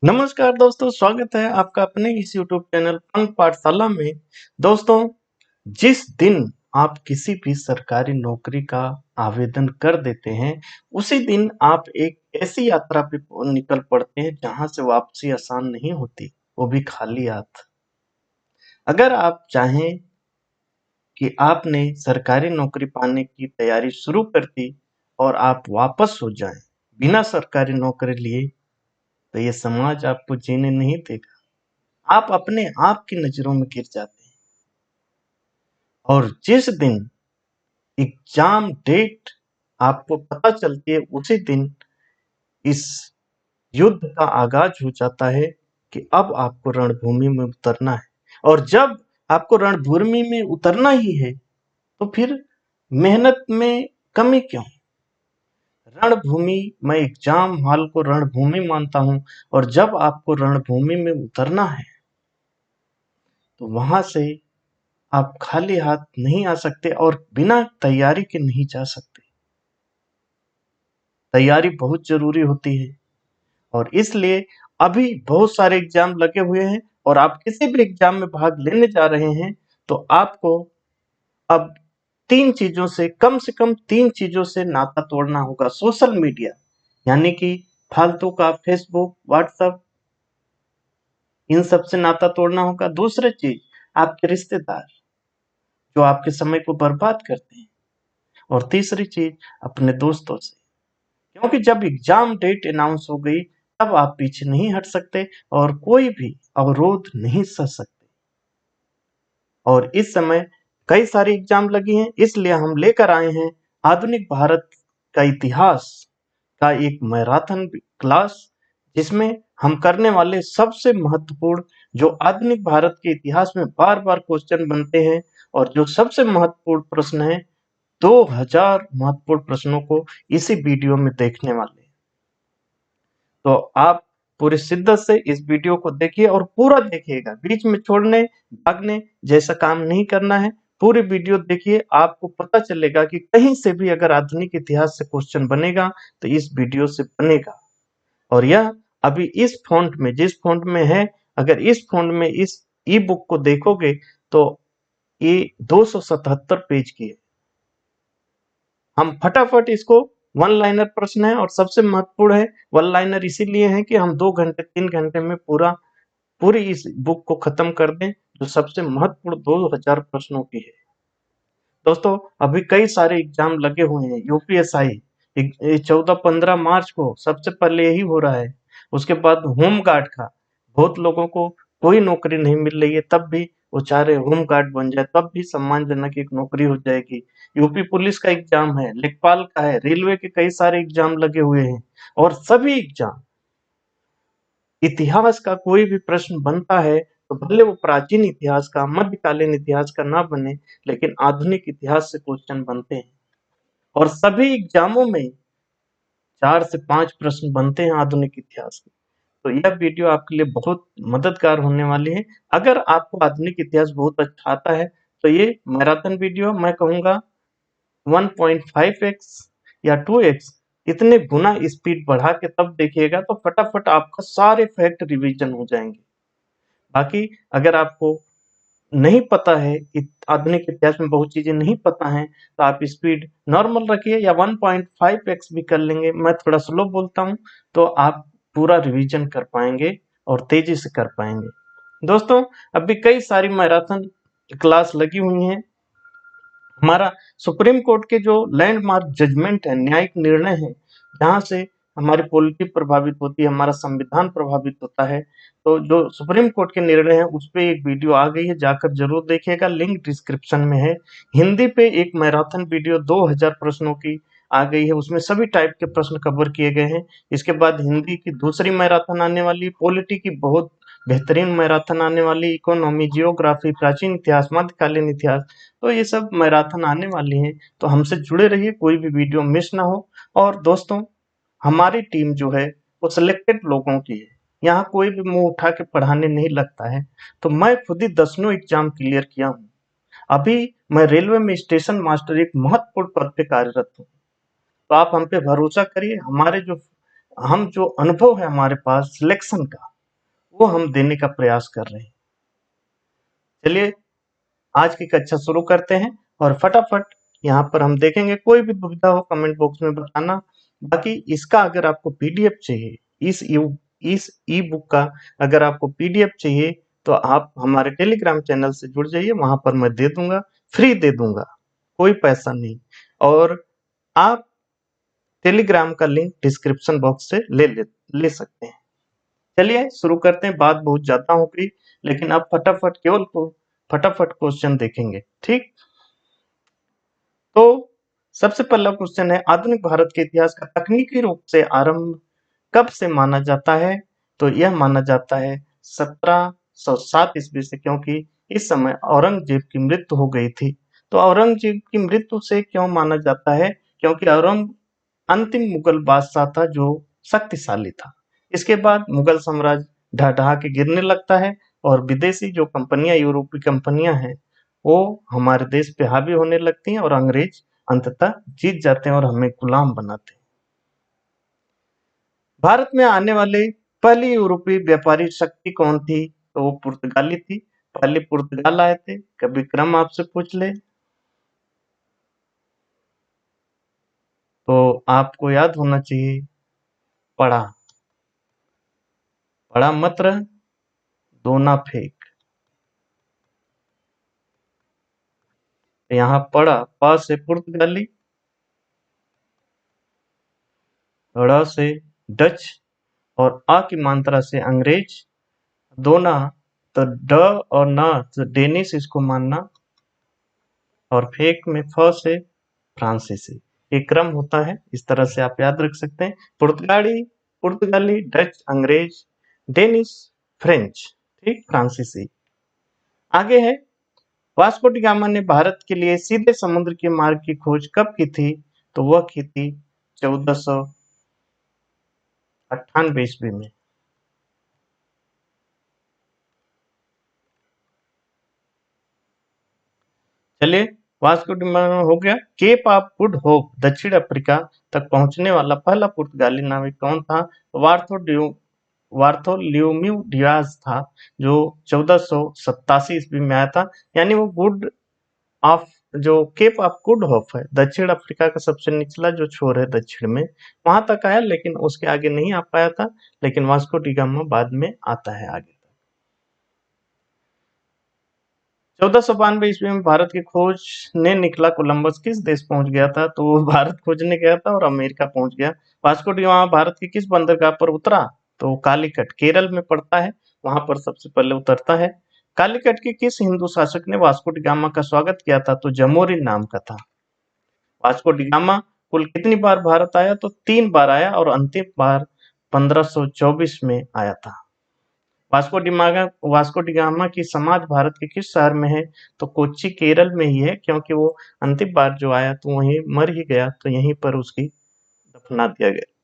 नमस्कार दोस्तों, स्वागत है आपका अपने इस YouTube चैनल फन पाठशाला में। दोस्तों, जिस दिन आप किसी भी सरकारी नौकरी का आवेदन कर देते हैं, उसी दिन आप एक ऐसी यात्रा पे निकल पड़ते हैं जहां से वापसी आसान नहीं होती, वो भी खाली हाथ। अगर आप चाहें कि आपने सरकारी नौकरी पाने की तैयारी शुरू कर दी और आप वापस हो जाएं बिना सरकारी नौकरी लिए, तो ये समाज आपको जीने नहीं देगा। आप अपने आप की नजरों में गिर जाते हैं। और जिस दिन एग्जाम डेट आपको पता चलती है, उसी दिन इस युद्ध का आगाज हो जाता है कि अब आपको रणभूमि में उतरना है। और जब आपको रणभूमि में उतरना ही है, तो फिर मेहनत में कमी क्यों? रणभूमि, मैं एग्जाम हॉल को रणभूमि मानता हूं। और जब आपको रणभूमि में उतरना है, तो वहां से आप खाली हाथ नहीं आ सकते और बिना तैयारी के नहीं जा सकते। तैयारी बहुत जरूरी होती है। और इसलिए अभी बहुत सारे एग्जाम लगे हुए हैं, और आप किसी भी एग्जाम में भाग लेने जा रहे हैं, तो आपको अब कम से कम तीन चीजों से नाता तोड़ना होगा। सोशल मीडिया, यानी कि फालतू का फेसबुक, व्हाट्सएप, इन सब से नाता तोड़ना होगा। दूसरी चीज, आपके रिश्तेदार जो आपके समय को बर्बाद करते हैं। और तीसरी चीज, अपने दोस्तों से। क्योंकि जब एग्जाम डेट अनाउंस हो गई, तब आप पीछे नहीं हट सकते और कोई भी अवरोध नहीं सह सकते। और इस समय कई सारी एग्जाम लगी हैं, इसलिए हम लेकर आए हैं आधुनिक भारत का इतिहास का एक मैराथन क्लास, जिसमें हम करने वाले सबसे महत्वपूर्ण, जो आधुनिक भारत के इतिहास में बार बार क्वेश्चन बनते हैं, और जो सबसे महत्वपूर्ण प्रश्न है, 2000 महत्वपूर्ण प्रश्नों को इसी वीडियो में देखने वाले हैं। तो आप पूरी शिद्दत से इस वीडियो को देखिए और पूरा देखिएगा, बीच में छोड़ने भागने जैसा काम नहीं करना है। पूरी वीडियो देखिए, आपको पता चलेगा कि कहीं से भी अगर आधुनिक इतिहास से क्वेश्चन बनेगा, तो इस वीडियो से बनेगा। और यह अभी इस फॉन्ट में, जिस फॉन्ट में है, अगर इस फॉन्ट में इस ई बुक को देखोगे, तो ये 277 पेज की है। हम फटाफट इसको, वन लाइनर प्रश्न है और सबसे महत्वपूर्ण है। वन लाइनर इसीलिए है कि हम 2 घंटे 3 घंटे में पूरी इस बुक को खत्म कर दें, जो सबसे महत्वपूर्ण 2000 प्रश्नों की है। दोस्तों, अभी कई सारे एग्जाम लगे हुए हैं। यूपीएसआई 14-15 मार्च को सबसे पहले यही हो रहा है। उसके बाद होम गार्ड का, बहुत लोगों को कोई नौकरी नहीं मिल रही है, तब भी वो चाह रहे होम गार्ड बन जाए, तब भी सम्मानजनक एक नौकरी हो जाएगी। यूपी पुलिस का एग्जाम है, लेखपाल का है, रेलवे के कई सारे एग्जाम लगे हुए हैं। और सभी एग्जाम, इतिहास का कोई भी प्रश्न बनता है, तो भले वो प्राचीन इतिहास का, मध्यकालीन इतिहास का ना बने, लेकिन आधुनिक इतिहास से क्वेश्चन बनते हैं। और सभी एग्जामों में 4 से 5 प्रश्न बनते हैं आधुनिक इतिहास के। तो यह वीडियो आपके लिए बहुत मददगार होने वाली है। अगर आपको आधुनिक इतिहास बहुत अच्छा आता है, तो ये मैराथन वीडियो मैं कहूंगा 1.5x या 2x इतने गुना स्पीड बढ़ा के तब देखिएगा, तो फटाफट आपका सारे फैक्ट रिवीजन हो जाएंगे। बाकी अगर आपको नहीं पता है, आधुनिक इतिहास में बहुत चीजें नहीं पता हैं, तो आप स्पीड नॉर्मल रखिए या 1.5x भी कर लेंगे। मैं थोड़ा स्लो बोलता हूँ, तो आप पूरा रिवीजन कर पाएंगे और तेजी से कर पाएंगे। दोस्तों, अभी कई सारी मैराथन क्लास लगी हुई हैं। हमारा सुप्रीम कोर्ट के जो लैंडमार्क जजमेंट है, न्यायिक निर्णय है, जहां से हमारी पॉलिटी प्रभावित होती है, हमारा संविधान प्रभावित होता है, तो जो सुप्रीम कोर्ट के निर्णय है, उस पे एक वीडियो आ गई है, जाकर जरूर देखिएगा, लिंक डिस्क्रिप्शन में है। हिंदी पे एक मैराथन वीडियो 2000 प्रश्नों की आ गई है, उसमें सभी टाइप के प्रश्न कवर किए गए हैं। इसके बाद हिंदी की दूसरी मैराथन आने वाली, पॉलिटी की बहुत बेहतरीन मैराथन आने वाली, इकोनॉमी, जियोग्राफी, प्राचीन इतिहास, मध्यकालीन इतिहास, तो ये सब मैराथन आने वाली हैं। तो हमसे जुड़े रहिए, कोई भी वीडियो मिस ना हो। और दोस्तों, हमारी टीम जो है, वो सिलेक्टेड लोगों की है। यहाँ कोई भी मुंह उठा के पढ़ाने नहीं लगता है। तो मैं खुद ही 10नों एग्जाम क्लियर किया हूँ। अभी मैं रेलवे में स्टेशन मास्टर एक महत्वपूर्ण पद पे कार्यरत हूँ। तो आप हम पे भरोसा करिए। हम जो अनुभव है हमारे पास सिलेक्शन का, वो हम देने का प्रयास कर रहे हैं। चलिए आज की कक्षा शुरू करते हैं और फटाफट यहाँ पर हम देखेंगे, कोई भी दुविधा हो कमेंट बॉक्स में बताना। बाकी इसका अगर आपको पीडीएफ चाहिए, इस ई बुक का अगर आपको पीडीएफ चाहिए तो आप हमारे टेलीग्राम चैनल से जुड़ जाइए, वहां पर मैं दे दूंगा, फ्री दे दूंगा, कोई पैसा नहीं। और आप टेलीग्राम का लिंक डिस्क्रिप्शन बॉक्स से ले सकते हैं। चलिए शुरू करते हैं, बात बहुत ज्यादा हो गई, लेकिन अब फटाफट क्वेश्चन देखेंगे, ठीक। तो सबसे पहला क्वेश्चन है, आधुनिक भारत के इतिहास का तकनीकी रूप से आरंभ कब से माना जाता है? तो यह माना जाता है 1707 ईस्वी से, क्योंकि इस समय औरंगजेब की मृत्यु हो गई थी। तो औरंगजेब की मृत्यु से क्यों माना जाता है? क्योंकि औरंग अंतिम मुगल बादशाह था जो शक्तिशाली था। इसके बाद मुगल साम्राज्य ढह ढहा के गिरने लगता है और विदेशी जो कंपनियां, यूरोपीय कंपनियां हैं, वो हमारे देश पे हावी होने लगती हैं और अंग्रेज अंततः जीत जाते हैं और हमें गुलाम बनाते हैं। भारत में आने वाले पहली यूरोपीय व्यापारी शक्ति कौन थी? तो वो पुर्तगाली थी। पहले पुर्तगाल आए थे, कभी क्रम आपसे पूछ ले तो आपको याद होना चाहिए, पढ़ा पढ़ा मत रह, दो ना फेंक। यहाँ पढ़ा, प से पुर्तगाली, ड़ से डच और अ की मात्रा से अंग्रेज, दो ना तो ड और न तो डेनिश इसको मानना, और फेक में फ से फ्रांसीसी। ये क्रम होता है, इस तरह से आप याद रख सकते हैं। पुर्तगाली, डच, अंग्रेज, डेनिश, फ्रेंच, ठीक, फ्रांसीसी। आगे है, वास्को डी गामा ने भारत के लिए सीधे समुद्र के मार्ग की खोज कब की थी? तो वह की थी 1498 ईस्वी में। चलिए, वास्को डी गामा हो गया। केप ऑफ गुड होप दक्षिण अफ्रीका तक पहुंचने वाला पहला पुर्तगाली नाविक कौन था? वार्थोल्यूम्यू डियाज था, जो 1487 ईस्वी में आया था। यानी वो गुड ऑफ जो केप ऑफ गुड होप है, दक्षिण अफ्रीका का सबसे निचला जो छोर है दक्षिण में, वहां तक आया, लेकिन उसके आगे नहीं आ पाया था। लेकिन वास्को डी गामा बाद में आता है आगे। 1492 ईस्वी में भारत की खोज ने निकला कोलंबस किस देश पहुंच गया था? तो वो भारत खोजने गया था और अमेरिका पहुंच गया। वास्को डी गामा भारत की किस बंदरगाह पर उतरा? तो कालीकट, केरल में पड़ता है, वहां पर सबसे पहले उतरता है। कालीकट के किस हिंदू शासक ने वास्को डी गामा का स्वागत किया था? तो जमोरिन नाम का था। वास्को डी गामा कुल कितनी बार भारत आया? तो 3 बार आया और अंतिम बार 1524 में आया था। वास्को डी गामा की समाधि भारत के किस शहर में है? तो कोच्चि, केरल में ही है, क्योंकि वो अंतिम बार जो आया तो वहीं मर ही गया, तो यहीं पर उसकी दफना दिया गया।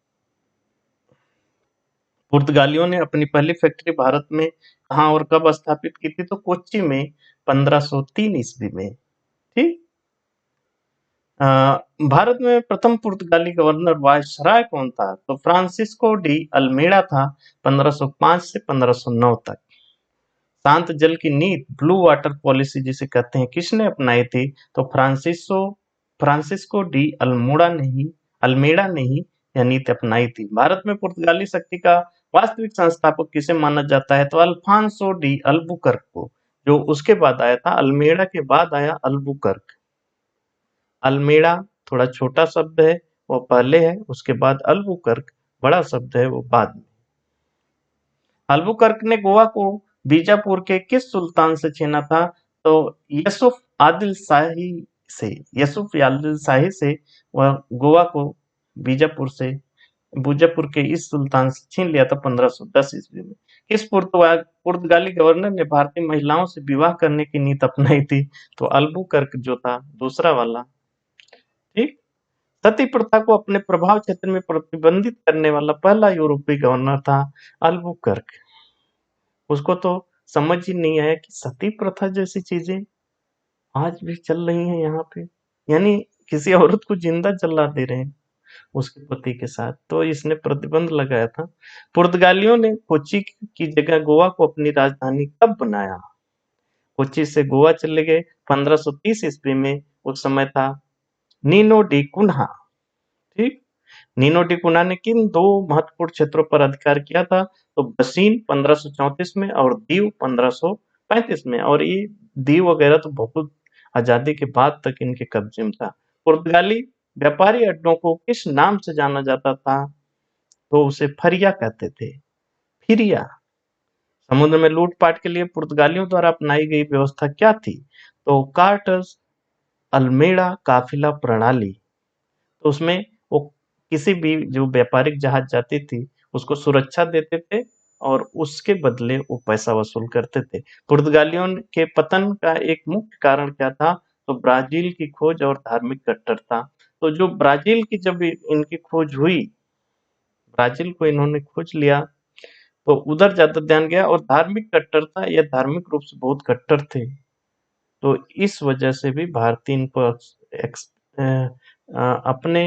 पुर्तगालियों ने अपनी पहली फैक्ट्री भारत में कहाँ और कब स्थापित की थी? तो कोच्चि में 1503 ईस्वी में, ठीक। अ, भारत में प्रथम पुर्तगाली गवर्नर वायसराय कौन था? तो फ्रांसिस्को डी अल्मेडा था, 1505 से 1509 तक। शांत जल की नीति, ब्लू वाटर पॉलिसी जिसे कहते हैं, किसने अपनाई थी? तो फ्रांसिस्को डी अल्मेडा ने ही यह नीति अपनाई थी। भारत में पुर्तगाली शक्ति का वास्तविक संस्थापक किसे माना जाता है? तो अल्फांसो डी अल्बुकर्क को, जो उसके बाद आया था, अल्मेडा के बाद आया अल्बुकर्क। अल्मेडा थोड़ा छोटा शब्द है, वो पहले है, उसके बाद अल्बुकर्क बड़ा शब्द है, वो बाद में। अल्बुकर्क ने गोवा को बीजापुर के किस सुल्तान से छीना था? तो यूसुफ आदिल शाही से वह गोवा को बीजापुर के इस सुल्तान से छीन लिया था 1510 ईस्वी में। किस पुर्तगाली गवर्नर ने भारतीय महिलाओं से विवाह करने की नीति अपनाई थी? तो अल्बुकर्क जो था, दूसरा वाला, ठीक। सती प्रथा को अपने प्रभाव क्षेत्र में प्रतिबंधित करने वाला पहला यूरोपीय गवर्नर था अल्बुकर्क। उसको तो समझ ही नहीं आया कि सती प्रथा जैसी चीजें आज भी चल रही हैं यहाँ पे, यानी किसी औरत को जिंदा जला दे रहे हैं। उसके पति के साथ, तो इसने प्रतिबंध लगाया था। पुर्तगालियों ने कोच्चि की जगह गोवा को अपनी राजधानी कब बनाया? कोच्चि से गोवा चले गए 1530 ईस्वी में। उस समय था नीनो डी कुन्हा। ठीक, नीनो डी कुन्हा ने किन दो महत्वपूर्ण क्षेत्रों पर अधिकार किया था? तो बसीन 1534 में और दीव 1535 में। और ये दीव वगैरह तो बहुत आजादी के बाद तक इनके कब्जे में था। पुर्तगाली व्यापारी अड्डों को किस नाम से जाना जाता था? तो उसे फरिया कहते थे, फिरिया। समुद्र में लूटपाट के लिए पुर्तगालियों द्वारा अपनाई गई व्यवस्था क्या थी? तो कार्टस अल्मेड़ा काफिला प्रणाली। तो उसमें वो किसी भी जो व्यापारिक जहाज जाती थी उसको सुरक्षा देते थे और उसके बदले वो पैसा वसूल करते थे। पुर्तगालियों के पतन का एक मुख्य कारण क्या था? तो ब्राजील की खोज और धार्मिक कट्टरता। तो जो ब्राजील की जब इनकी खोज हुई, ब्राजील को इन्होंने खोज लिया, तो उधर ज्यादा ध्यान गया। और धार्मिक कट्टरता, यह धार्मिक रूप से बहुत कट्टर थे, तो इस वजह से भी भारतीय इनको अपने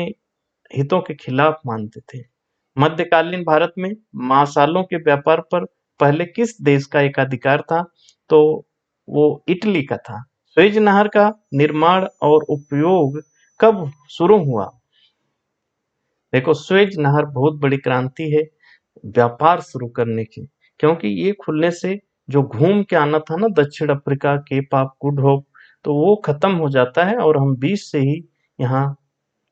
हितों के खिलाफ मानते थे। मध्यकालीन भारत में मांसालों के व्यापार पर पहले किस देश का एकाधिकार था? तो वो इटली का था। सुएज नहर का निर्माण और उपयोग कब शुरू हुआ? देखो, सुएज नहर बहुत बड़ी क्रांति है व्यापार शुरू करने की, क्योंकि ये खुलने से जो घूम के आना था ना दक्षिण Africa, Cape of Good Hope, तो वो खत्म हो जाता है और हम बीच से ही यहाँ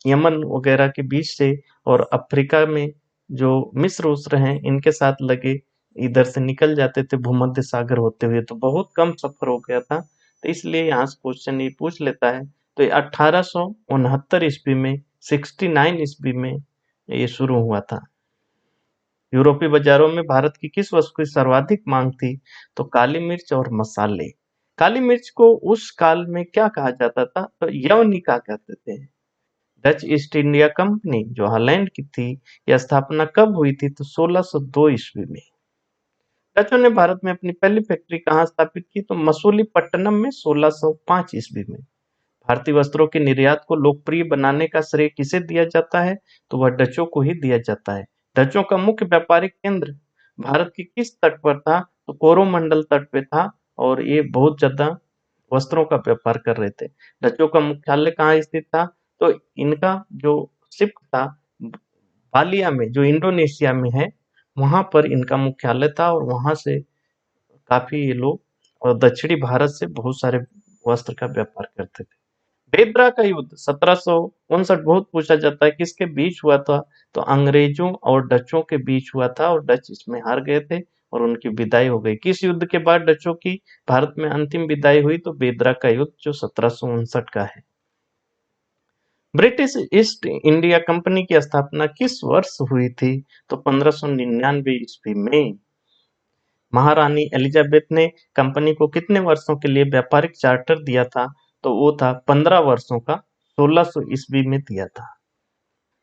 यमन वगैरह के बीच से और अफ्रीका में जो मिस्र उस्र हैं इनके साथ लगे इधर से निकल जाते थे भूमध्य सागर होते हुए। तो बहुत कम सफर हो गया था, तो इसलिए यहाँ से क्वेश्चन ये पूछ लेता है। तो ये 1869 ईस्वी में, 69 ईस्वी में ये शुरू हुआ था। यूरोपीय बाजारों में भारत की किस वस्तु की सर्वाधिक मांग थी? तो काली मिर्च और मसाले। काली मिर्च को उस काल में क्या कहा जाता था? तो यवनिका कहते थे। डच ईस्ट इंडिया कंपनी जो हॉलैंड की थी, यह स्थापना कब हुई थी? तो 1602 ईस्वी में। डचों ने भारत में अपनी पहली फैक्ट्री कहाँ स्थापित की? तो मसूलीपट्टनम में 1605 ईस्वी में। भारतीय वस्त्रों के निर्यात को लोकप्रिय बनाने का श्रेय किसे दिया जाता है? तो वह डचों को ही दिया जाता है। डचों का मुख्य व्यापारिक केंद्र भारत के किस तट पर था? तो कोरोमंडल तट पे था और ये बहुत ज्यादा वस्त्रों का व्यापार कर रहे थे। डचों का मुख्यालय कहाँ स्थित था? तो इनका जो शिप था बालिया में, जो इंडोनेशिया में है, वहां पर इनका मुख्यालय था और वहां से काफी ये लोग और दक्षिणी भारत से बहुत सारे वस्त्र का व्यापार करते थे। बेदरा का युद्ध 1759 बहुत पूछा जाता है, किसके बीच हुआ था? तो अंग्रेजों और डचों के बीच हुआ था और डच इसमें हार गए थे और उनकी विदाई हो गई। किस युद्ध के बाद डचों की भारत में अंतिम विदाई हुई? तो बेदरा का युद्ध जो 1759 का है। ब्रिटिश ईस्ट इंडिया कंपनी की स्थापना किस वर्ष हुई थी? तो 1599 ईस्वी में। महारानी एलिजाबेथ ने कंपनी को कितने वर्षों के लिए व्यापारिक चार्टर दिया था? तो वो था 15 वर्षों का, 1600 ईस्वी में दिया था।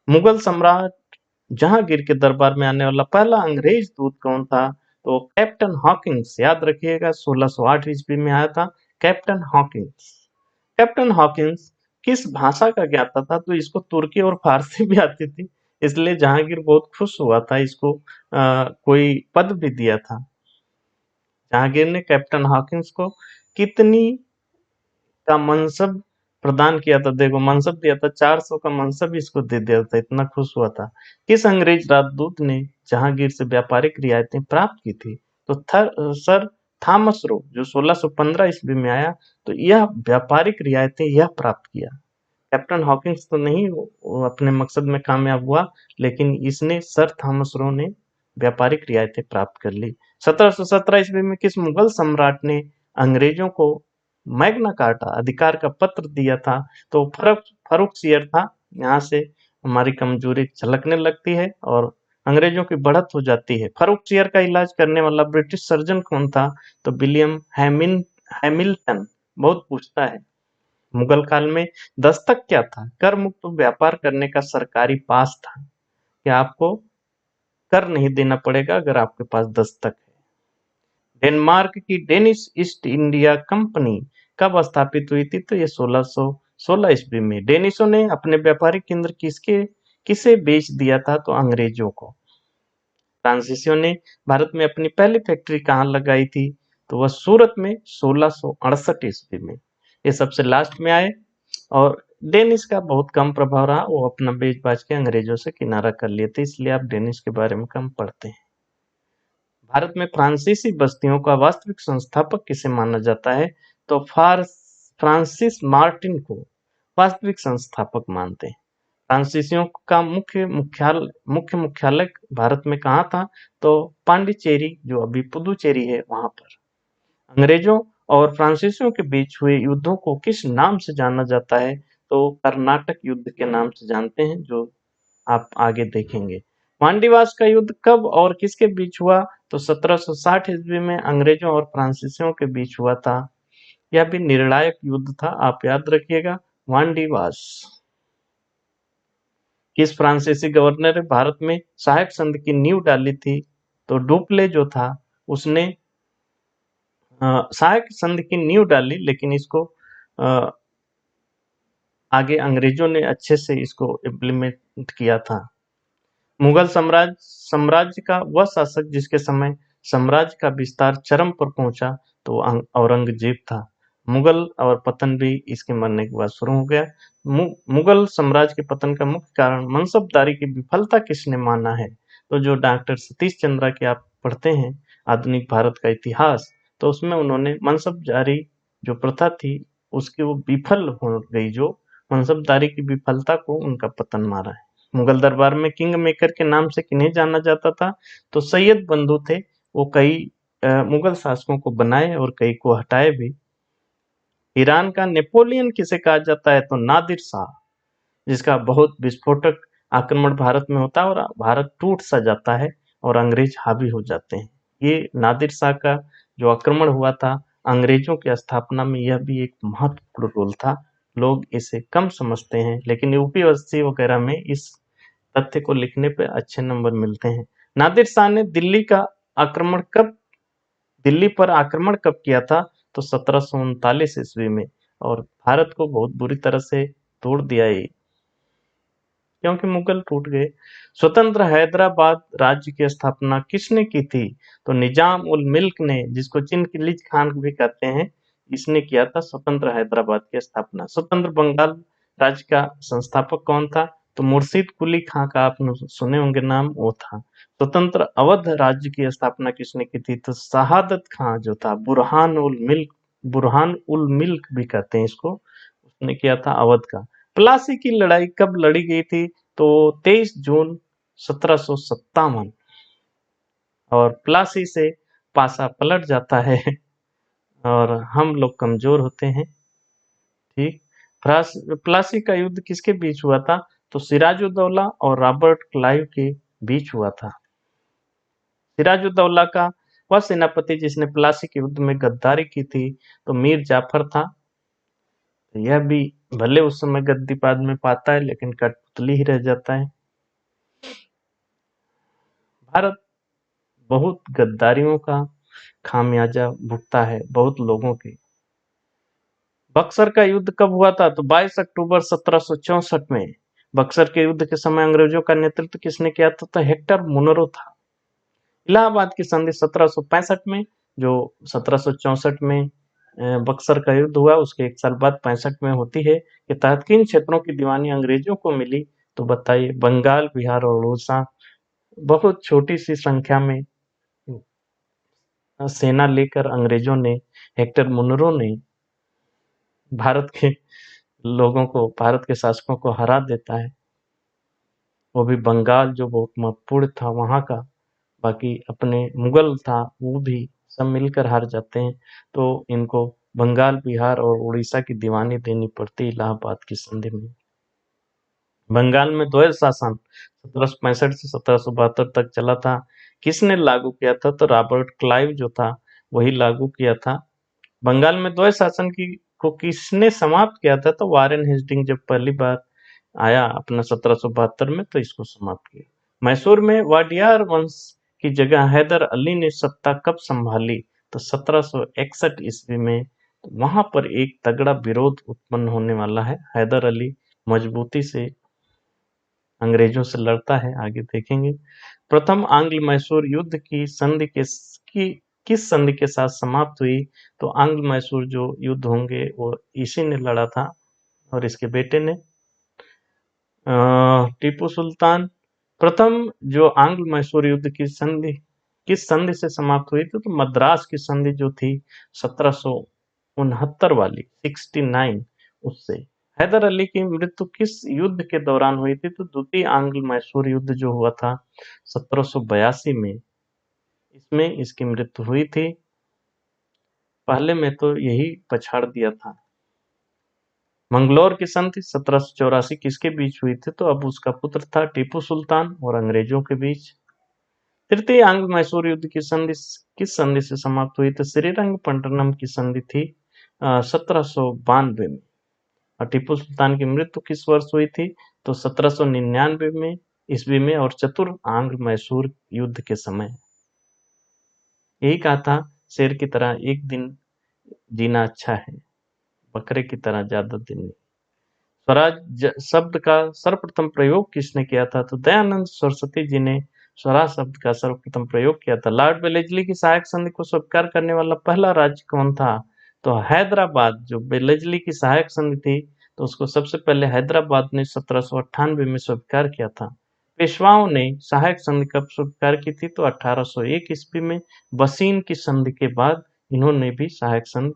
मुगल सम्राट जहांगीर के दरबार में आने वाला पहला अंग्रेज दूत कौन था? तो कैप्टन हॉकिंस। याद रखिएगा, 1608 ईस्वी में आया था कैप्टन हॉकिंस। कैप्टन हॉकिंस किस भाषा का ज्ञाता था? तो इसको तुर्की और फारसी भी आती थी, इसलिए जहांगीर बहुत खुश हुआ था, इसको कोई पद भी दिया था। जहांगीर ने कैप्टन हॉकिंस को कितनी का मनसब प्रदान किया था? देखो, मनसब दिया था, 400 का मनसब इसको दे दिया था, इतना खुश हुआ था। किस अंग्रेज राजदूत ने जहांगीर से व्यापारिक रियायतें प्राप्त की थी? तो सर थॉमस रो, जो 1615 ईस्वी में आया, तो यह व्यापारिक रियायतें यह प्राप्त किया। कैप्टन हॉकिंस तो नहीं वो अपने मकसद में कामयाब हुआ, लेकिन इसने सर थॉमस रो ने व्यापारिक रियायतें प्राप्त कर ली। 1717 ईस्वी में किस मुगल सम्राट ने अंग्रेजों को मैग्ना कार्टा अधिकार का पत्र दिया था? तो फर्रुखसियर था। यहाँ से हमारी कमजोरी झलकने लगती है और अंग्रेजों की बढ़त हो जाती है। फर्रुखसियर का इलाज करने वाला ब्रिटिश सर्जन कौन था? तो विलियम हैमिल्टन। बहुत पूछता है। मुगल काल में दस्तक क्या था? कर मुक्त व्यापार करने का सरकारी पास था कि आपको कर नहीं देना पड़ेगा अगर आपके पास दस्तक है। डेनमार्क की डेनिश ईस्ट इंडिया कंपनी कब स्थापित हुई थी? तो ये 1616 ईस्वी में। डेनिशों ने अपने व्यापारिक केंद्र किसके किसे बेच दिया था? तो अंग्रेजों को। फ्रांसीसियों ने भारत में अपनी पहली फैक्ट्री कहाँ लगाई थी? तो वह सूरत में 1668 ईस्वी में। ये सबसे लास्ट में आए और डेनिश का बहुत कम प्रभाव रहा, वो अपना बेच बाच के अंग्रेजों से किनारा कर लिए थे, इसलिए आप डेनिश के बारे में कम पढ़ते हैं। भारत में फ्रांसीसी बस्तियों का वास्तविक संस्थापक किसे माना जाता है? तो फ्रांसिस मार्टिन को वास्तविक संस्थापक मानते हैं। फ्रांसीसियों का मुख्य मुख्यालय भारत में कहाँ था? तो पांडिचेरी, जो अभी पुदुचेरी है, वहां पर। अंग्रेजों और फ्रांसीसियों के बीच हुए युद्धों को किस नाम से जाना जाता है? तो कर्नाटक युद्ध के नाम से जानते हैं, जो आप आगे देखेंगे। मांडीवास का युद्ध कब और किसके बीच हुआ? तो 1760 ईस्वी में अंग्रेजों और फ्रांसीसियों के बीच हुआ था। यह भी निर्णायक युद्ध था, आप याद रखिएगा। मांडीवास। किस फ्रांसीसी गवर्नर ने भारत में सहायक संघ की नींव डाली थी? तो डुप्ले जो था, उसने सहायक संघ की नींव डाली, लेकिन इसको आगे अंग्रेजों ने अच्छे से इसको इम्प्लीमेंट किया था। मुगल साम्राज्य का वह शासक जिसके समय साम्राज्य का विस्तार चरम पर पहुंचा, तो औरंगजेब था। मुगल और पतन भी इसके मरने के बाद शुरू हो गया। मुगल साम्राज्य के पतन का मुख्य कारण मनसबदारी की विफलता किसने माना है? तो जो डॉक्टर सतीश चंद्रा के आप पढ़ते हैं आधुनिक भारत का इतिहास, तो उसमें उन्होंने मनसबदारी जो प्रथा थी उसकी वो विफल हो गई, जो मनसबदारी की विफलता को उनका पतन मारा है। मुगल दरबार में किंग मेकर के नाम से किन्हें जाना जाता था? तो सैयद बंधु थे। वो कई मुगल शासकों को बनाए और कई को हटाए भी। ईरान का नेपोलियन किसे कहा जाता है? तो नादिर शाह, जिसका बहुत विस्फोटक आक्रमण भारत में होता है और भारत टूट सा जाता है और अंग्रेज हावी हो जाते हैं। ये नादिर शाह का जो आक्रमण हुआ था अंग्रेजों की स्थापना में, यह भी एक महत्वपूर्ण रोल था। लोग इसे कम समझते हैं, लेकिन यूपीएससी वगैरह में इस तथ्य को लिखने पे अच्छे नंबर मिलते हैं। नादिर शाह ने दिल्ली पर आक्रमण कब किया था? तो 1739 ईस्वी में, और भारत को बहुत बुरी तरह से तोड़ दिया ये, क्योंकि मुगल टूट गए। स्वतंत्र हैदराबाद राज्य की स्थापना किसने की थी? तो निजाम उल मुल्क ने, जिसको चिनकिलिज खान भी कहते हैं, इसने किया था स्वतंत्र हैदराबाद की स्थापना। स्वतंत्र बंगाल राज्य का संस्थापक कौन था? तो मुर्शिद कुली खां का आपने सुने होंगे नाम, वो था। स्वतंत्र अवध राज्य की स्थापना किसने की थी? तो शहादत खां जो था, बुरहान उल मिल्क भी कहते हैं इसको, उसने किया था अवध का। प्लासी की लड़ाई कब लड़ी गई थी? तो 23 जून 1757, और प्लासी से पासा पलट जाता है और हम लोग कमजोर होते हैं। ठीक। प्लासी का युद्ध किसके बीच हुआ था? तो सिराजुद्दौला और रॉबर्ट क्लाइव के बीच हुआ था। सिराजुद्दौला का वह सेनापति जिसने प्लासी के युद्ध में गद्दारी की थी, तो मीर जाफर था। यह भी भले उस समय गद्दी बाद में पाता है, लेकिन कठपुतली ही रह जाता है। भारत बहुत गद्दारियों का खामियाजा भुगता है, बहुत लोगों के। बक्सर का युद्ध कब हुआ था? तो 22 अक्टूबर 1764 में। बक्सर के युद्ध के समय अंग्रेजों का नेतृत्व किसने किया था? तो हेक्टर मुनरो था। इलाहाबाद की संधि 1765 में, जो 1764 में बक्सर का युद्ध हुआ, उसके एक साल बाद 65 में होती है, के तहत किन क्षेत्रों की दीवानी अंग्रेजों को मिली? तो बताइए। बंगाल, बिहार और उड़ीसा। बहुत छोटी सी संख्या में सेना लेकर अंग्रेजों ने, हेक्टर मुनरो ने भारत के लोगों को, भारत के शासकों को हरा देता है। वो भी बंगाल जो बहुत महत्वपूर्ण था वहां का, बाकी अपने मुगल था वो भी सब मिलकर हार जाते हैं। तो इनको बंगाल, बिहार और उड़ीसा की दीवानी देनी पड़ती इलाहाबाद की संधि में। बंगाल में द्वैध शासन 1765 से 1772 तक चला था। किसने लागू किया था? तो रॉबर्ट क्लाइव जो था वही लागू किया था। बंगाल में द्वैध शासन की को किसने समाप्त किया था? तो वारेन हेस्टिंग जब पहली बार आया अपना 1772 में, तो इसको समाप्त किया। मैसूर में वाडियार वंश की जगह हैदर अली ने सत्ता कब संभाली? तो 1761 ईस्वी में। तो वहां पर एक तगड़ा विरोध उत्पन्न होने वाला है। हैदर अली मजबूती से अंग्रेजों से लड़ता है, आगे देखेंगे। प्रथम आंग्ल मैसूर युद्ध की संधि किस संधि के साथ समाप्त हुई? तो आंग्ल मैसूर जो युद्ध होंगे वो इसी ने लड़ा था और इसके बेटे ने। टीपू सुल्तान, प्रथम जो आंग्ल मैसूर युद्ध की संधि किस संधि से समाप्त हुई थी? तो मद्रास की संधि जो थी 1769 वाली 69, उससे। हैदर अली की मृत्यु किस युद्ध के दौरान हुई थी? तो द्वितीय आंग्ल मैसूर युद्ध जो हुआ था 1782 में, इसमें इसकी मृत्यु हुई थी। पहले में तो यही पछाड़ दिया था। मंगलौर की संधि 1784 किसके बीच हुई थी? तो अब उसका पुत्र था टीपू सुल्तान और अंग्रेजों के बीच। तृतीय आंग्ल मैसूर युद्ध की संधि किस संधि से समाप्त हुई? तो श्रीरंगपट्टनम की संधि थी 1792 में। और टीपू सुल्तान की मृत्यु किस वर्ष हुई थी? तो 1799 में ईस्वी में, और चतुर्थ आंग्ल मैसूर युद्ध के समय। यही कहा था, शेर की तरह एक दिन जीना अच्छा है, बकरे की तरह ज्यादा दिन नहीं। स्वराज शब्द का सर्वप्रथम प्रयोग किसने किया था? तो दयानंद सरस्वती जी ने स्वराज शब्द का सर्वप्रथम प्रयोग किया था। लॉर्ड वेलेस्ली की सहायक संधि को स्वीकार करने वाला पहला राज्य कौन था? तो हैदराबाद। जो वेलेस्ली की सहायक संधि थी तो उसको सबसे पहले हैदराबाद ने 1798 में स्वीकार किया था। पेशवाओं ने सहायक संधि कब स्वीकार की थी? तो 1801 ईस्वी में। बसीन की संधि के बाद इन्होंने भी सहायक संधि,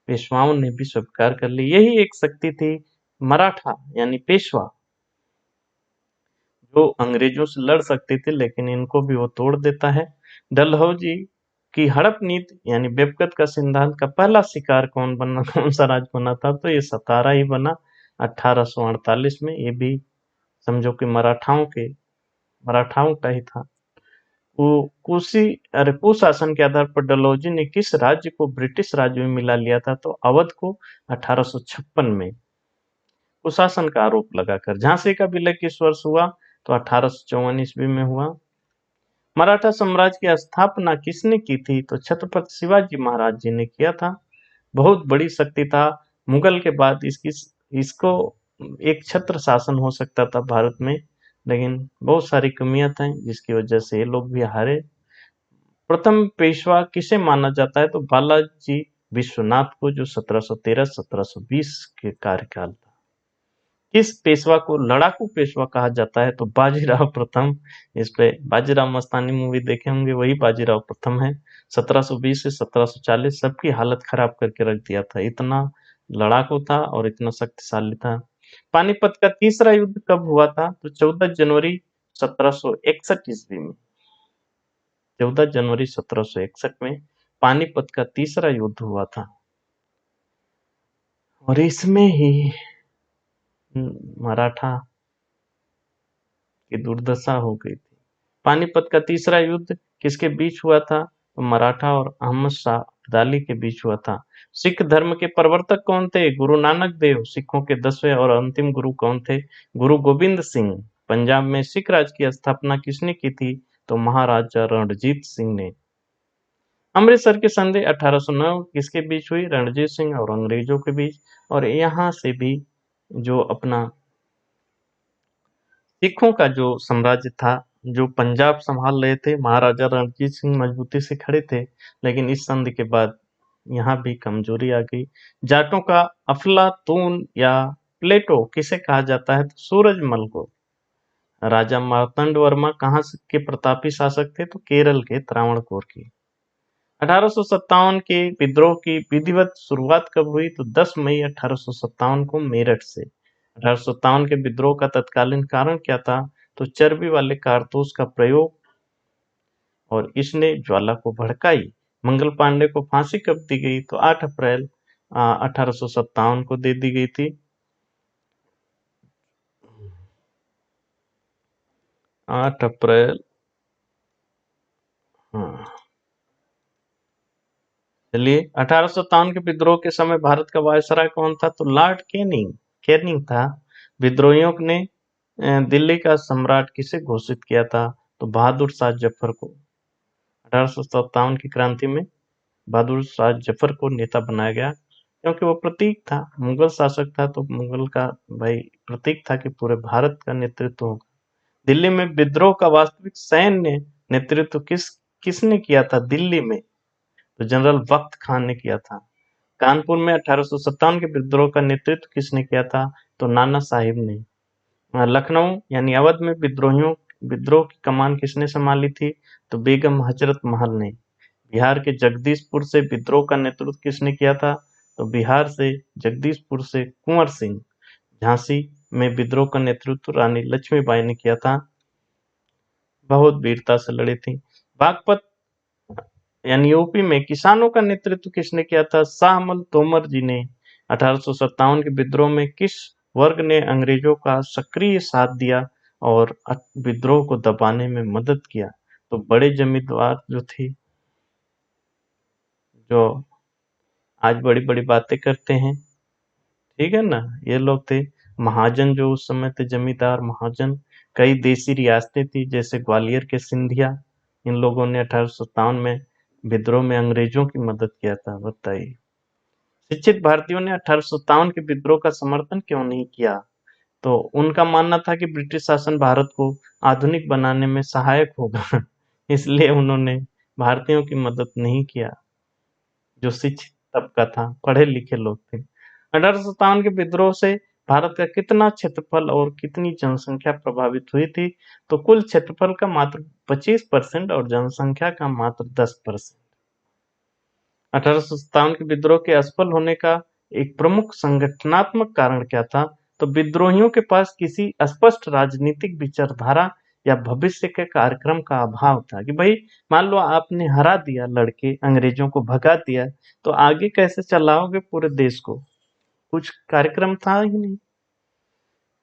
पेशवाओं ने भी स्वीकार कर ली। यही एक शक्ति थी मराठा यानी पेशवा, जो अंग्रेजों से लड़ सकते थे, लेकिन इनको भी वो तोड़ देता है। डलहौजी की हड़प नीति यानी बेबकत का सिद्धांत का पहला शिकार कौन सा राज्य बना था? तो ये सतारा ही बना 1848 में। ये भी समझो कि मराठाओं का ही था। वो कुशासन के आधार पर डलहौजी ने किस राज्य को ब्रिटिश राज्य में मिला लिया था? तो अवध को 1856 में कुशासन का आरोप लगाकर। झांसी का विलय किस वर्ष हुआ? तो 1854 ईस्वी में हुआ। मराठा साम्राज्य की स्थापना किसने की थी? तो छत्रपति शिवाजी महाराज जी ने किया था। बहुत बड़ी शक्ति था। मुगल के बाद इसको एक छत्र शासन हो सकता था भारत में, लेकिन बहुत सारी कमियां थी जिसकी वजह से ये लोग भी हारे। प्रथम पेशवा किसे माना जाता है? तो बालाजी विश्वनाथ को, जो 1713-1720 के कार्यकाल था। किस पेशवा को लड़ाकू पेशवा कहा जाता है? तो बाजीराव प्रथम। इस पे बाजीराव मस्तानी मूवी देखे होंगे, वही बाजीराव प्रथम है। 1720 से 1740 सबकी हालत खराब करके रख दिया था, इतना लड़ाकू था और इतना शक्तिशाली था। पानीपत का तीसरा युद्ध कब हुआ था? तो 14 जनवरी 1761 ईस्वी में। 14 जनवरी 1761 में पानीपत का तीसरा युद्ध हुआ था और इसमें ही मराठा की दुर्दशा हो गई थी। पानीपत का तीसरा युद्ध किसके बीच हुआ था? तो मराठा और अहमद शाह अब्दाली के बीच हुआ था। सिख धर्म के प्रवर्तक कौन थे? गुरु नानक देव। सिखों के 10वें और अंतिम गुरु कौन थे? गुरु गोबिंद सिंह। पंजाब में सिख राज की स्थापना किसने की थी? तो महाराजा रणजीत सिंह ने। अमृतसर की संधि 1809 किसके बीच हुई? रणजीत सिंह और अंग्रेजों के बीच। और यहाँ से भी जो अपना सिखों का जो साम्राज्य था, जो पंजाब संभाल रहे थे, महाराजा रणजीत सिंह मजबूती से खड़े थे, लेकिन इस संधि के बाद यहाँ भी कमजोरी आ गई। जाटों का अफलातून या प्लेटो किसे कहा जाता है? तो सूरजमल को। राजा मार्तंड वर्मा कहाँ के प्रतापी शासक थे? तो केरल के त्रावणकोर की। 1857 के विद्रोह की विधिवत शुरुआत कब हुई? तो 10 मई 1857 को मेरठ से। 1857 के विद्रोह का तत्कालीन कारण क्या था? तो चर्बी वाले कारतूस का प्रयोग, और इसने ज्वाला को भड़काई। मंगल पांडे को फांसी कब दी गई? तो 8 अप्रैल 1857 को दे दी गई थी। 8 अप्रैल। हाँ, चलिए। 1857 के विद्रोह के समय भारत का वायसराय कौन था? तो लॉर्ड कैनिंग था। विद्रोहियों ने दिल्ली का सम्राट किसे घोषित किया था? तो बहादुर शाह जफर को। 1857 की क्रांति में बहादुर शाह जफर को नेता बनाया गया, क्योंकि वो प्रतीक था, मुगल शासक था, तो मुगल का भाई प्रतीक था कि पूरे भारत का नेतृत्व होगा। दिल्ली में विद्रोह का वास्तविक सैन्य नेतृत्व किसने किया था दिल्ली में? तो जनरल बख्त खान ने किया था। कानपुर में 1857 के विद्रोह का नेतृत्व किसने किया था? तो नाना साहिब ने। लखनऊ यानी अवध में विद्रोह की कमान किसने संभाली थी? तो बेगम हजरत महल ने। बिहार के जगदीशपुर से विद्रोह का नेतृत्व किसने किया था? तो बिहार से जगदीशपुर से कुंवर सिंह। झांसी में विद्रोह का नेतृत्व रानी लक्ष्मीबाई ने किया था। बहुत वीरता से लड़ी थी। बागपत यानी यूपी में किसानों का नेतृत्व किसने किया था? शाहमल तोमर जी ने। 1857 के विद्रोह में किस वर्ग ने अंग्रेजों का सक्रिय साथ दिया और विद्रोह को दबाने में मदद किया? तो बड़े जमींदार जो थे, जो आज बड़ी बड़ी बातें करते हैं, ठीक है ना, ये लोग थे। महाजन जो उस समय थे, जमींदार महाजन। कई देसी रियासतें थी जैसे ग्वालियर के सिंधिया, इन लोगों ने 1857 में विद्रोह में अंग्रेजों की मदद किया था। बताइए, शिक्षित भारतीयों ने 1857 के विद्रोह का समर्थन क्यों नहीं किया? तो उनका मानना था कि ब्रिटिश शासन भारत को आधुनिक बनाने में सहायक होगा इसलिए उन्होंने भारतीयों की मदद नहीं किया। जो शिक्षित तबका था, पढ़े लिखे लोग थे। 1857 के विद्रोह से भारत का कितना क्षेत्रफल और कितनी जनसंख्या प्रभावित हुई थी? तो कुल क्षेत्रफल का मात्र 25% और जनसंख्या का मात्र 10%। 1857 के विद्रोह के असफल होने का एक प्रमुख संगठनात्मक कारण क्या था? तो विद्रोहियों के पास किसी स्पष्ट राजनीतिक विचारधारा या भविष्य के कार्यक्रम का अभाव था कि भाई मान लो आपने हरा दिया, लड़के अंग्रेजों को भगा दिया, तो आगे कैसे चलाओगे पूरे देश को? कुछ कार्यक्रम था ही नहीं।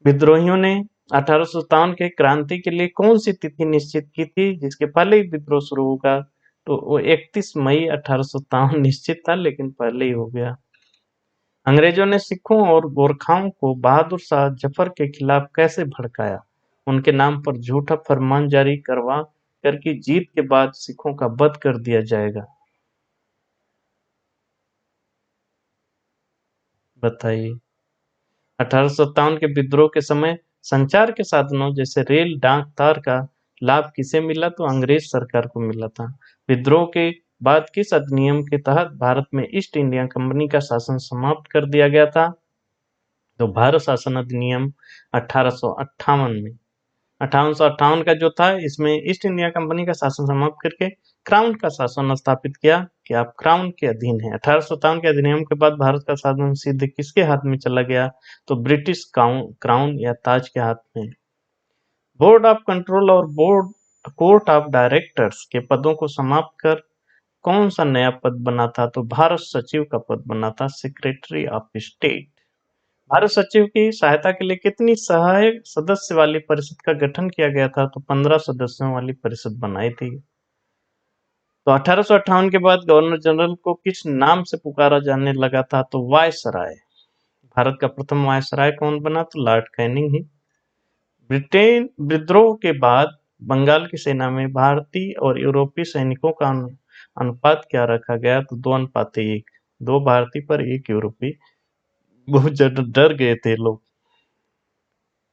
विद्रोहियों ने 1857 के क्रांति के लिए कौन सी तिथि निश्चित की थी जिसके पहले ही विद्रोह शुरू होगा? तो वो 31 मई 1857 निश्चित था, लेकिन पहले ही हो गया। अंग्रेजों ने सिखों और गोरखाओं को बहादुर शाह जफर के खिलाफ कैसे भड़काया? उनके नाम पर झूठा फरमान जारी करवा करके जीत के बाद सिखों का वध कर दिया जाएगा। बताइए। 1857 के विद्रोह के समय संचार के साधनों जैसे रेल, डाक, तार का लाभ किसे मिला? तो अंग्रेज सरकार को मिला था। विद्रोह के बाद किस अधिनियम के तहत भारत में ईस्ट इंडिया कंपनी का शासन समाप्त कर दिया गया था? तो भारत शासन अधिनियम 1858 में। 1858 का जो था, इसमें ईस्ट इंडिया कंपनी का शासन समाप्त करके क्राउन का शासन स्थापित किया कि आप क्राउन के अधीन हैं। 1857 के अधिनियम के बाद भारत का शासन सीधे किसके हाथ में चला गया? तो ब्रिटिश क्राउन या ताज के हाथ में। बोर्ड ऑफ कंट्रोल और कोर्ट ऑफ डायरेक्टर्स के पदों को समाप्त कर कौन सा नया पद बना था? तो भारत सचिव का पद बना था, सेक्रेटरी ऑफ स्टेट। भारत सचिव की सहायता के लिए कितनी सहायक सदस्य वाली परिषद का गठन किया गया था? तो 15 सदस्यों वाली परिषद बनाई थी। तो 1858 के बाद गवर्नर जनरल को किस नाम से पुकारा जाने लगा था? तो वायसराय। भारत का प्रथम वायसराय कौन बना? तो लॉर्ड कैनिंग ही। ब्रिटेन विद्रोह के बाद बंगाल की सेना में भारतीय और यूरोपीय सैनिकों का अनुपात क्या रखा गया? तो 2:1। 2 भारतीय पर 1 यूरोपीय। बहुत ज्यादा डर गए थे लोग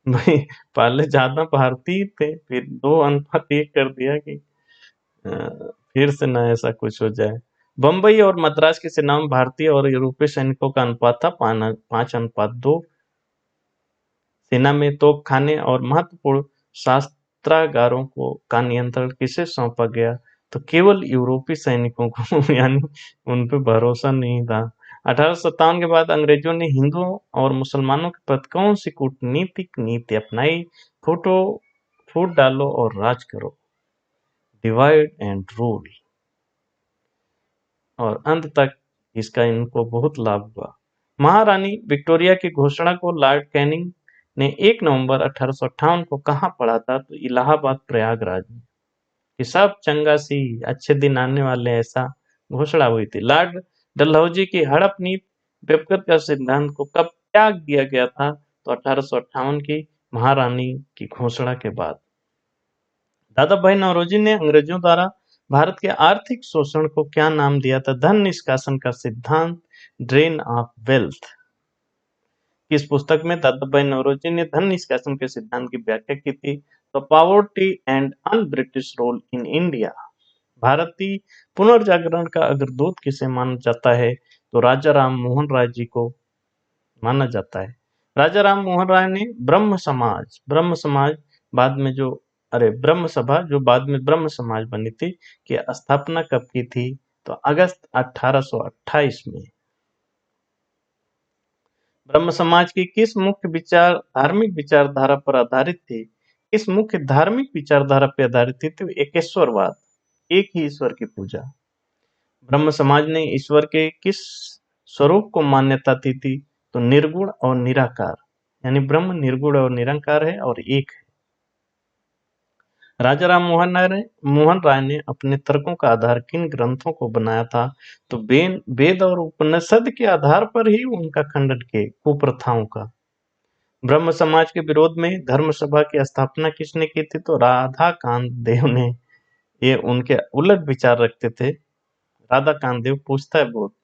भाई, पहले ज्यादा भारतीय थे, फिर 2:1 कर दिया कि फिर से ना ऐसा कुछ हो जाए। बंबई और मद्रास की सेनाओं में भारतीय और यूरोपीय सैनिकों का अनुपात था 5:2। सेना में तोपखाने और महत्वपूर्ण शस्त्रागारों का नियंत्रण किसे सौंपा गया? तो केवल यूरोपीय सैनिकों को यानी उन पे भरोसा नहीं था। 1857 के बाद अंग्रेजों ने हिंदुओं और मुसलमानों के प्रति कौन सी कूटनीतिक नीति अपनाई? फूट डालो और राज करो, डिवाइड एंड रूल। और अंत तक इसका इनको बहुत लाभ हुआ। महारानी विक्टोरिया की घोषणा को लॉर्ड कैनिंग ने 1 नवंबर 1858 को कहाँ पढ़ा था? तो इलाहाबाद प्रयागराज में, कि सब चंगा सी अच्छे दिन आने वाले, ऐसा घोषणा हुई थी। लॉर्ड डलहौजी की हड़प नीति बेबकत का सिद्धांत को कब त्याग दिया गया था? तो 1858 की महारानी की घोषणा के बाद। दादा भाई नौरोजी ने अंग्रेजों द्वारा भारत के आर्थिक शोषण को क्या नाम दिया था? धन निष्कासन का सिद्धांत, ड्रेन ऑफ वेल्थ। किस पुस्तक में दादा भाई नौरोजी ने धन निष्कासन के सिद्धांत की व्याख्या की थी? तो poverty and un British rule in India. भारतीय पुनर्जागरण का अग्रदूत किसे माना जाता है? तो राजा राम मोहन राय जी को माना जाता है। राजा राम मोहन राय ने ब्रह्म समाज बाद में जो ब्रह्म सभा जो बाद में ब्रह्म समाज बनी थी, की स्थापना कब की थी? तो अगस्त 1828 में। ब्रह्म समाज की किस मुख्य धार्मिक विचारधारा पर आधारित थी? इस मुख्य धार्मिक विचारधारा पर आधारित थी तो एकेश्वरवाद, एक ही ईश्वर की पूजा। ब्रह्म समाज ने ईश्वर के किस स्वरूप को मान्यता दी थी? तो निर्गुण और निराकार, यानी ब्रह्म निर्गुण और निरंकार है और एक है। राजा राम मोहन राय ने अपने तर्कों का आधार किन ग्रंथों को बनाया था? तो वेद और उपनिषद के आधार पर ही उनका खंडन किए कुप्रथाओं का। ब्रह्म समाज के विरोध में धर्म सभा की स्थापना किसने की थी? तो राधा कांत देव ने। ये उनके उलट विचार रखते थे। राधा कांत देव पूछता है बहुत।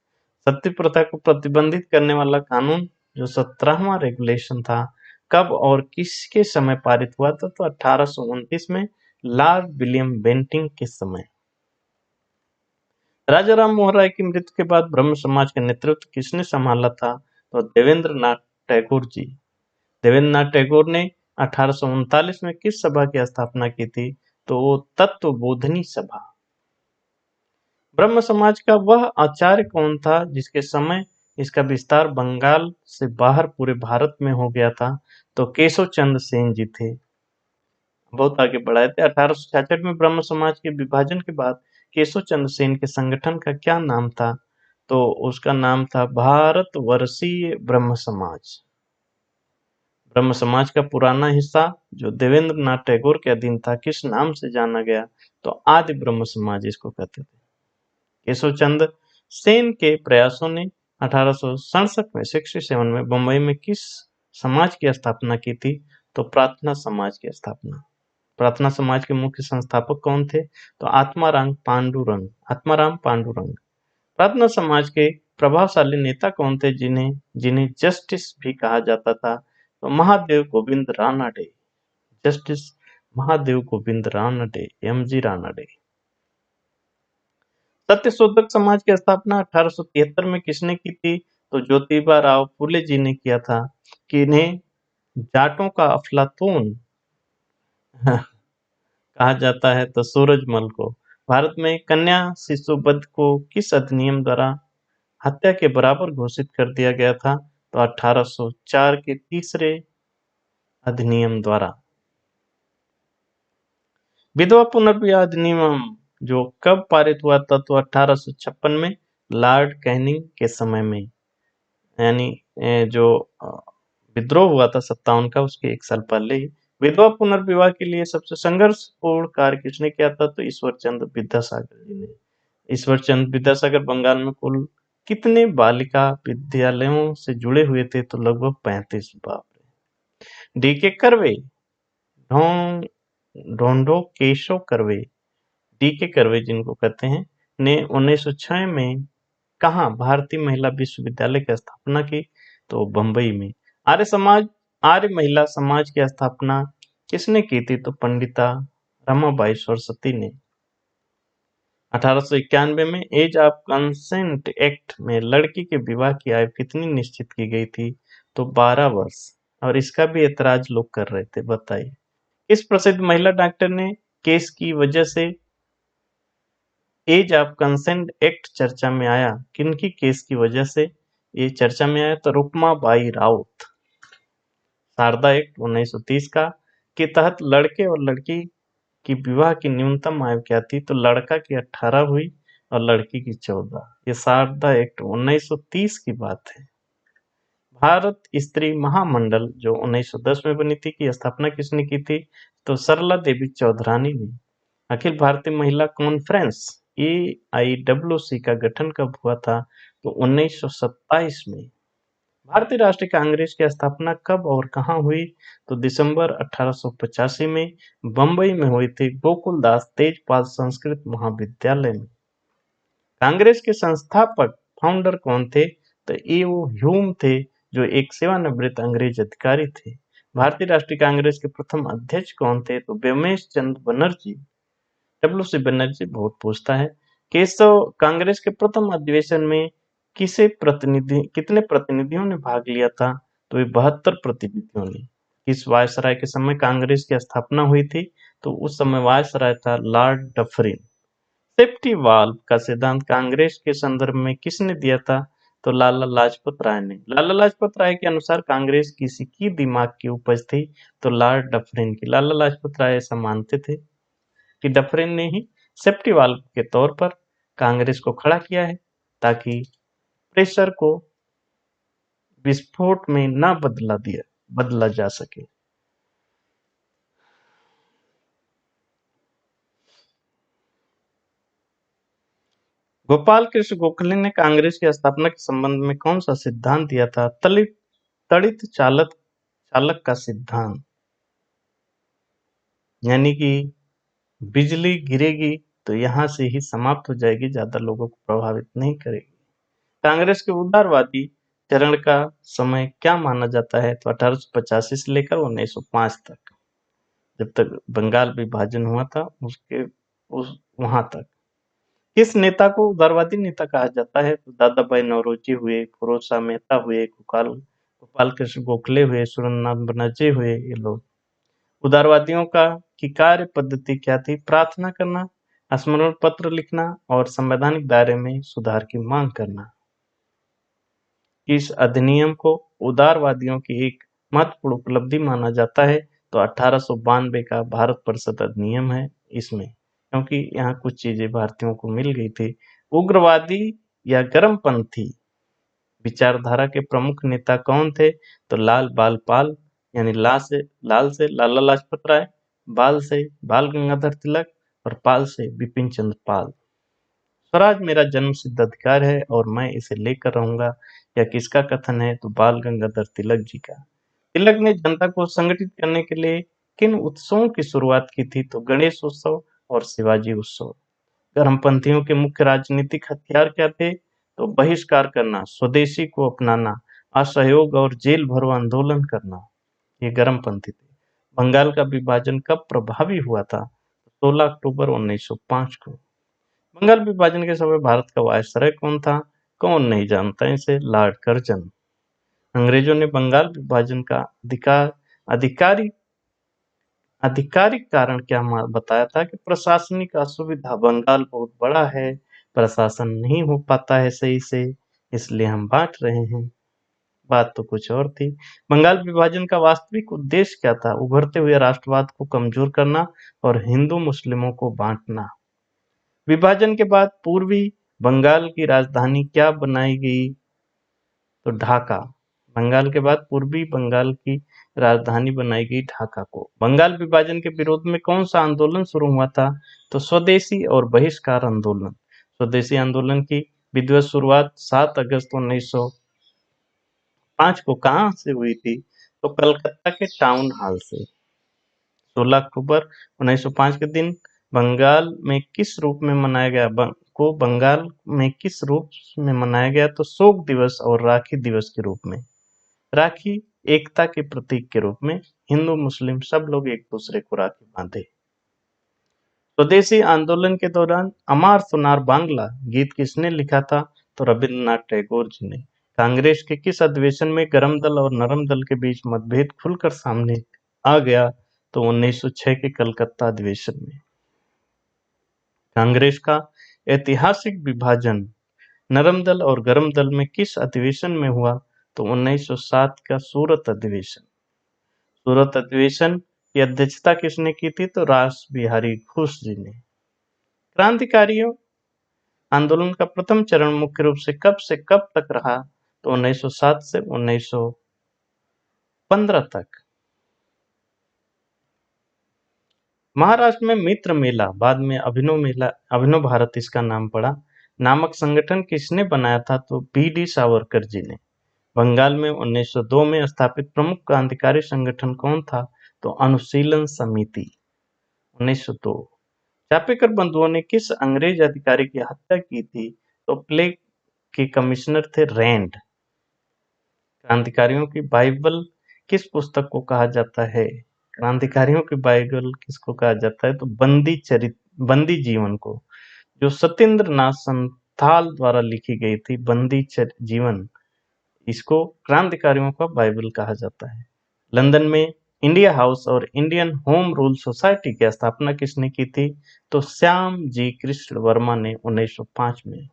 सती प्रथा को प्रतिबंधित करने वाला कानून जो 17वां रेगुलेशन था, कब और किसके समय पारित हुआ था? तो 1829 में लॉर्ड विलियम बेंटिंग के समय। राजा राम मोहन राय की मृत्यु के बाद ब्रह्म समाज का नेतृत्व किसने संभाला था? तो देवेंद्र नाथ टैगोर जी। देवेंद्र नाथ टैगोर ने 1839 में किस सभा की स्थापना की थी? तो वो तत्वबोधिनी सभा। ब्रह्म समाज का वह आचार्य कौन था जिसके समय इसका विस्तार बंगाल से बाहर पूरे भारत में हो गया था? तो केशव चंद्र सेन जी थे। बहुत आगे बढ़ाए थे। 1866 में ब्रह्म समाज के विभाजन के बाद केशव चंद्र सेन के संगठन का क्या नाम था? तो उसका नाम था भारतवर्षीय ब्रह्म समाज। ब्रह्म समाज का पुराना हिस्सा जो देवेंद्र नाथ टैगोर के अधीन था, किस नाम से जाना गया? तो आदि ब्रह्म समाज इसको कहते थे। केशव चंद्र सेन के प्रयासों ने 1867 में 67 में बंबई में किस समाज की स्थापना की थी? तो प्रार्थना समाज की स्थापना। प्रार्थना समाज के मुख्य संस्थापक कौन थे? तो आत्माराम पांडुरंग। प्रार्थना समाज के प्रभावशाली नेता कौन थे जिन्हें जस्टिस भी कहा जाता था? तो महादेव गोविंद रानडे। जस्टिस महादेव गोविंद रानडे, एमजी रानडे। सत्यशोधक समाज की स्थापना 1873 में किसने की थी? तो ज्योतिबा राव फुले जी ने किया था। कि इन्हें जाटों का अफलातून कहा जाता है, तो सूरजमल को। भारत में कन्या शिशुवध को किस अधिनियम द्वारा हत्या के बराबर घोषित कर दिया गया था? तो 1804 के तीसरे अधिनियम द्वारा। विधवा पुनर्विवाह अधिनियम जो कब पारित हुआ था? तो 1856 में लॉर्ड कैनिंग के समय में, यानी जो विद्रोह हुआ था 57 का, उसके एक साल पहले ही। विधवा पुनर्विवाह के लिए सबसे संघर्षपूर्ण कार्य किसने किया था? तो ईश्वरचंद विद्यासागर जी ने। ईश्वरचंद विद्यासागर बंगाल में कुल कितने बालिका विद्यालयों से जुड़े हुए थे? तो लगभग 35। बाप रे। डीके कर्वे, ढोंडो केशव कर्वे, डीके कर्वे जिनको कहते हैं, ने 1906 में कहाँ भारतीय महिला विश्वविद्यालय की स्थापना की? तो बंबई में। आर्य महिला समाज की स्थापना किसने की थी? तो पंडिता रमाबाई सरस्वती ने। 1891 में एज ऑफ कंसेंट एक्ट में लड़की के विवाह की आयु कितनी निश्चित की गई थी? तो 12 वर्ष। और इसका भी ऐतराज लोग कर रहे थे। बताइए इस प्रसिद्ध महिला डॉक्टर ने केस की वजह से एज ऑफ कंसेंट एक्ट चर्चा में आया? किनकी केस की वजह से ये चर्चा में आया? तो रुक्मा बाई राउत। शारदा एक्ट 1930 का के तहत लड़के और लड़की की विवाह की न्यूनतम आयु क्या थी? तो लड़का की 18 हुई और लड़की की 14। ये शारदा एक्ट 1930 की बात है। भारत स्त्री महामंडल जो 1910 में बनी थी, की स्थापना किसने की थी? तो सरला देवी चौधरानी ने। अखिल भारतीय महिला कॉन्फ्रेंस AIWC का गठन कब हुआ था? तो 1927 में। भारतीय राष्ट्रीय कांग्रेस की स्थापना कब और कहाँ हुई? तो दिसंबर 1885 में बंबई में हुई थी, गोकुल दास तेजपाल संस्कृत महाविद्यालय में। कांग्रेस के संस्थापक फाउंडर कौन थे? तो ये वो ह्यूम थे जो एक सेवानिवृत्त अंग्रेज अधिकारी थे। भारतीय राष्ट्रीय कांग्रेस के प्रथम अध्यक्ष कौन थे? तो व्योमेश चंद्र बनर्जी। डब्ल्यू.सी. बनर्जी बहुत पूछता है। केशव कांग्रेस के प्रथम अधिवेशन में कितने प्रतिनिधियों ने भाग लिया था? तो ये 72 प्रतिनिधियों ने। किस वायसराय के समय कांग्रेस की स्थापना हुई थी? तो उस समय वायसराय था लॉर्ड डफरिन। सेफ्टी वाल्व का सिद्धांत कांग्रेस के संदर्भ में किसने दिया था? तो लाला लाजपत राय ने। लाला लाजपत राय के अनुसार कांग्रेस किसी की दिमाग की उपज थी? तो लॉर्ड डफरिन की। लाला लाजपत राय ऐसा मानते थे कि डफरिन ने ही सेफ्टी वाल्व के तौर पर कांग्रेस को खड़ा किया है, ताकि प्रेशर को विस्फोट में ना बदला जा सके। गोपाल कृष्ण गोखले ने कांग्रेस की स्थापना के संबंध में कौन सा सिद्धांत दिया था? तड़ित चालक का सिद्धांत, यानी कि बिजली गिरेगी तो यहां से ही समाप्त हो जाएगी, ज्यादा लोगों को प्रभावित नहीं करेगी। कांग्रेस के उदारवादी चरण का समय क्या माना जाता है? तो 1885 से लेकर 1905 तक, जब तक बंगाल विभाजन हुआ था उसके वहां तक। किस नेता को उदारवादी नेता कहा जाता है? तो दादा भाई नौरोजी हुए, फिरोज शाह मेहता हुए, गोपाल कृष्ण गोखले हुए, सुरेंद्रनाथ बनर्जी हुए। ये लोग उदारवादियों की कार्य पद्धति क्या थी? प्रार्थना करना, स्मरण पत्र लिखना और संवैधानिक दायरे में सुधार की मांग करना। इस अधिनियम को उदारवादियों की एक महत्वपूर्ण उपलब्धि माना जाता है। तो 1892 का भारत परिषद अधिनियम है इसमें, क्योंकि यहाँ कुछ चीजें भारतीयों को मिल गई थी। उग्रवादी या गर्मपंथी विचारधारा के प्रमुख नेता कौन थे? तो लाल बाल पाल, यानी लाल से लाला लाजपत राय, बाल से बाल गंगाधर तिलक और पाल से बिपिन चंद्र पाल। स्वराज मेरा जन्म सिद्ध अधिकार है और मैं इसे लेकर रहूंगा, यह किसका कथन है? तो बाल गंगाधर तिलक जी का। तिलक ने जनता को संगठित करने के लिए किन उत्सवों की शुरुआत की थी? तो गणेश उत्सव और शिवाजी उत्सव। गर्मपंथियों के मुख्य राजनीतिक हथियार क्या थे? तो बहिष्कार करना, स्वदेशी को अपनाना, असहयोग और जेल भरो आंदोलन करना। ये गर्मपंथी थे। बंगाल का विभाजन कब प्रभावी हुआ था? 16 अक्टूबर 1905 को। बंगाल विभाजन के समय भारत का वायसराय कौन था? कौन नहीं जानता इसे? Lord Curzon. अंग्रेजों ने बंगाल विभाजन का अधिकारी आधिकारिक कारण क्या बताया था? कि प्रशासनिक असुविधा, बंगाल बहुत बड़ा है, प्रशासन नहीं हो पाता है सही से, इसलिए हम बांट रहे हैं। बात तो कुछ और थी। बंगाल विभाजन का वास्तविक उद्देश्य क्या था? उभरते हुए राष्ट्रवाद को कमजोर करना और हिंदू मुस्लिमों को बांटना। विभाजन के बाद पूर्वी बंगाल की राजधानी क्या बनाई गई? तो ढाका। बंगाल के बाद पूर्वी बंगाल की राजधानी बनाई गई ढाका को। बंगाल विभाजन के विरोध में कौन सा आंदोलन शुरू हुआ था? तो स्वदेशी और बहिष्कार आंदोलन। स्वदेशी आंदोलन की विधिवत शुरुआत 7 अगस्त 1905 को कहाँ से हुई थी? तो कलकत्ता के टाउन हॉल से। 16 अक्टूबर 1905 के दिन बंगाल में किस रूप में मनाया गया? बंगाल में किस रूप में मनाया गया? तो शोक दिवस और राखी दिवस के रूप में। राखी एकता के प्रतीक के रूप में हिंदू मुस्लिम सब लोग एक दूसरे को राखी बांधे। स्वदेशी आंदोलन के दौरान अमार सोनार बांग्ला गीत किसने लिखा था? तो रविंद्रनाथ टैगोर जी ने। कांग्रेस के किस अधिवेशन में गरम दल और नरम दल के बीच मतभेद खुलकर सामने आ गया? तो 1906 के कलकत्ता अधिवेशन में। कांग्रेस का ऐतिहासिक विभाजन नरम दल और गरम दल में किस अधिवेशन में हुआ? तो 1907 का सूरत अधिवेशन। सूरत अधिवेशन की अध्यक्षता किसने की थी? तो रास बिहारी घोष जी ने। क्रांतिकारियों आंदोलन का प्रथम चरण मुख्य रूप से कब तक रहा? तो 1907 से 1915 तक। महाराष्ट्र में मित्र मेला, बाद में अभिनव भारत इसका नाम पड़ा, नामक संगठन किसने बनाया था? तो बी.डी. सावरकर जी ने। बंगाल में 1902 में स्थापित प्रमुख क्रांतिकारी संगठन कौन था? तो अनुशीलन समिति। 1902। चापेकर बंधुओं ने किस अंग्रेज अधिकारी की हत्या की थी? तो प्लेग के कमिश्नर थे रैंड। क्रांतिकारियों की बाइबल किस पुस्तक को कहा जाता है? क्रांतिकारियों की बाइबल किसको कहा जाता है? तो बंदी जीवन को, जो सत्येंद्र नाथ संथाल द्वारा लिखी गई थी, जीवन, इसको क्रांतिकारियों का बाइबल कहा जाता है। लंदन में इंडिया हाउस और इंडियन होम रूल सोसाइटी की स्थापना किसने की थी? तो श्याम जी कृष्ण वर्मा ने 1905 में।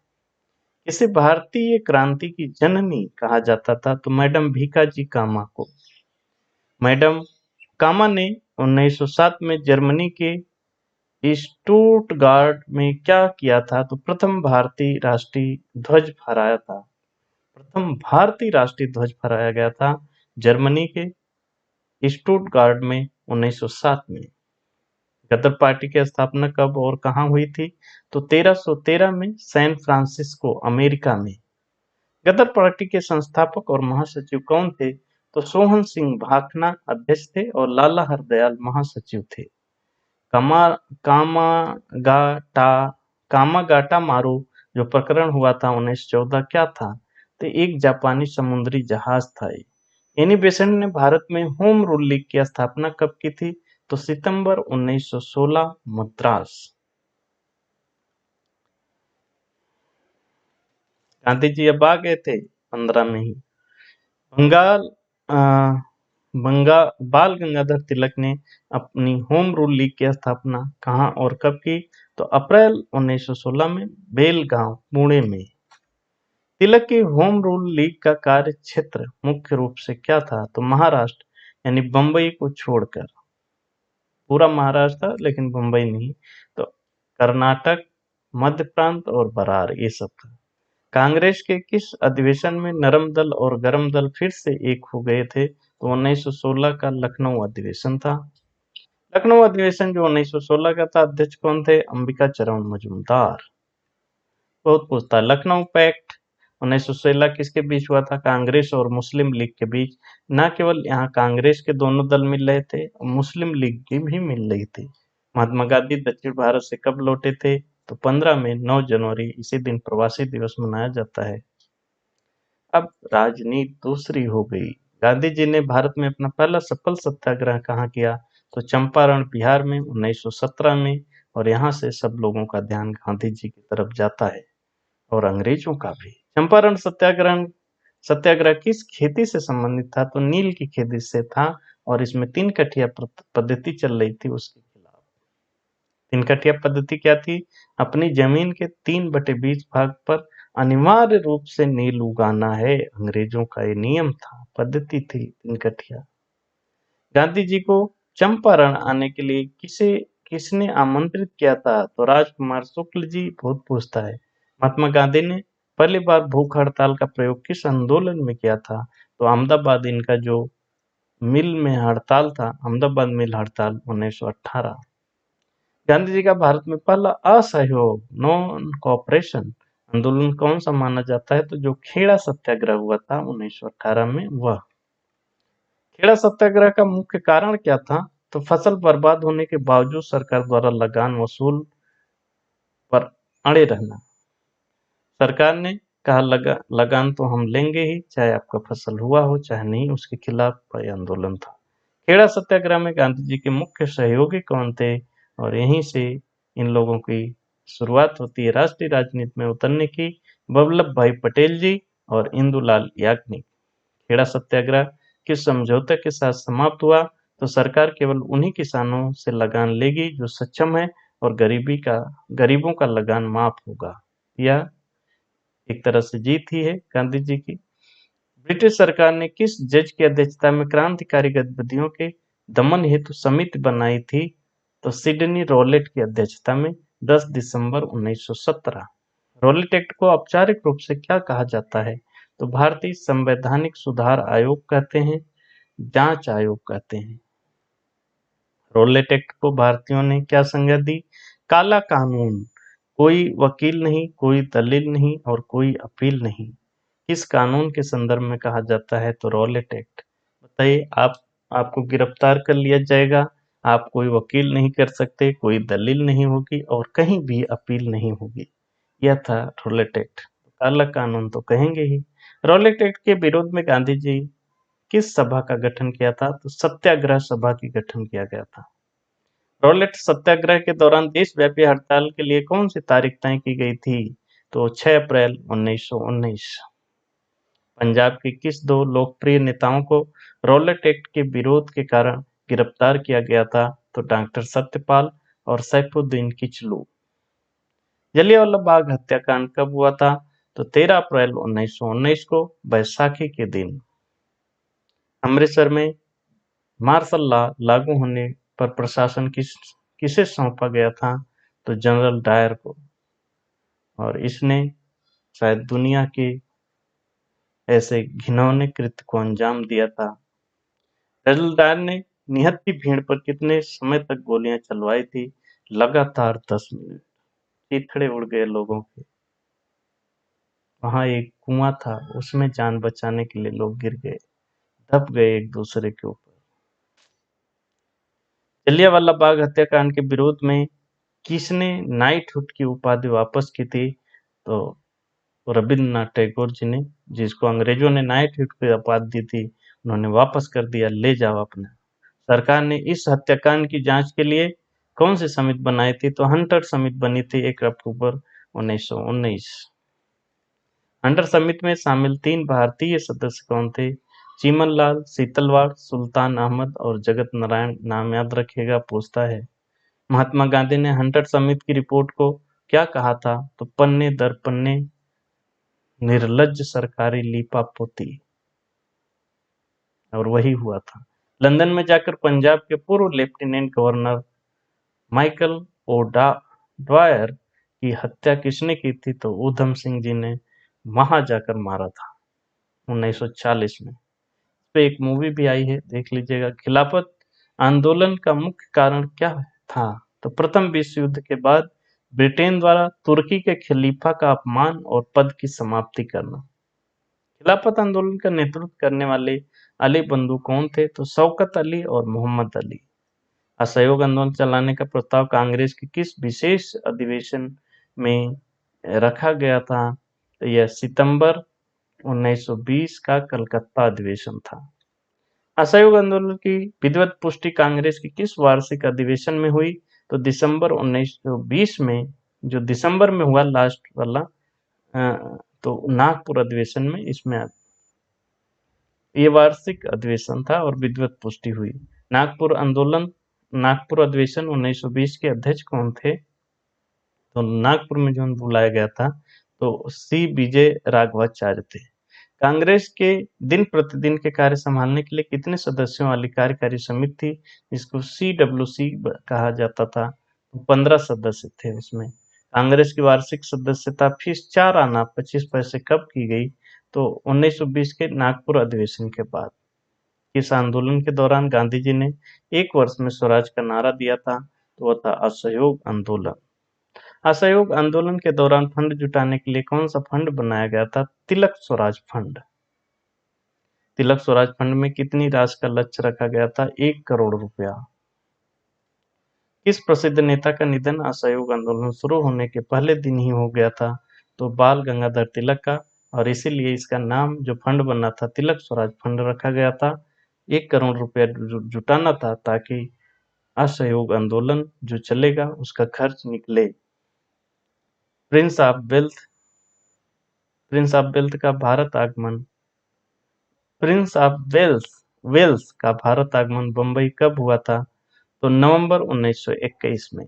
इसे भारतीय क्रांति की जननी कहा जाता था, तो मैडम भीकाजी कामा को। मैडम कामा ने 1907 में जर्मनी के स्टुटगार्ट में क्या किया था? तो प्रथम भारतीय राष्ट्रीय ध्वज फहराया था। प्रथम भारतीय राष्ट्रीय ध्वज फहराया गया था जर्मनी के स्टुटगार्ट में 1907 में। गदर पार्टी की स्थापना कब और कहाँ हुई थी? तो 1313 में सैन फ्रांसिस्को, अमेरिका में। गदर पार्टी के संस्थापक और महासचिव कौन थे? तो सोहन सिंह भाखना अध्यक्ष थे और लाला हरदयाल महासचिव थे। कामा कामागाटा कामागाटा मारू जो प्रकरण हुआ था 1914, क्या था? तो एक जापानी समुद्री जहाज था। एनी बेसेंट ने भारत में होम रूल लीग की स्थापना कब की थी? तो सितंबर 1916, मद्रास। गांधी जी अब आ गए थे 15 में ही। बंगाल अ, बंगा बाल गंगाधर तिलक ने अपनी होम रूल लीग की स्थापना कहाँ और कब की? तो अप्रैल 1916 में बेलगांव, पुणे में। तिलक की होम रूल लीग का कार्य क्षेत्र मुख्य रूप से क्या था? तो महाराष्ट्र, यानी बंबई को छोड़कर। पूरा महाराष्ट्र था लेकिन बंबई नहीं। तो कर्नाटक, मध्य प्रांत और बरार, ये सब था। कांग्रेस के किस अधिवेशन में नरम दल और गरम दल फिर से एक हो गए थे? तो 1916 का लखनऊ अधिवेशन था। लखनऊ अधिवेशन जो 1916 का था, अध्यक्ष कौन थे? अंबिका चरण मजूमदार। बहुत पूछता है। लखनऊ पैक्ट 1916 किसके बीच हुआ था? कांग्रेस और मुस्लिम लीग के बीच। न केवल यहाँ कांग्रेस के दोनों दल मिल रहे थे, मुस्लिम लीग की भी मिल रही थी। महात्मा गांधी दक्षिण भारत से कब लौटे थे? तो 15 में 9 जनवरी, इसी दिन प्रवासी दिवस मनाया जाता है। अब राजनीति दूसरी हो गई। गांधी जी ने भारत में अपना पहला सफल सत्याग्रह कहाँ किया? तो चंपारण, बिहार में 1917 में। और यहाँ से सब लोगों का ध्यान गांधी जी की तरफ जाता है और अंग्रेजों का भी। चंपारण सत्याग्रह किस खेती से संबंधित था? तो नील की खेती से था और इसमें 3 कठिया पद्धति चल रही थी उसके खिलाफ। 3 कठिया पद्धति क्या थी? अपनी जमीन के 3/20 भाग पर अनिवार्य रूप से नील उगाना है। अंग्रेजों का ये नियम था, पद्धति थी 3 कठिया। गांधी जी को चंपारण आने के लिए किसने आमंत्रित किया था? तो राजकुमार शुक्ल जी। बहुत पूछता है। महात्मा गांधी ने पहली बार भूख हड़ताल का प्रयोग किस आंदोलन में किया था? तो अहमदाबाद, इनका जो मिल में हड़ताल था, अहमदाबाद मिल हड़ताल 1918। गांधी जी का भारत में पहला असहयोग, नॉन कोऑपरेशन आंदोलन कौन सा माना जाता है? तो जो खेड़ा सत्याग्रह हुआ था 1918 में, वह। खेड़ा सत्याग्रह का मुख्य कारण क्या था? तो फसल बर्बाद होने के बावजूद सरकार द्वारा लगान वसूल पर अड़े रहना। सरकार ने कहा लगान तो हम लेंगे ही, चाहे आपका फसल हुआ हो चाहे नहीं, उसके खिलाफ यह आंदोलन था। खेड़ा सत्याग्रह में गांधी जी के मुख्य सहयोगी कौन थे? और यहीं से इन लोगों की शुरुआत होती है राष्ट्रीय राजनीति में उतरने की। वल्लभ भाई पटेल जी और इंदुलाल याग्निक। खेड़ा सत्याग्रह किस समझौते के साथ समाप्त हुआ? तो सरकार केवल उन्हीं किसानों से लगान लेगी जो सक्षम है और गरीबों का लगान माफ होगा। यह एक तरह से जीत ही है गांधी जी की। ब्रिटिश सरकार ने किस जज की अध्यक्षता में क्रांतिकारी गतिविधियों के दमन हेतु समिति बनाई थी? तो सिडनी रॉलेट की अध्यक्षता में 10 दिसंबर 1917। रॉलेट एक्ट को औपचारिक रूप से क्या कहा जाता है? तो भारतीय संवैधानिक सुधार आयोग कहते हैं, जांच आयोग कहते हैं। रॉलेट एक्ट को भारतीयों ने क्या संज्ञा दी? काला कानून। कोई वकील नहीं, कोई दलील नहीं और कोई अपील नहीं। किस कानून के संदर्भ में कहा जाता है? तो रॉलेट एक्ट। बताइए, आपको गिरफ्तार कर लिया जाएगा, आप कोई वकील नहीं कर सकते, कोई दलील नहीं होगी और कहीं भी अपील नहीं होगी। यह था रॉलेट एक्ट। काला कानून तो कहेंगे ही। रॉलेट एक्ट के विरोध में गांधी जी किस सभा का गठन किया था? तो सत्याग्रह सभा की गठन किया गया था। रॉलेट सत्याग्रह के दौरान देशव्यापी हड़ताल के लिए कौन सी तारीख तय की गई थी? तो 6 अप्रैल 1919। पंजाब के किस दो लोकप्रिय नेताओं को रॉलेट एक्ट के विरोध के कारण गिरफ्तार किया गया था? तो डॉक्टर सत्यपाल और सैफुद्दीन किचलू। जलियांवाला बाग हत्याकांड कब हुआ था? तो 13 अप्रैल 1919 को, बैसाखी के दिन। अमृतसर में मार्शल लॉ लागू होने पर प्रशासन किसे सौंपा गया था? तो जनरल डायर को। और इसने शायद दुनिया के ऐसे घिनौने कृत्य को अंजाम दिया था। जनरल डायर ने निहत्थी भीड़ पर कितने समय तक गोलियां चलवाई थी? लगातार 10 मिनट। चिथड़े उड़ गए लोगों के। वहां एक कुआं था, उसमें जान बचाने के लिए लोग गिर गए, दब गए एक दूसरे के ऊपर। जलियांवाला बाग हत्याकांड के विरोध में किसने नाइटहुड की उपाधि वापस की थी? तो रविन्द्रनाथ टैगोर जी ने, जिसको अंग्रेजों ने नाइटहुड की उपाधि दी थी, उन्होंने वापस कर दिया, ले जाओ अपना। सरकार ने इस हत्याकांड की जांच के लिए कौन सी समिति बनाई थी? तो हंटर समिति बनी थी 1 अक्टूबर 1919। हंटर समिति में शामिल 3 भारतीय सदस्य कौन थे? चीमन लाल, शीतलवाड़, सुल्तान अहमद और जगत नारायण। नाम याद रखिएगा, पूछता है। महात्मा गांधी ने हंटर समिति की रिपोर्ट को क्या कहा था? तो पन्ने दर पन्ने निर्लज्ज सरकारी लीपापोती। और वही हुआ था। लंदन में जाकर पंजाब के पूर्व lieutenant governor Michael O'Dwyer की हत्या किसने की थी? तो ऊधम सिंह जी ने वहां जाकर मारा था 1940 में। इस पे एक मूवी भी आई है, देख लीजिएगा। खिलाफत आंदोलन का मुख्य कारण क्या था? तो प्रथम विश्व युद्ध के बाद ब्रिटेन द्वारा तुर्की के खलीफा का अपमान और पद की समाप्ति करना। खिलाफत आंदोलन का नेतृत्व करने वाले अली बंधु कौन थे? तो शौकत अली और मोहम्मद अली। असहयोग आंदोलन चलाने का प्रस्ताव कांग्रेस के किस विशेष अधिवेशन में रखा गया था? तो यह सितंबर 1920 का कलकत्ता अधिवेशन था। असहयोग आंदोलन की विधिवत पुष्टि कांग्रेस की किस वार्षिक अधिवेशन में हुई? तो दिसंबर 1920 में, जो दिसंबर में हुआ लास्ट वाला, तो नागपुर अधिवेशन में इसमें ये वार्षिक अधिवेशन था और विधिवत पुष्टि हुई। नागपुर अधिवेशन 1920 के अध्यक्ष कौन थे? तो नागपुर में जो बुलाया गया था, तो सी विजय राघवाचार्य थे। कांग्रेस के दिन प्रतिदिन के कार्य संभालने के लिए कितने सदस्यों वाली कार्यकारी समिति थी, जिसको CWC कहा जाता था? 15 सदस्य थे उसमें। कांग्रेस की वार्षिक सदस्यता फीस 4 आना 25 पैसे कब की गई? तो 1920 के नागपुर अधिवेशन के बाद। इस आंदोलन के दौरान गांधी जी ने 1 वर्ष में स्वराज का नारा दिया था, तो वह था असहयोग आंदोलन। असहयोग आंदोलन के दौरान फंड जुटाने के लिए कौन सा फंड बनाया गया था? तिलक स्वराज फंड। तिलक स्वराज फंड में कितनी राशि का लक्ष्य रखा गया था? 1 करोड़ रुपया। किस प्रसिद्ध नेता का निधन असहयोग आंदोलन शुरू होने के पहले दिन ही हो गया था? तो बाल गंगाधर तिलक का। और इसीलिए इसका नाम, जो फंड बना था, तिलक स्वराज फंड रखा गया था। 1 करोड़ रुपया जुटाना था ताकि असहयोग आंदोलन जो चलेगा उसका खर्च निकले। प्रिंस ऑफ वेल्थ का भारत आगमन प्रिंस ऑफ वेल्स का भारत आगमन बंबई कब हुआ था? तो नवंबर 1921 में।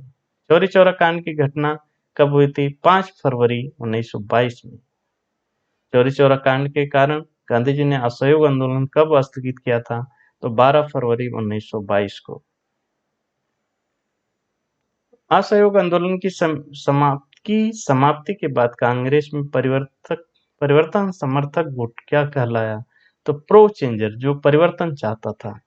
चौरी चौरा कांड की घटना कब हुई थी? 5 फरवरी 1922 में। चौरी चौरा कांड के कारण गांधी जी ने असहयोग आंदोलन कब स्थगित किया था? तो 12 फरवरी 1922 को। असहयोग आंदोलन की समाप्ति के बाद कांग्रेस में परिवर्तन समर्थक गुट क्या कहलाया? तो प्रो चेंजर, जो परिवर्तन चाहता था।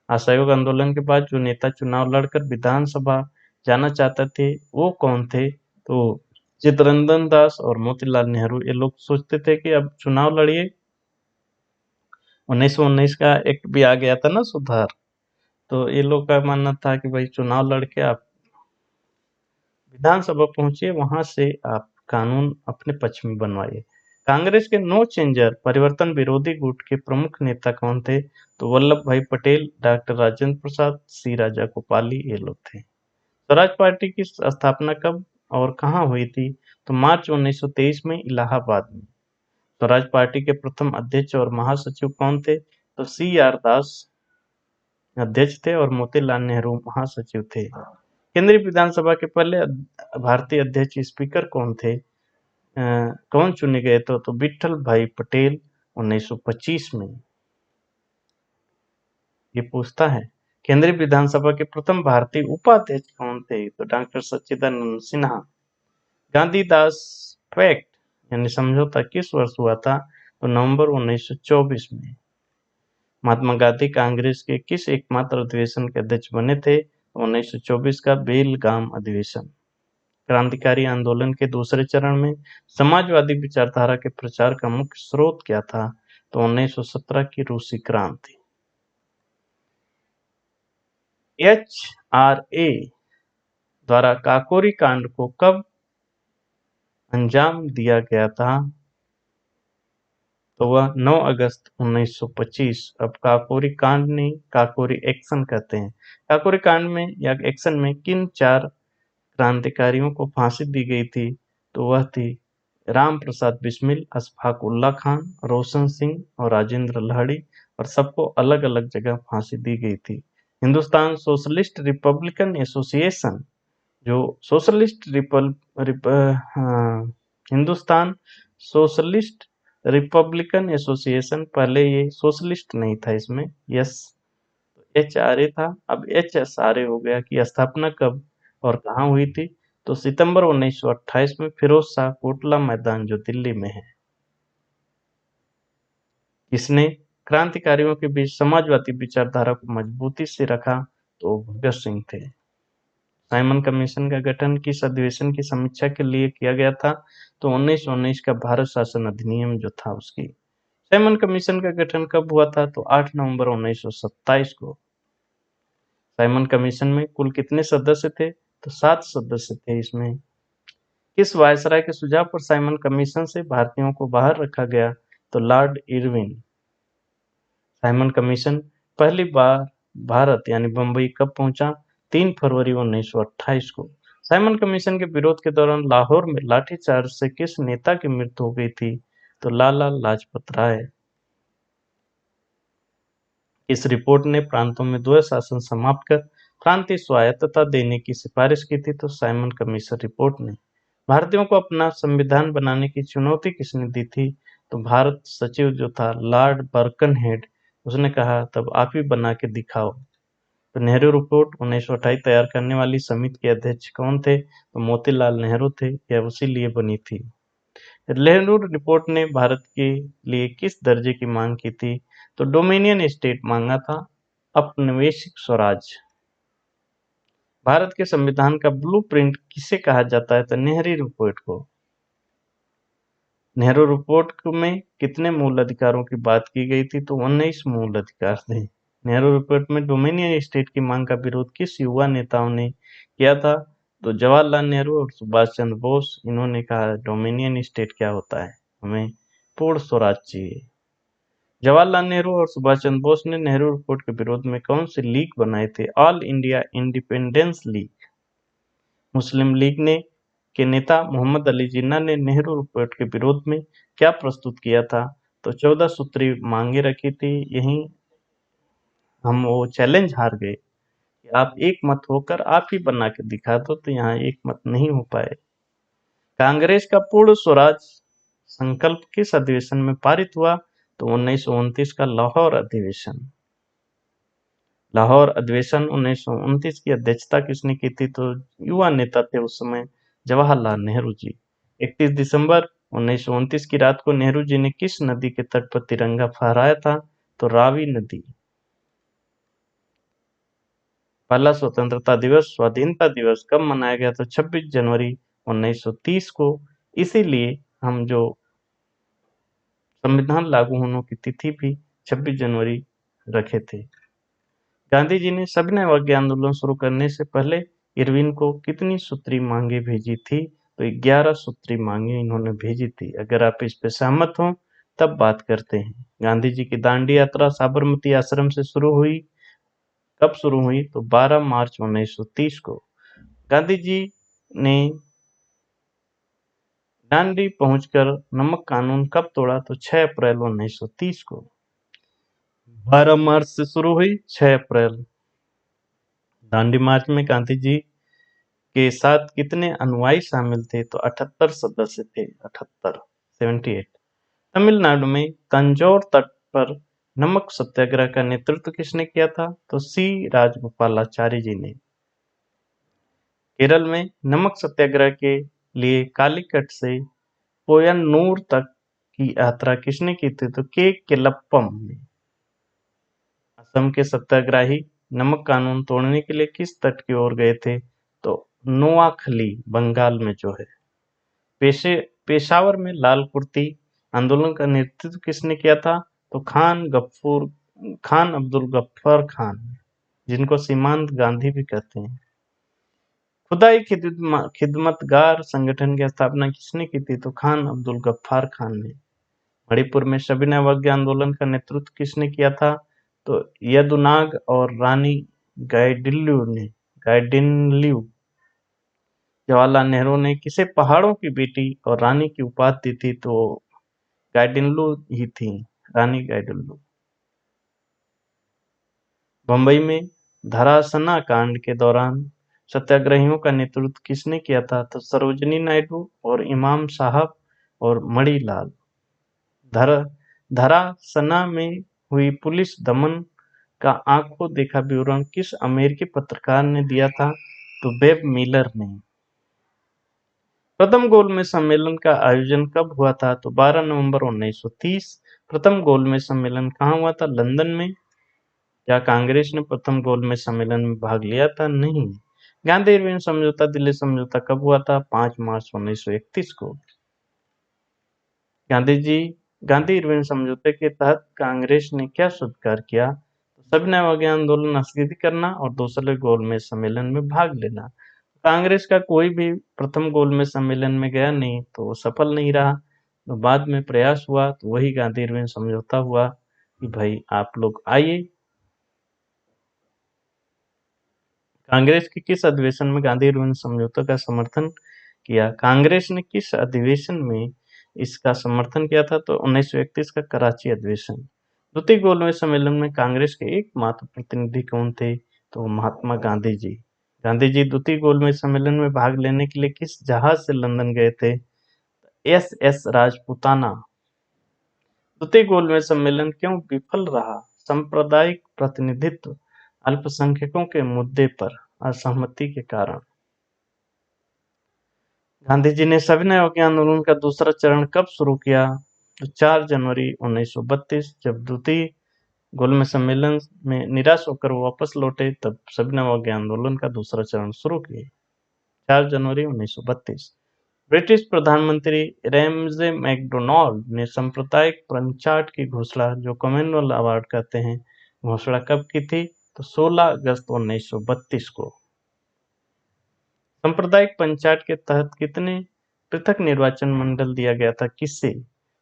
असहयोग आंदोलन के बाद जो नेता चुनाव लड़कर विधानसभा जाना चाहते थे, वो कौन थे? तो चित्तरंजन दास और मोतीलाल नेहरू। ये लोग सोचते थे कि अब चुनाव लड़िए। 1919 का एक्ट भी आ गया था ना, सुधार। तो ये लोग का मानना था कि भाई चुनाव लड़के आप विधानसभा पहुंचिए, वहां से आप कानून अपने पक्ष में बनवाइए। कांग्रेस के नो चेंजर परिवर्तन विरोधी गुट के प्रमुख नेता कौन थे? तो वल्लभ भाई पटेल, डॉक्टर राजेंद्र प्रसाद, सी राजा गोपाली, ये लोग थे। स्वराज पार्टी की स्थापना कब और कहाँ हुई थी? तो मार्च 1923 में इलाहाबाद में। स्वराज पार्टी के प्रथम अध्यक्ष और महासचिव कौन थे? तो सी आर दास अध्यक्ष थे और मोतीलाल नेहरू महासचिव थे। केंद्रीय विधानसभा के पहले भारतीय अध्यक्ष स्पीकर कौन थे? कौन चुने गए तो विट्ठल भाई पटेल 1925 में। ये पूछता है केंद्रीय विधानसभा के प्रथम भारतीय उपाध्यक्ष कौन थे? तो डॉक्टर सच्चिदानंद सिन्हा। गांधीदास पैक्ट यानी समझौता किस वर्ष हुआ था? तो नवंबर 1924 में। महात्मा गांधी कांग्रेस के किस एकमात्र अधिवेशन के अध्यक्ष बने थे? 1924 का बेलगाम अधिवेशन। क्रांतिकारी आंदोलन के दूसरे चरण में समाजवादी विचारधारा के प्रचार का मुख्य स्रोत क्या था? तो 1917 की रूसी क्रांति। HRA द्वारा काकोरी कांड को कब अंजाम दिया गया था? तो वह 9 अगस्त 1925। अब काकोरी कांड नहीं, काकोरी एक्शन कहते हैं। काकोरी कांड में या एक्शन में किन 4 क्रांतिकारियों को फांसी दी गई थी? तो वह थी राम प्रसाद बिस्मिल, अशफाक उल्ला खान, रोशन सिंह और राजेंद्र लाहिड़ी, और सबको अलग अलग जगह फांसी दी गई थी। हिंदुस्तान सोशलिस्ट रिपब्लिकन एसोसिएशन, जो हिंदुस्तान सोशलिस्ट रिपब्लिकन एसोसिएशन, पहले ये सोशलिस्ट नहीं था, इसमें यस HRA था, अब HSRA हो गया, की स्थापना कब और कहाँ हुई थी? तो सितंबर 1928 में फिरोज शाह कोटला मैदान जो दिल्ली में है। इसने क्रांतिकारियों के बीच समाजवादी विचारधारा को मजबूती से रखा? तो भगत सिंह थे। साइमन कमीशन का गठन किस अधिवेशन की समीक्षा के लिए किया गया था? तो 1919 का भारत शासन अधिनियम जो था उसकी। साइमन कमीशन का गठन कब हुआ था? तो 8 नवंबर 1927 को। साइमन कमीशन में कुल कितने सदस्य थे? तो 7 सदस्य थे इसमें। किस वायसराय के सुझाव पर साइमन कमीशन से भारतीयों को बाहर रखा गया? तो लॉर्ड इरविन। साइमन कमीशन पहली बार भारत यानी बंबई कब पहुंचा? 3 फरवरी 1928 को। साइमन कमीशन के विरोध के दौरान लाहौर में लाठीचार्ज से किस नेता की मृत्यु हो गई थी? तो लाला लाजपत राय। इस रिपोर्ट ने प्रांतों में द्वैध शासन समाप्त कर प्रांतीय स्वायत्तता देने की सिफारिश की थी। तो साइमन कमीशन रिपोर्ट ने। भारतीयों को अपना संविधान बनाने की चुनौती किसने दी थी? तो भारत सचिव जो था लॉर्ड बर्कनहेड, उसने कहा तब आप ही बना के दिखाओ। तो नेहरू रिपोर्ट 1928 तैयार करने वाली समिति के अध्यक्ष कौन थे? तो मोतीलाल नेहरू थे, यह उसी लिए बनी थी। नेहरू रिपोर्ट ने भारत के लिए किस दर्जे की मांग की थी? तो डोमिनियन स्टेट मांगा था, औपनिवेशिक स्वराज। भारत के संविधान का ब्लूप्रिंट किसे कहा जाता है? तो नेहरू रिपोर्ट को। नेहरू रिपोर्ट में कितने मूल अधिकारों की बात की गई थी? तो 19 मूल अधिकार थे। नेहरू रिपोर्ट में डोमिनियन स्टेट की मांग का विरोध किस युवा नेताओं ने किया था? तो जवाहरलाल नेहरू और सुभाष चंद्र बोस। इन्होंने कहा डोमिनियन स्टेट क्या होता है, हमें पूर्ण स्वराज चाहिए। जवाहरलाल नेहरू और सुभाष चंद्र बोस ने नेहरू रिपोर्ट के विरोध में कौन सी लीग बनाए थे? All India independence league. Muslim league ने के नेता मोहम्मद अली जिन्ना ने नेहरू रिपोर्ट के विरोध में क्या प्रस्तुत किया था? तो 14 सूत्री मांगे रखी थी। यहीं हम वो चैलेंज हार गए कि आप एक मत होकर आप ही बना के दिखा दो, तो यहाँ एक मत नहीं हो पाए। कांग्रेस का पूर्ण स्वराज संकल्प किस अधिवेशन में पारित हुआ? तो 1929 का लाहौर अधिवेशन। लाहौर अधिवेशन 1929 की अध्यक्षता किसने की थी? तो युवा नेता थे उस समय जवाहरलाल नेहरू जी। 31 दिसंबर 1929 की रात को नेहरू जी ने किस नदी के तट पर तिरंगा फहराया था? तो रावी नदी। पहला स्वतंत्रता दिवस, स्वाधीनता दिवस कब मनाया गया? तो 26 जनवरी 1930 को। इसीलिए हम जो संविधान लागू होने की तिथि भी 26 जनवरी रखे थे। गांधी जी ने सविनय अवज्ञा आंदोलन शुरू करने से पहले इरविन को कितनी सूत्री मांगे भेजी थी? तो 11 सूत्री मांगे इन्होंने भेजी थी। अगर आप इस पे सहमत हो तब बात करते हैं। गांधी जी की दांडी यात्रा साबरमती आश्रम से शुरू हुई। कब शुरू हुई? तो 12 मार्च 1930 को। गांधी जी ने दांडी पहुंचकर नमक कानून कब तोड़ा? तो 6 अप्रैल 1930 को। 12 मार्च से शुरू हुई, 6 अप्रैल। दांडी मार्च में गांधी जी के साथ कितने अनुयायी शामिल थे? तो 78 सदस्य थे। 78, 78। तमिलनाडु में तंजौर तट पर नमक सत्याग्रह का नेतृत्व किसने किया था? तो सी राजगोपालाचारी जी ने। केरल में नमक सत्याग्रह के लिए कालीकट से पोयन्नूर तक की यात्रा किसने की थी? तो के केलप्पम ने। असम के सत्याग्रही नमक कानून तोड़ने के लिए किस तट की ओर गए थे? तो नोआखली, बंगाल में जो है। पेशावर में लाल कुर्ती आंदोलन का नेतृत्व किसने किया था? तो खान अब्दुल गफ्फार खान, जिनको सीमांत गांधी भी कहते हैं। खुदाई खिदमतगार संगठन की स्थापना किसने की थी? तो खान अब्दुल गफ्फार खान ने। मणिपुर में सविनय अवज्ञा आंदोलन का नेतृत्व किसने किया था? तो यदुनाग और रानी गाइडिनल्यू। जवाहरलाल नेहरू ने किसे पहाड़ों की बेटी और रानी की उपाधि दी थी? तो गाइडिनल्यू ही थी, रानी गाइडिनल्यू। बंबई में धरासना कांड के दौरान सत्याग्रहियों का नेतृत्व किसने किया था? तो सरोजिनी नायडू और इमाम साहब और मणिलाल। धरासना में हुई पुलिस दमन का आंखों देखा विवरण किस अमेरिकी पत्रकार ने दिया था? तो वेब मिलर ने। प्रथम गोलमेज सम्मेलन का आयोजन कब हुआ था? तो 12 नवंबर 1930। प्रथम गोलमेज सम्मेलन कहाँ हुआ था? लंदन में। क्या कांग्रेस ने प्रथम गोलमेज सम्मेलन में भाग लिया था? नहीं। गांधी इरविन समझौता, दिल्ली समझौता कब हुआ था? 5 मार्च 1931 को। गांधी इरविन समझौते के तहत कांग्रेस ने क्या स्वीकार किया? तो सविनय अवज्ञा आंदोलन स्थगित करना और दूसरे गोलमेज सम्मेलन में भाग लेना। कांग्रेस का कोई भी प्रथम गोलमेज सम्मेलन में गया नहीं, तो वो सफल नहीं रहा। तो बाद में प्रयास हुआ तो वही गांधी इरविन समझौता हुआ कि भाई आप लोग आइए। कांग्रेस के किस अधिवेशन में गांधी इरविन समझौते का समर्थन किया? कांग्रेस ने किस अधिवेशन में इसका समर्थन किया था? तो 1931 का कराची अधिवेशन। द्वितीय गोलमेज सम्मेलन में कांग्रेस के एकमात्र प्रतिनिधि कौन थे? तो महात्मा गांधी जी। गांधी जी द्वितीय गोलमेज सम्मेलन में भाग लेने के लिए किस जहाज से लंदन गए थे? एस राजपूताना। द्वितीय गोलमेज सम्मेलन क्यों विफल रहा? सांप्रदायिक प्रतिनिधित्व, अल्पसंख्यकों के मुद्दे पर असहमति के कारण। गांधी जी ने सविनय अवज्ञा आंदोलन का दूसरा चरण कब शुरू किया? तो 4 जनवरी 1932। जब द्वितीय गोलमेज सम्मेलन में निराश होकर वो वापस लौटे, तब सविनय अवज्ञा आंदोलन का दूसरा चरण शुरू किए। 4 जनवरी 1932। ब्रिटिश प्रधानमंत्री रैमजे मैकडोनाल्ड ने सांप्रदायिक पंचायत की घोषणा, जो कॉमनवेल्थ अवार्ड कहते हैं, घोषणा कब की थी? तो 16 अगस्त 1932 को। सांप्रदायिक पंचायत के तहत कितने पृथक निर्वाचन मंडल दिया गया था? किससे?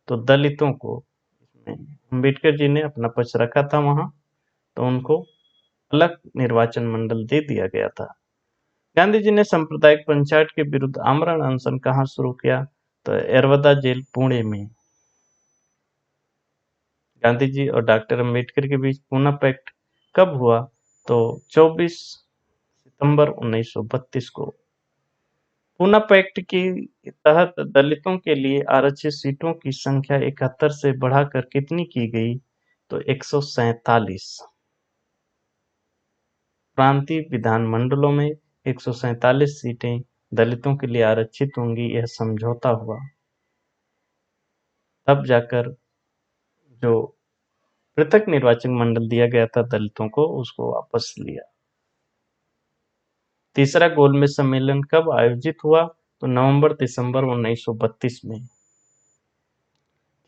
तो दलितों को। अम्बेडकर जी ने अपना पक्ष रखा था वहां, तो उनको अलग निर्वाचन मंडल दे दिया गया था। गांधी जी ने सांप्रदायिक पंचायत के विरुद्ध आमरण अनशन कहाँ शुरू किया? तो यरवदा जेल, पुणे में। गांधी जी और डॉक्टर अम्बेडकर के बीच पूना पैक्ट कब हुआ? तो 24 सितंबर 1932 को। पूना पैक्ट के तहत दलितों के लिए आरक्षित सीटों की संख्या 71 से बढ़ाकर कितनी की गई? तो 147। प्रांतीय विधानमंडलों में 147 सीटें दलितों के लिए आरक्षित होंगी, यह समझौता हुआ। तब जाकर जो पृथक निर्वाचन मंडल दिया गया था दलितों को, उसको वापस लिया। तीसरा गोलमेज सम्मेलन कब आयोजित हुआ? तो नवंबर दिसंबर 1932 में।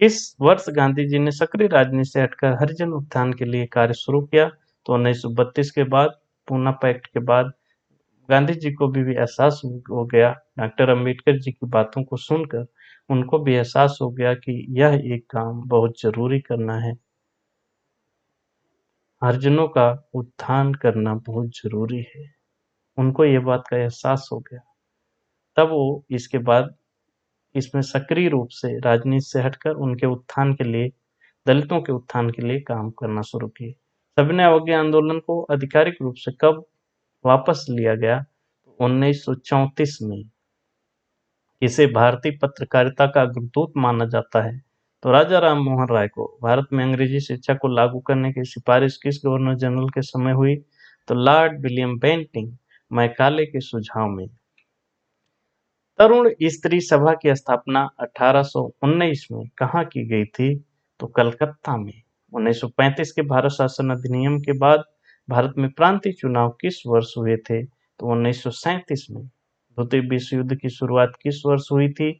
किस वर्ष गांधी जी ने सक्रिय राजनीति से हटकर हरिजन उत्थान के लिए कार्य शुरू किया? तो 1932 के बाद, पूना पैक्ट के बाद गांधी जी को भी एहसास हो गया, डॉक्टर अंबेडकर जी की बातों को सुनकर उनको भी एहसास हो गया कि यह एक काम बहुत जरूरी करना है, हरिजनों का उत्थान करना बहुत जरूरी है। उनको ये बात का एहसास हो गया, तब वो इसके बाद इसमें सक्रिय रूप से राजनीति से हटकर उनके उत्थान के लिए, दलितों के उत्थान के लिए काम करना शुरू किए। सविनय अवज्ञा आंदोलन को आधिकारिक रूप से कब वापस लिया गया? 1934 में। इसे भारतीय पत्रकारिता का अग्रदूत माना जाता है। तो राजा राम मोहन राय को भारत में अंग्रेजी शिक्षा को लागू करने की सिफारिश किस गवर्नर जनरल के समय हुई? तो लॉर्ड विलियम बेंटिंग मैकाले के सुझाव में। तरुण स्त्री सभा की स्थापना 1819 में कहाँ की गई थी? तो कलकत्ता में। 1935 के भारत शासन अधिनियम के बाद भारत में प्रांतीय चुनाव किस वर्ष हुए थे? तो 1937 में। द्वितीय विश्व युद्ध की शुरुआत किस वर्ष हुई थी?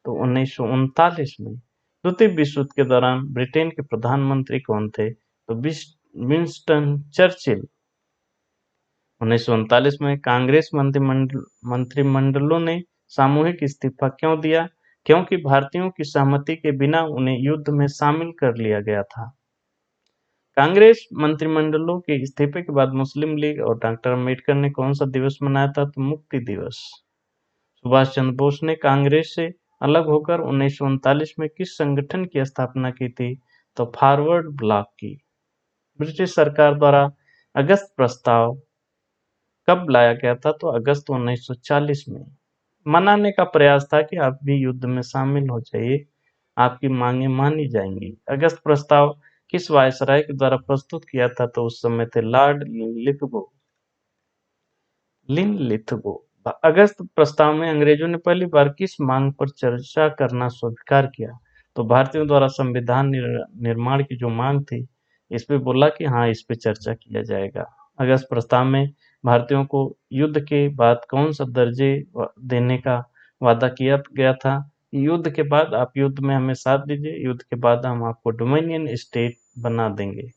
तो 1939 में। द्वितीय विश्व युद्ध के दौरान ब्रिटेन के प्रधानमंत्री कौन थे? तो विंस्टन चर्चिल। 1939 में कांग्रेस मंत्रिमंडलों ने सामूहिक इस्तीफा क्यों दिया? क्योंकि भारतीयों की सहमति के बिना उन्हें युद्ध में शामिल कर लिया गया था। कांग्रेस मंत्रिमंडलों के इस्तीफे के बाद मुस्लिम लीग और डॉक्टर अम्बेडकर ने कौन सा दिवस मनाया था? तो मुक्ति दिवस। सुभाष चंद्र बोस ने कांग्रेस से अलग होकर 1939 में किस संगठन की स्थापना की थी? तो फॉरवर्ड ब्लॉक की। ब्रिटिश सरकार द्वारा अगस्त प्रस्ताव कब लाया गया था? तो अगस्त 1940 में। मनाने का प्रयास था कि आप भी युद्ध में शामिल हो जाइए, आपकी मांगे मानी जाएंगी। अगस्त प्रस्ताव किस वायसराय के द्वारा प्रस्तुत किया था? तो उस समय थे लॉर्ड लिनलिथगो। अगस्त प्रस्ताव में अंग्रेजों ने पहली बार किस मांग पर चर्चा करना स्वीकार किया? तो भारतीयों द्वारा संविधान निर्माण की जो मांग थी, इस पे बोला कि हाँ, इस पे चर्चा किया जाएगा। अगस्त प्रस्ताव में भारतीयों को युद्ध के बाद कौन सा दर्जे देने का वादा किया गया था? युद्ध के बाद आप युद्ध में हमें साथ दीजिए, युद्ध के बाद हम आपको डोमिनियन स्टेट बना देंगे।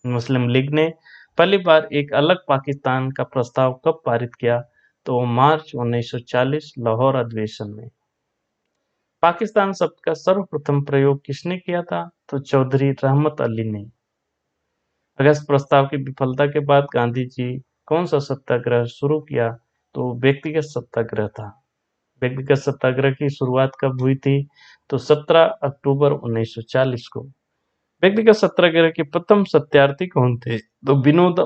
मुस्लिम लीग ने पहली बार एक अलग पाकिस्तान का प्रस्ताव कब पारित किया? तो मार्च 1940 लाहौर अधिवेशन में। पाकिस्तान शब्द का सर्वप्रथम प्रयोग किसने किया था? तो चौधरी रहमत अली ने। अगस्त प्रस्ताव की विफलता के बाद गांधी जी कौन सा सत्याग्रह शुरू किया? तो व्यक्तिगत सत्याग्रह था। व्यक्तिगत सत्याग्रह की शुरुआत कब हुई थी? तो 17 अक्टूबर 1940 को। व्यक्तिगत सत्याग्रह के प्रथम सत्यार्थी कौन थे? तो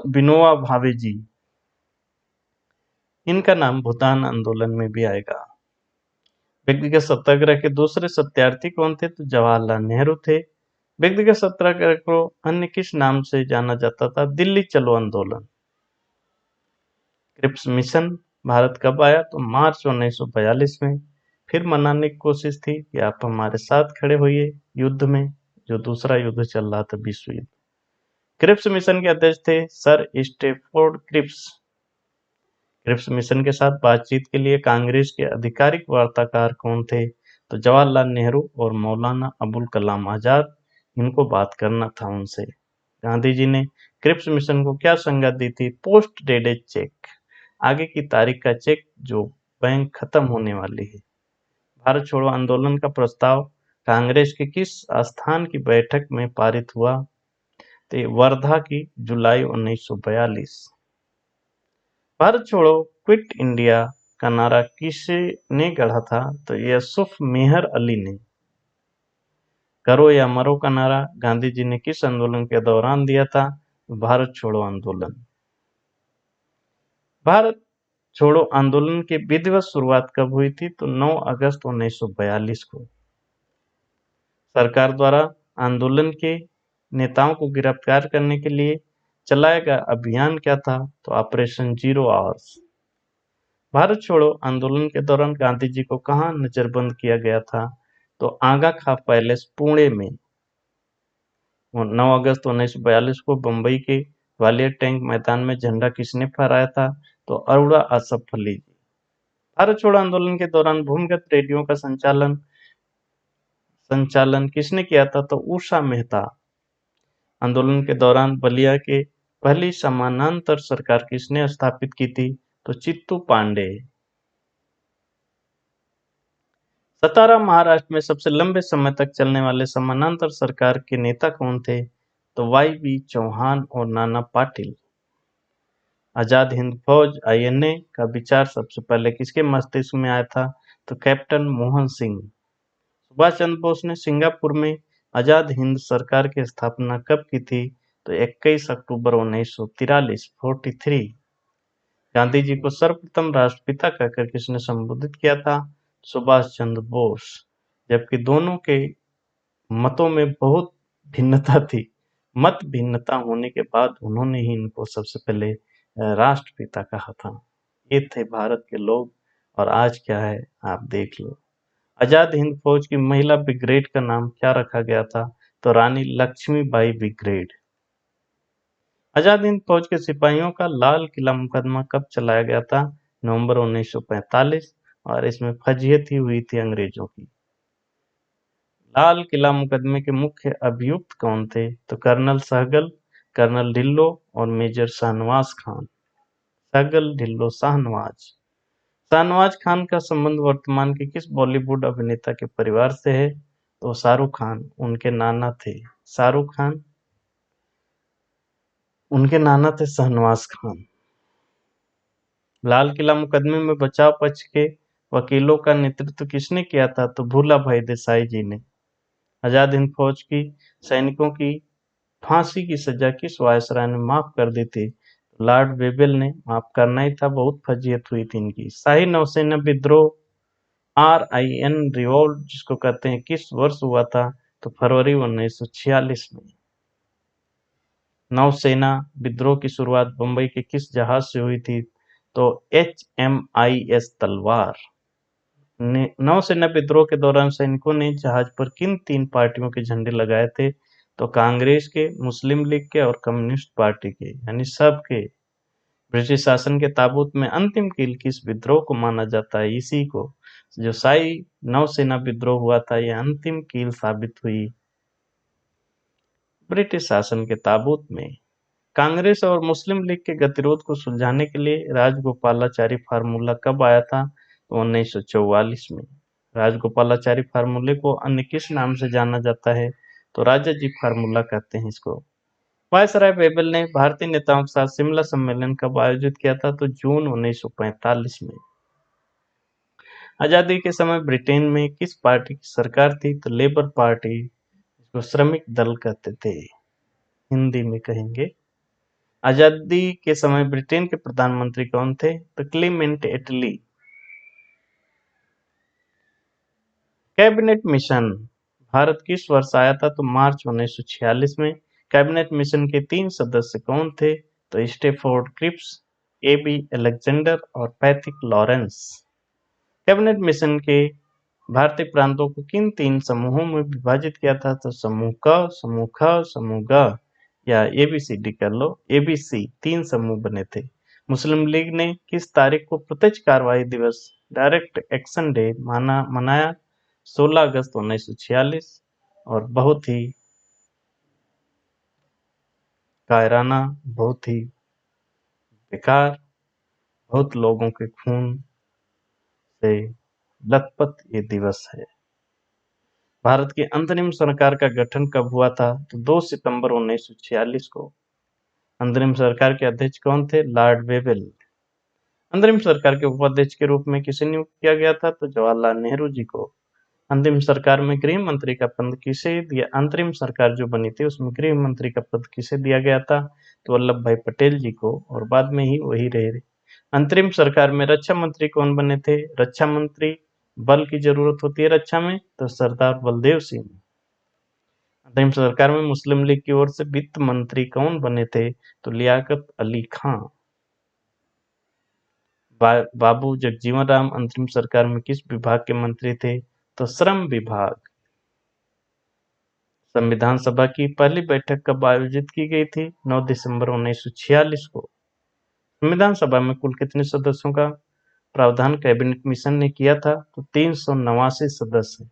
विनोबा भावे जी। इनका नाम भूदान आंदोलन में भी आएगा। व्यक्तिगत सत्याग्रह के दूसरे सत्यार्थी कौन थे? तो जवाहरलाल नेहरू थे। व्यक्तिगत सत्याग्रह को अन्य किस नाम से जाना जाता था? दिल्ली चलो आंदोलन। क्रिप्स मिशन भारत कब आया? तो मार्च 1942 में। फिर मनाने की कोशिश थी कि आप हमारे साथ खड़े होइए युद्ध में, जो दूसरा युद्ध चल रहा था, विश्व युद्ध। क्रिप्स मिशन के अध्यक्ष थे sir Stafford Cripps. Cripps mission के साथ बातचीत के लिए कांग्रेस के आधिकारिक वार्ताकार कौन थे? तो जवाहरलाल नेहरू और मौलाना अबुल कलाम आजाद। इनको बात करना था उनसे। गांधी जी ने क्रिप्स मिशन को क्या संज्ञा दी थी? पोस्ट डेटेड चेक, आगे की तारीख का चेक जो बैंक खत्म होने वाली है। भारत छोड़ो आंदोलन का प्रस्ताव कांग्रेस के किस स्थान की बैठक में पारित हुआ? तो वर्धा की, जुलाई 1942। भारत छोड़ो क्विट इंडिया का नारा किसने गढ़ा था? तो यूसुफ मेहर अली ने। करो या मरो का नारा गांधी जी ने किस आंदोलन के दौरान दिया था? भारत छोड़ो आंदोलन। भारत छोड़ो आंदोलन की विधिवत शुरुआत कब हुई थी? तो 9 अगस्त 1942 को। सरकार द्वारा आंदोलन के नेताओं को गिरफ्तार करने के लिए चलाया गया अभियान क्या था? तो ऑपरेशन जीरो आवर्स। भारत छोड़ो आंदोलन के दौरान गांधी जी को कहाँ नजरबंद किया गया था? तो आगा खां पैलेस, पुणे में। 9 अगस्त 1942 को बंबई के ग्वालियर टैंक मैदान में झंडा किसने फहराया था? तो अरोड़ा असफ अली जी। भारत छोड़ो आंदोलन के दौरान भूमिगत रेडियो का संचालन किसने किया था? तो उषा मेहता। आंदोलन के दौरान बलिया के पहली समानांतर सरकार किसने स्थापित की थी? तो चित्तू पांडे। सतारा महाराष्ट्र में सबसे लंबे समय तक चलने वाले समानांतर सरकार के नेता कौन थे? तो वाई. बी. चौहान और नाना पाटिल। आजाद हिंद फौज (आईएनए) का विचार सबसे पहले किसके मस्तिष्क में आया था? तो कैप्टन मोहन सिंह। सुभाष चंद्र बोस ने सिंगापुर में आजाद हिंद सरकार की स्थापना कब की थी? तो 21 अक्टूबर 1943 43। गांधी जी को सर्वप्रथम राष्ट्रपिता कहकर किसने संबोधित किया था? सुभाष चंद्र बोस। जबकि दोनों के मतों में बहुत भिन्नता थी, मत भिन्नता होने के बाद उन्होंने ही इनको सबसे पहले राष्ट्रपिता कहा था। ये थे भारत के लोग। और आज क्या है आप देख लो। आजाद हिंद फौज की महिला ब्रिगेड का नाम क्या रखा गया था? तो रानी लक्ष्मीबाई ब्रिगेड। आजाद हिंद फौज के सिपाहियों का लाल किला मुकदमा कब चलाया गया था? नवंबर 1945। और इसमें फजीहत ही हुई थी अंग्रेजों की। लाल किला मुकदमे के मुख्य अभियुक्त कौन थे? तो कर्नल सहगल, कर्नल ढिल्लो और मेजर शाहनवाज खान। सहगल, ढिल्लो, शाहनवाज। शाहनवाज खान का संबंध वर्तमान के किस बॉलीवुड अभिनेता के परिवार से है? तो शाहरुख खान उनके नाना थे। शाहरुख खान उनके नाना थे शाहनवाज खान। लाल किला मुकदमे में बचाव पक्ष के वकीलों का नेतृत्व किसने किया था? तो भूला भाई देसाई जी ने। आजाद हिंद फौज की सैनिकों की फांसी की सजा किस वायसराय ने माफ कर दी थी? लॉर्ड वेबल ने माफ करना ही था, बहुत फजीहत हुई थी इनकी। शाही नौसेना विद्रोह RIN रिवॉल्ट जिसको कहते हैं किस वर्ष हुआ था? तो फरवरी 1946 में। नौसेना विद्रोह की शुरुआत बंबई के किस जहाज से हुई थी? तो HMIS तलवार। नौसेना विद्रोह के दौरान सैनिकों ने जहाज पर किन 3 पार्टियों के झंडे लगाए थे? तो कांग्रेस के, मुस्लिम लीग के और कम्युनिस्ट पार्टी के, यानी सबके। ब्रिटिश शासन के ताबूत में अंतिम कील किस विद्रोह को माना जाता है? इसी को। जो शाही नौसेना विद्रोह हुआ था, यह अंतिम कील साबित हुई ब्रिटिश शासन के ताबूत में। कांग्रेस और मुस्लिम लीग के गतिरोध को सुलझाने के लिए राजगोपालाचारी फार्मूला कब आया था? तो 1944 में। राजगोपालाचारी फार्मूले को अन्य किस नाम से जाना जाता है? तो राजा जी फार्मूला कहते हैं इसको। वायसराय वेबल ने भारतीय नेताओं के साथ शिमला सम्मेलन कब आयोजित किया था? तो जून 1945 में। आजादी के समय ब्रिटेन में किस पार्टी की सरकार थी? तो लेबर पार्टी, इसको श्रमिक दल कहते थे, हिंदी में कहेंगे। आजादी के समय ब्रिटेन के प्रधानमंत्री कौन थे? तो क्लीमेंट एटली। कैबिनेट मिशन भारत किस वर्ष आया था? तो मार्च 1946 में। कैबिनेट मिशन के 3 सदस्य कौन थे? तो स्टेफोर्ड क्रिप्स, AB अलेक्जेंडर और पैथिक लॉरेंस। कैबिनेट मिशन के भारतीय प्रांतों को किन 3 समूहों में विभाजित किया था? तो समूह क, समूह ख, समूह ग, या ABCD कर लो, ABC 3 समूह बने थे। मुस्लिम लीग ने किस तारीख को प्रत्यक्ष कार्रवाई दिवस डायरेक्ट एक्शन डे मनाया? 16 अगस्त 1946। और बहुत ही कायराना, बहुत ही बेकार, बहुत लोगों के खून से लथपथ ये दिवस है। भारत की अंतरिम सरकार का गठन कब हुआ था? तो 2 सितंबर 1946 को। अंतरिम सरकार के अध्यक्ष कौन थे? लॉर्ड वेबल। अंतरिम सरकार के उपाध्यक्ष के रूप में किसे नियुक्त किया गया था? तो जवाहरलाल नेहरू जी को। अंतिम सरकार में गृह मंत्री का पद किसे दिया? अंतरिम सरकार जो बनी थी उसमें गृह मंत्री का पद किसे दिया गया था? तो वल्लभ भाई पटेल जी को, और बाद में ही वही रहे। अंतरिम सरकार में रक्षा मंत्री कौन बने थे? रक्षा मंत्री, बल की जरूरत होती है रक्षा में, तो सरदार बलदेव सिंह। अंतरिम सरकार में मुस्लिम लीग की ओर से वित्त मंत्री कौन बने थे? तो लियाकत अली खां। बाबू जगजीवन राम अंतरिम सरकार में किस विभाग के मंत्री थे? तो श्रम विभाग। संविधान सभा की पहली बैठक कब आयोजित की गई थी? 9 दिसंबर 1946 को। संविधान सभा में कुल कितने सदस्यों का प्रावधान कैबिनेट मिशन ने किया था? तो 389 सदस्य।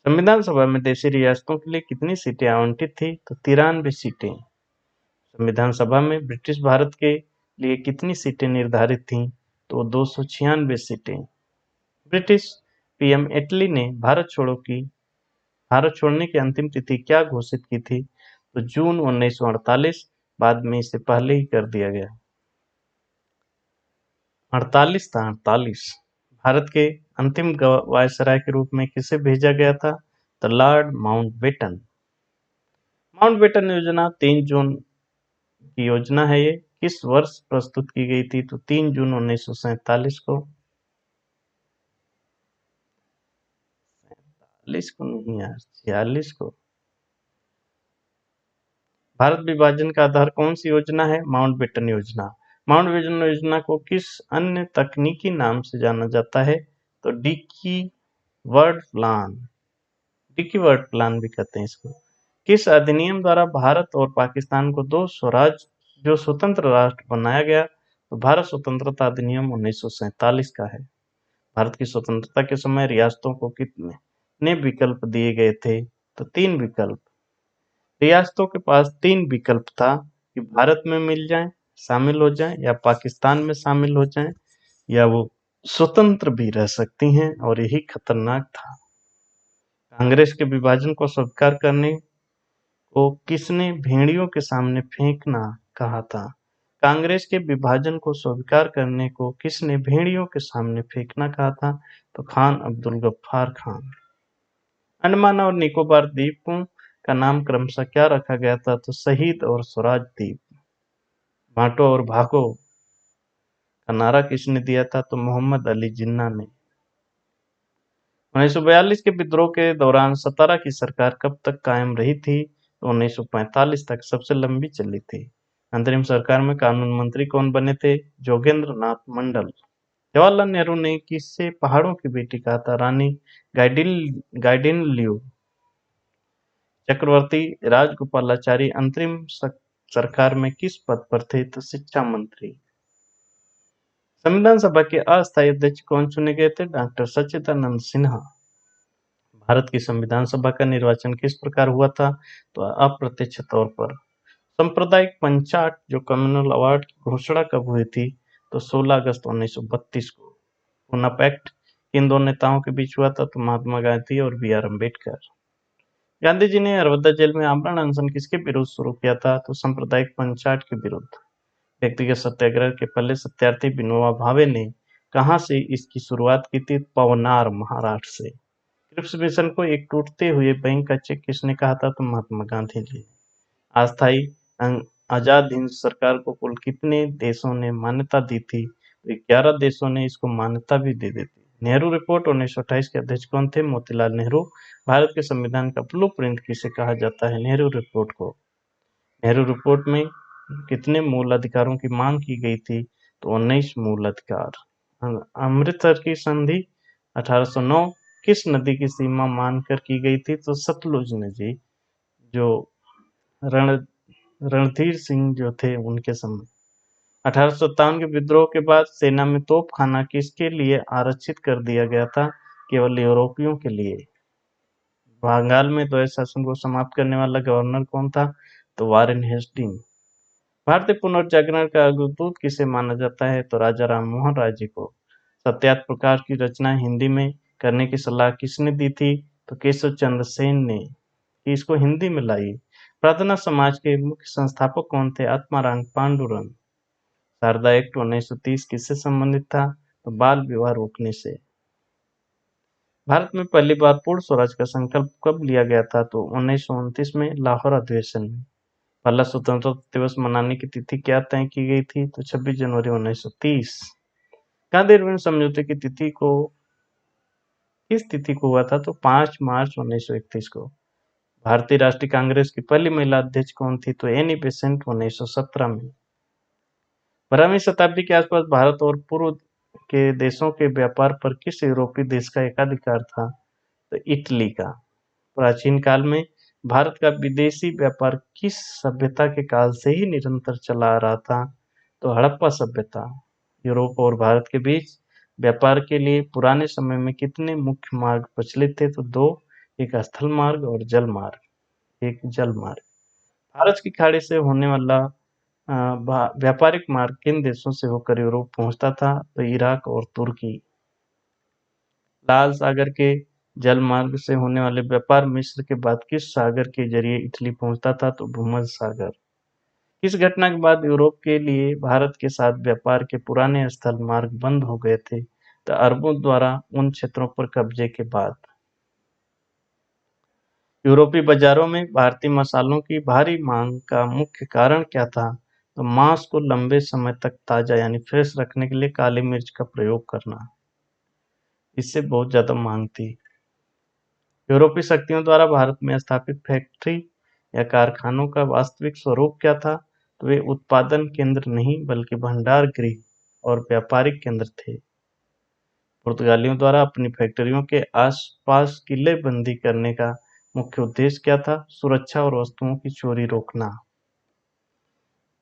संविधान सभा में देशी रियासतों के लिए कितनी सीटें आवंटित थी? तो 93 सीटें। संविधान सभा में ब्रिटिश भारत के लिए कितनी सीटें निर्धारित थीं? तो 296 सीटें। ब्रिटिश पीएम एटली ने भारत छोड़ने की अंतिम तिथि क्या घोषित की थी? तो जून 1948। बाद में इसे पहले ही कर दिया गया। 48 था, 48। भारत के अंतिम वायसराय के रूप में किसे भेजा गया था? तो लॉर्ड माउंटबेटन। माउंटबेटन योजना 3 जून की योजना है। ये किस वर्ष प्रस्तुत की गई थी? तो 3 जून 1947 को। 47 को नहीं यार, 46 को। भारत विभाजन का आधार कौन सी योजना है? माउंटबेटन योजना। माउंटबेटन योजना को किस अन्य तकनीकी नाम से जाना जाता है? तो Dickie Bird plan. Dickie Bird plan भी कहते हैं इसको। किस अधिनियम द्वारा भारत और पाकिस्तान को दो स्वराज्य जो स्वतंत्र राष्ट्र बनाया गया? तो भारत स्वतंत्रता अधिनियम 1947 का है। भारत की स्वतंत्रता के समय रियासतों को कितने विकल्प दिए गए थे? तो 3 विकल्प। रियासतों के पास 3 विकल्प था कि भारत में मिल जाएं, शामिल हो जाएं, या पाकिस्तान में शामिल हो जाएं, या वो स्वतंत्र भी रह सकती हैं, और यही खतरनाक था। कांग्रेस के विभाजन को स्वीकार करने को किसने भेड़ियों के सामने फेंकना कहा था? कांग्रेस के विभाजन को स्वीकार करने को किसने भेड़ियों के सामने फेंकना कहा था? तो खान अब्दुल गफ्फार खान। अंडमान और निकोबार द्वीपों का नाम क्रमशः क्या रखा गया था? तो शहीद और स्वराज द्वीप। बांटो और भागो का नारा किसने दिया था? तो मोहम्मद अली जिन्ना ने। 1942 के विद्रोह के दौरान सतारा की सरकार कब तक कायम रही थी? तो 1945 तक, सबसे लंबी चली थी। अंतरिम सरकार में कानून मंत्री कौन बने थे? जोगेंद्र नाथ मंडल। जवाहरलाल नेहरू ने किससे पहाड़ों की बेटी कहा था? रानी गाइडिनल्यू। चक्रवर्ती राजगोपालाचारी अंतरिम सरकार में किस पद पर थे? तो शिक्षा मंत्री। संविधान सभा के अस्थायी अध्यक्ष कौन चुने गए थे? डॉक्टर सच्चिदानंद सिन्हा। भारत की संविधान सभा का निर्वाचन किस प्रकार हुआ था? तो अप्रत्यक्ष तौर पर। सांप्रदायिक पंचाट जो कम्युनल अवार्ड की घोषणा कब हुई थी? तो 16 अगस्त 1932 को। पूना पैक्ट किन दो नेताओं के बीच हुआ था? तो महात्मा गांधी और बी आर अम्बेडकर। गांधी जी ने नर्मदा जेल में आमरण अनशन किसके विरुद्ध शुरू किया था? तो सांप्रदायिक पंचाट के विरुद्ध। व्यक्तिगत सत्याग्रह के पहले सत्यार्थी विनोबा भावे ने कहां से इसकी शुरुआत की थी? पवनार, महाराष्ट्र से। क्रिप्स मिशन को एक टूटते हुए बैंक का चेक किसने कहा था? तो महात्मा गांधी जी। अस्थायी आजाद हिंद सरकार को कुल कितने देशों ने मान्यता दी थी? तो 11 देशों ने इसको मान्यता भी दे दी थी। नेहरू रिपोर्ट 1928 के अध्यक्ष कौन थे? मोतीलाल नेहरू। भारत के संविधान का ब्लूप्रिंट किसे कहा जाता है? नेहरू रिपोर्ट को। नेहरू रिपोर्ट में कितने मूल अधिकारों की मांग की गई थी? तो 19 मूल अधिकार। अमृतसर की संधि 1809 किस नदी की सीमा मानकर की गई थी? तो सतलुज नदी, जो रण रणधीर सिंह जो थे उनके समय। 1857 के विद्रोह के बाद सेना में तोपखाना किसके लिए आरक्षित कर दिया गया था? केवल यूरोपियों के लिए। बंगाल में द्वैध शासन को समाप्त करने वाला गवर्नर कौन था? तो वारेन हेस्टिंग। भारतीय पुनर्जागरण का अग्रदूत किसे माना जाता है? तो राजा राम मोहन राय जी को। सत्यार्थ प्रकाश की रचना हिंदी में करने की सलाह किसने दी थी? तो केशव चंद्र सेन ने, कि इसको हिंदी में लाई। प्रार्थना समाज के मुख्य संस्थापक कौन थे? आत्माराम पांडुरंग। शारदा एक्ट 1930 किससे संबंधित था? तो बाल विवाह रोकने से। भारत में पहली बार पूर्ण स्वराज का संकल्प कब लिया गया था? तो 1929 में लाहौर अधिवेशन में। पहला स्वतंत्रता दिवस मनाने की तिथि क्या तय की गई थी? तो 26 जनवरी 1930। गांधी इरविन समझौते की तिथि को किस तिथि को हुआ था? तो 5 मार्च 1931 को। भारतीय राष्ट्रीय कांग्रेस की पहली महिला अध्यक्ष कौन थी? तो एनी बेसेंट 1917 में। 12वीं शताब्दी के आसपास भारत और पूर्व के देशों के व्यापार पर किस यूरोपीय देश का एकाधिकार था? तो इटली का। प्राचीन काल में भारत का विदेशी व्यापार किस सभ्यता के काल से ही निरंतर चला आ रहा था? तो हड़प्पा सभ्यता। यूरोप और भारत के बीच व्यापार के लिए पुराने समय में कितने मुख्य मार्ग प्रचलित थे? तो 2। एक स्थल मार्ग और जल मार्ग, एक जल मार्ग। फारस की खाड़ी से होने वाला व्यापारिक मार्ग किन देशों से होकर यूरोप पहुंचता था? तो इराक और तुर्की। लाल सागर के जल मार्ग से होने वाले व्यापार मिस्र के बाद किस सागर के जरिए इटली पहुंचता था? तो भूमध्य सागर। किस घटना के बाद यूरोप के लिए भारत के साथ व्यापार के पुराने स्थल मार्ग बंद हो गए थे? तो अरबों द्वारा उन क्षेत्रों पर कब्जे के बाद। यूरोपीय बाजारों में भारतीय मसालों की भारी मांग का मुख्य कारण क्या था? तो मांस को लंबे समय तक ताजा यानी फ्रेश रखने के लिए काली मिर्च का प्रयोग करना, इससे बहुत ज्यादा मांग थी। यूरोपीय शक्तियों द्वारा भारत में स्थापित फैक्ट्री या कारखानों का वास्तविक स्वरूप क्या था? तो वे उत्पादन केंद्र नहीं बल्कि भंडार गृह और व्यापारिक केंद्र थे। पुर्तगालियों द्वारा अपनी फैक्ट्रियों के आसपास किलेबंदी करने का मुख्य उद्देश्य क्या था? सुरक्षा और वस्तुओं की चोरी रोकना।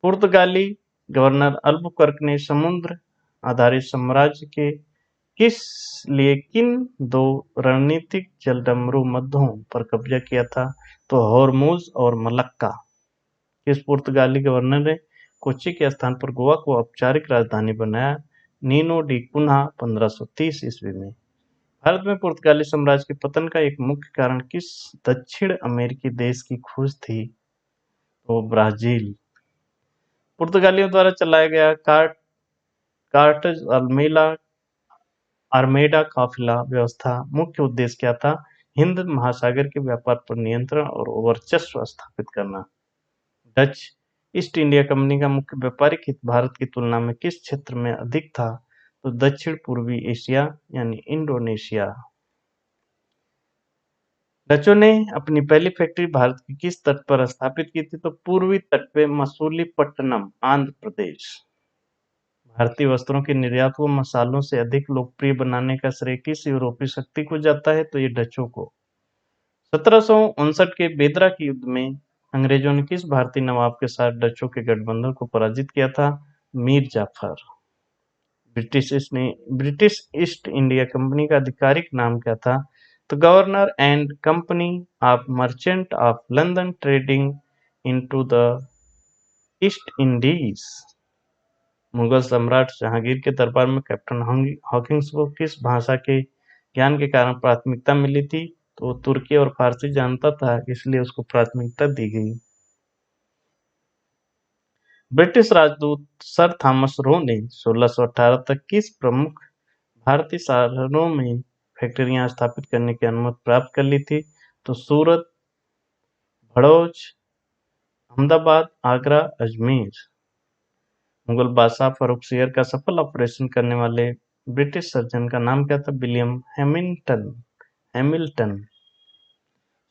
पुर्तगाली गवर्नर अल्बुकर्क ने समुद्र आधारित साम्राज्य के किस लिए किन दो रणनीतिक जलडमरू मद्धों पर कब्जा किया था? तो हॉर्मुज और मलक्का। किस पुर्तगाली गवर्नर ने कोच्चि के स्थान पर गोवा को औपचारिक राजधानी बनाया? नीनो डी कुन्हा 1530 ईस्वी में। भारत में पुर्तगाली साम्राज्य के पतन का एक मुख्य कारण किस दक्षिण अमेरिकी देश की खोज थी? तो ब्राजील। पुर्तगालियों द्वारा चलाया गया कार्टज आर्मेडा काफिला व्यवस्था मुख्य उद्देश्य क्या था? हिंद महासागर के व्यापार पर नियंत्रण और वर्चस्व स्थापित करना। डच ईस्ट इंडिया कंपनी का मुख्य व्यापारिक हित भारत की तुलना में किस क्षेत्र में अधिक था? तो दक्षिण पूर्वी एशिया यानी इंडोनेशिया। डचों ने अपनी पहली फैक्ट्री भारत के किस तट पर स्थापित की थी? तो पूर्वी तट पे मसूलीपट्टनम, आंध्र प्रदेश। भारतीय वस्त्रों के निर्यात को मसालों से अधिक लोकप्रिय बनाने का श्रेय किस यूरोपीय शक्ति को जाता है? तो ये डचों को। 1759 के बेदरा के युद्ध में अंग्रेजों ने किस भारतीय नवाब के साथ डचों के गठबंधन को पराजित किया था? Mir Jafar. British East India company का आधिकारिक नाम क्या था? तो governor and company of merchant of London trading into the East Indies. Mughal सम्राट जहांगीर के दरबार में कैप्टन हॉकिंस को किस भाषा के ज्ञान के कारण प्राथमिकता मिली थी? तो वो तुर्की और फारसी जानता था, इसलिए उसको प्राथमिकता दी गई। ब्रिटिश राजदूत सर थॉमस रो ने 1618 तक किस प्रमुख भारतीय शहरों में फैक्ट्रियां स्थापित करने की अनुमति प्राप्त कर ली थी? तो सूरत, भड़ोच, अहमदाबाद, आगरा, अजमेर। मुगल बादशाह फर्रुखसियर का सफल ऑपरेशन करने वाले ब्रिटिश सर्जन का नाम क्या था? William Hamilton.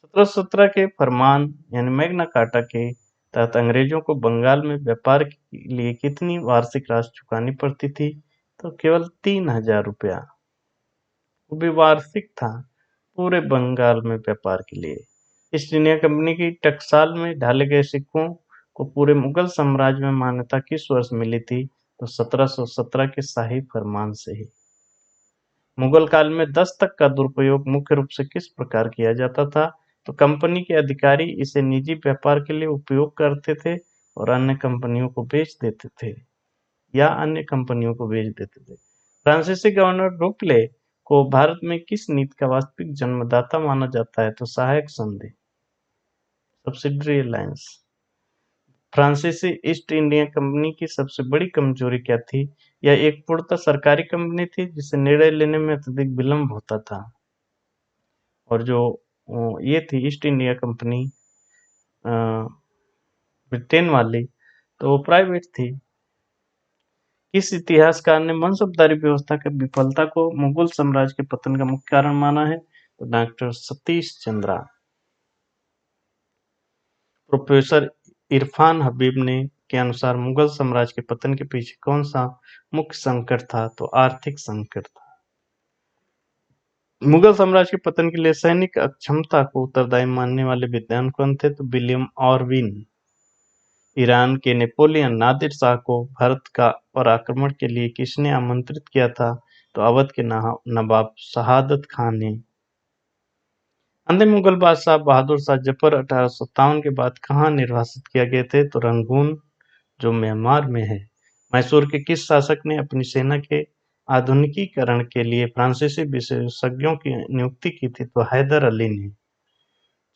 1717 के फरमान यानी मैग्ना कार्टा के तहत अंग्रेजों को बंगाल में व्यापार के लिए कितनी वार्षिक राशि चुकानी पड़ती थी? तो केवल 3000 रुपया। वो भी वार्षिक था, पूरे बंगाल में व्यापार के लिए। ईस्ट इंडिया कंपनी की टकसाल में ढाले गए सिक्कों को पूरे मुगल साम्राज्य में मान्यता किस वर्ष मिली थी? तो 1717 के शाही फरमान से ही। मुगल काल में दस्तक का दुरुपयोग मुख्य रूप से किस प्रकार किया जाता था? तो कंपनी के अधिकारी इसे निजी व्यापार के लिए उपयोग करते थे और अन्य कंपनियों को बेच देते थे फ्रांसीसी गवर्नर रुपले को भारत में किस नीति का वास्तविक जन्मदाता माना जाता है? तो सहायक संधि, सब्सिडरी अलायंस। फ्रांसीसी ईस्ट इंडिया कंपनी की सबसे बड़ी कमजोरी क्या थी? यह एक पूर्णतः सरकारी कंपनी थी जिसे निर्णय लेने में अत्यधिक विलंब होता था। और जो ये थी ईस्ट इंडिया कंपनी ब्रिटेन वाली, तो वो प्राइवेट थी। किस इतिहासकार ने मनसबदारी व्यवस्था की विफलता को मुगल साम्राज्य के पतन का मुख्य कारण माना है? तो डॉक्टर सतीश चंद्रा। प्रोफेसर इरफान हबीब ने के अनुसार मुगल साम्राज्य के पतन के पीछे कौन सा मुख्य संकट था? तो आर्थिक संकट था। मुगल साम्राज्य के पतन के लिए सैनिक अक्षमता को उत्तरदायी मानने वाले विद्वान कौन थे? तो विलियम ऑरविन। ईरान के नेपोलियन नादिर शाह को भारत पर आक्रमण के लिए किसने आमंत्रित किया था? तो अवध के नवाब शहादत खान ने। अंतिम मुगल बादशाह बहादुर शाह जफर 1857 के बाद कहाँ निर्वासित किए गए थे? तो रंगून, जो म्यांमार में है। मैसूर के किस शासक ने अपनी सेना के आधुनिकीकरण के लिए फ्रांसीसी विशेषज्ञों की नियुक्ति की थी? तो हैदर अली ने।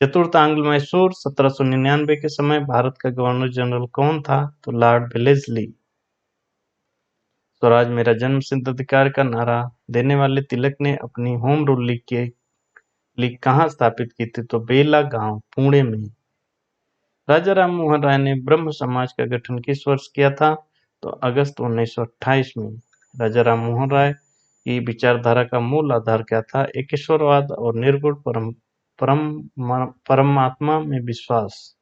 चतुर्थ आंग्ल मैसूर 1799 के समय भारत का गवर्नर जनरल कौन था? तो लॉर्ड वेलेस्ली। स्वराज मेरा जन्म सिद्ध अधिकार का नारा देने वाले तिलक ने अपनी होम रूल लीग कहाँ स्थापित की थी? तो बेला गांव, पुणे में। राजा राम मोहन राय ने ब्रह्म समाज का गठन किस वर्ष किया था? तो अगस्त 1928 में। राजा राम मोहन राय की विचारधारा का मूल आधार क्या था? एकेश्वरवाद और निर्गुण परमात्मा में विश्वास।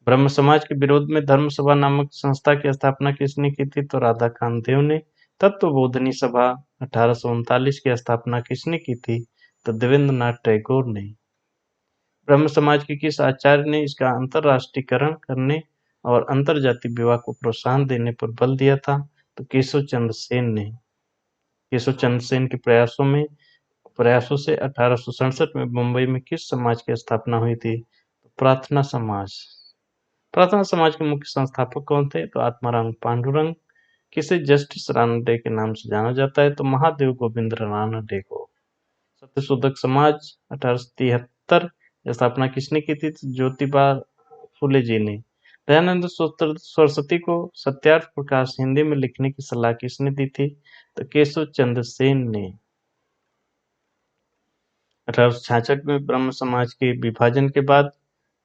ब्रह्म समाज के विरोध में धर्म सभा नामक संस्था की स्थापना किसने की थी? तो राधाकांत देव ने। तत्वबोधिनी सभा 1839 की स्थापना किसने की थी? तो देवेंद्रनाथ टैगोर ने। ब्रह्म समाज के किस आचार्य ने इसका अंतरराष्ट्रीयकरण करने और अंतरजातीय विवाह को प्रोत्साहन देने पर बल दिया था? तो केशव चंद्र सेन ने। केशव चंद्र सेन के प्रयासों से 1867 में मुंबई में किस समाज की स्थापना हुई थी? तो प्रार्थना समाज। प्रार्थना समाज के मुख्य संस्थापक कौन थे? तो आत्माराम पांडुरंग। किसे जस्टिस राणा डे के नाम से जाना जाता है? तो महादेव गोविंद राणा डे को। सत्यशोधक समाज 1873 स्थापना किसने की थी? तो ज्योतिबा फूले जी ने। दयानंद सरस्वती को सत्यार्थ प्रकाश हिंदी में लिखने की सलाह किसने दी थी? तो केशव चंद्र सेन ने। 1866 में ब्रह्म समाज के विभाजन के बाद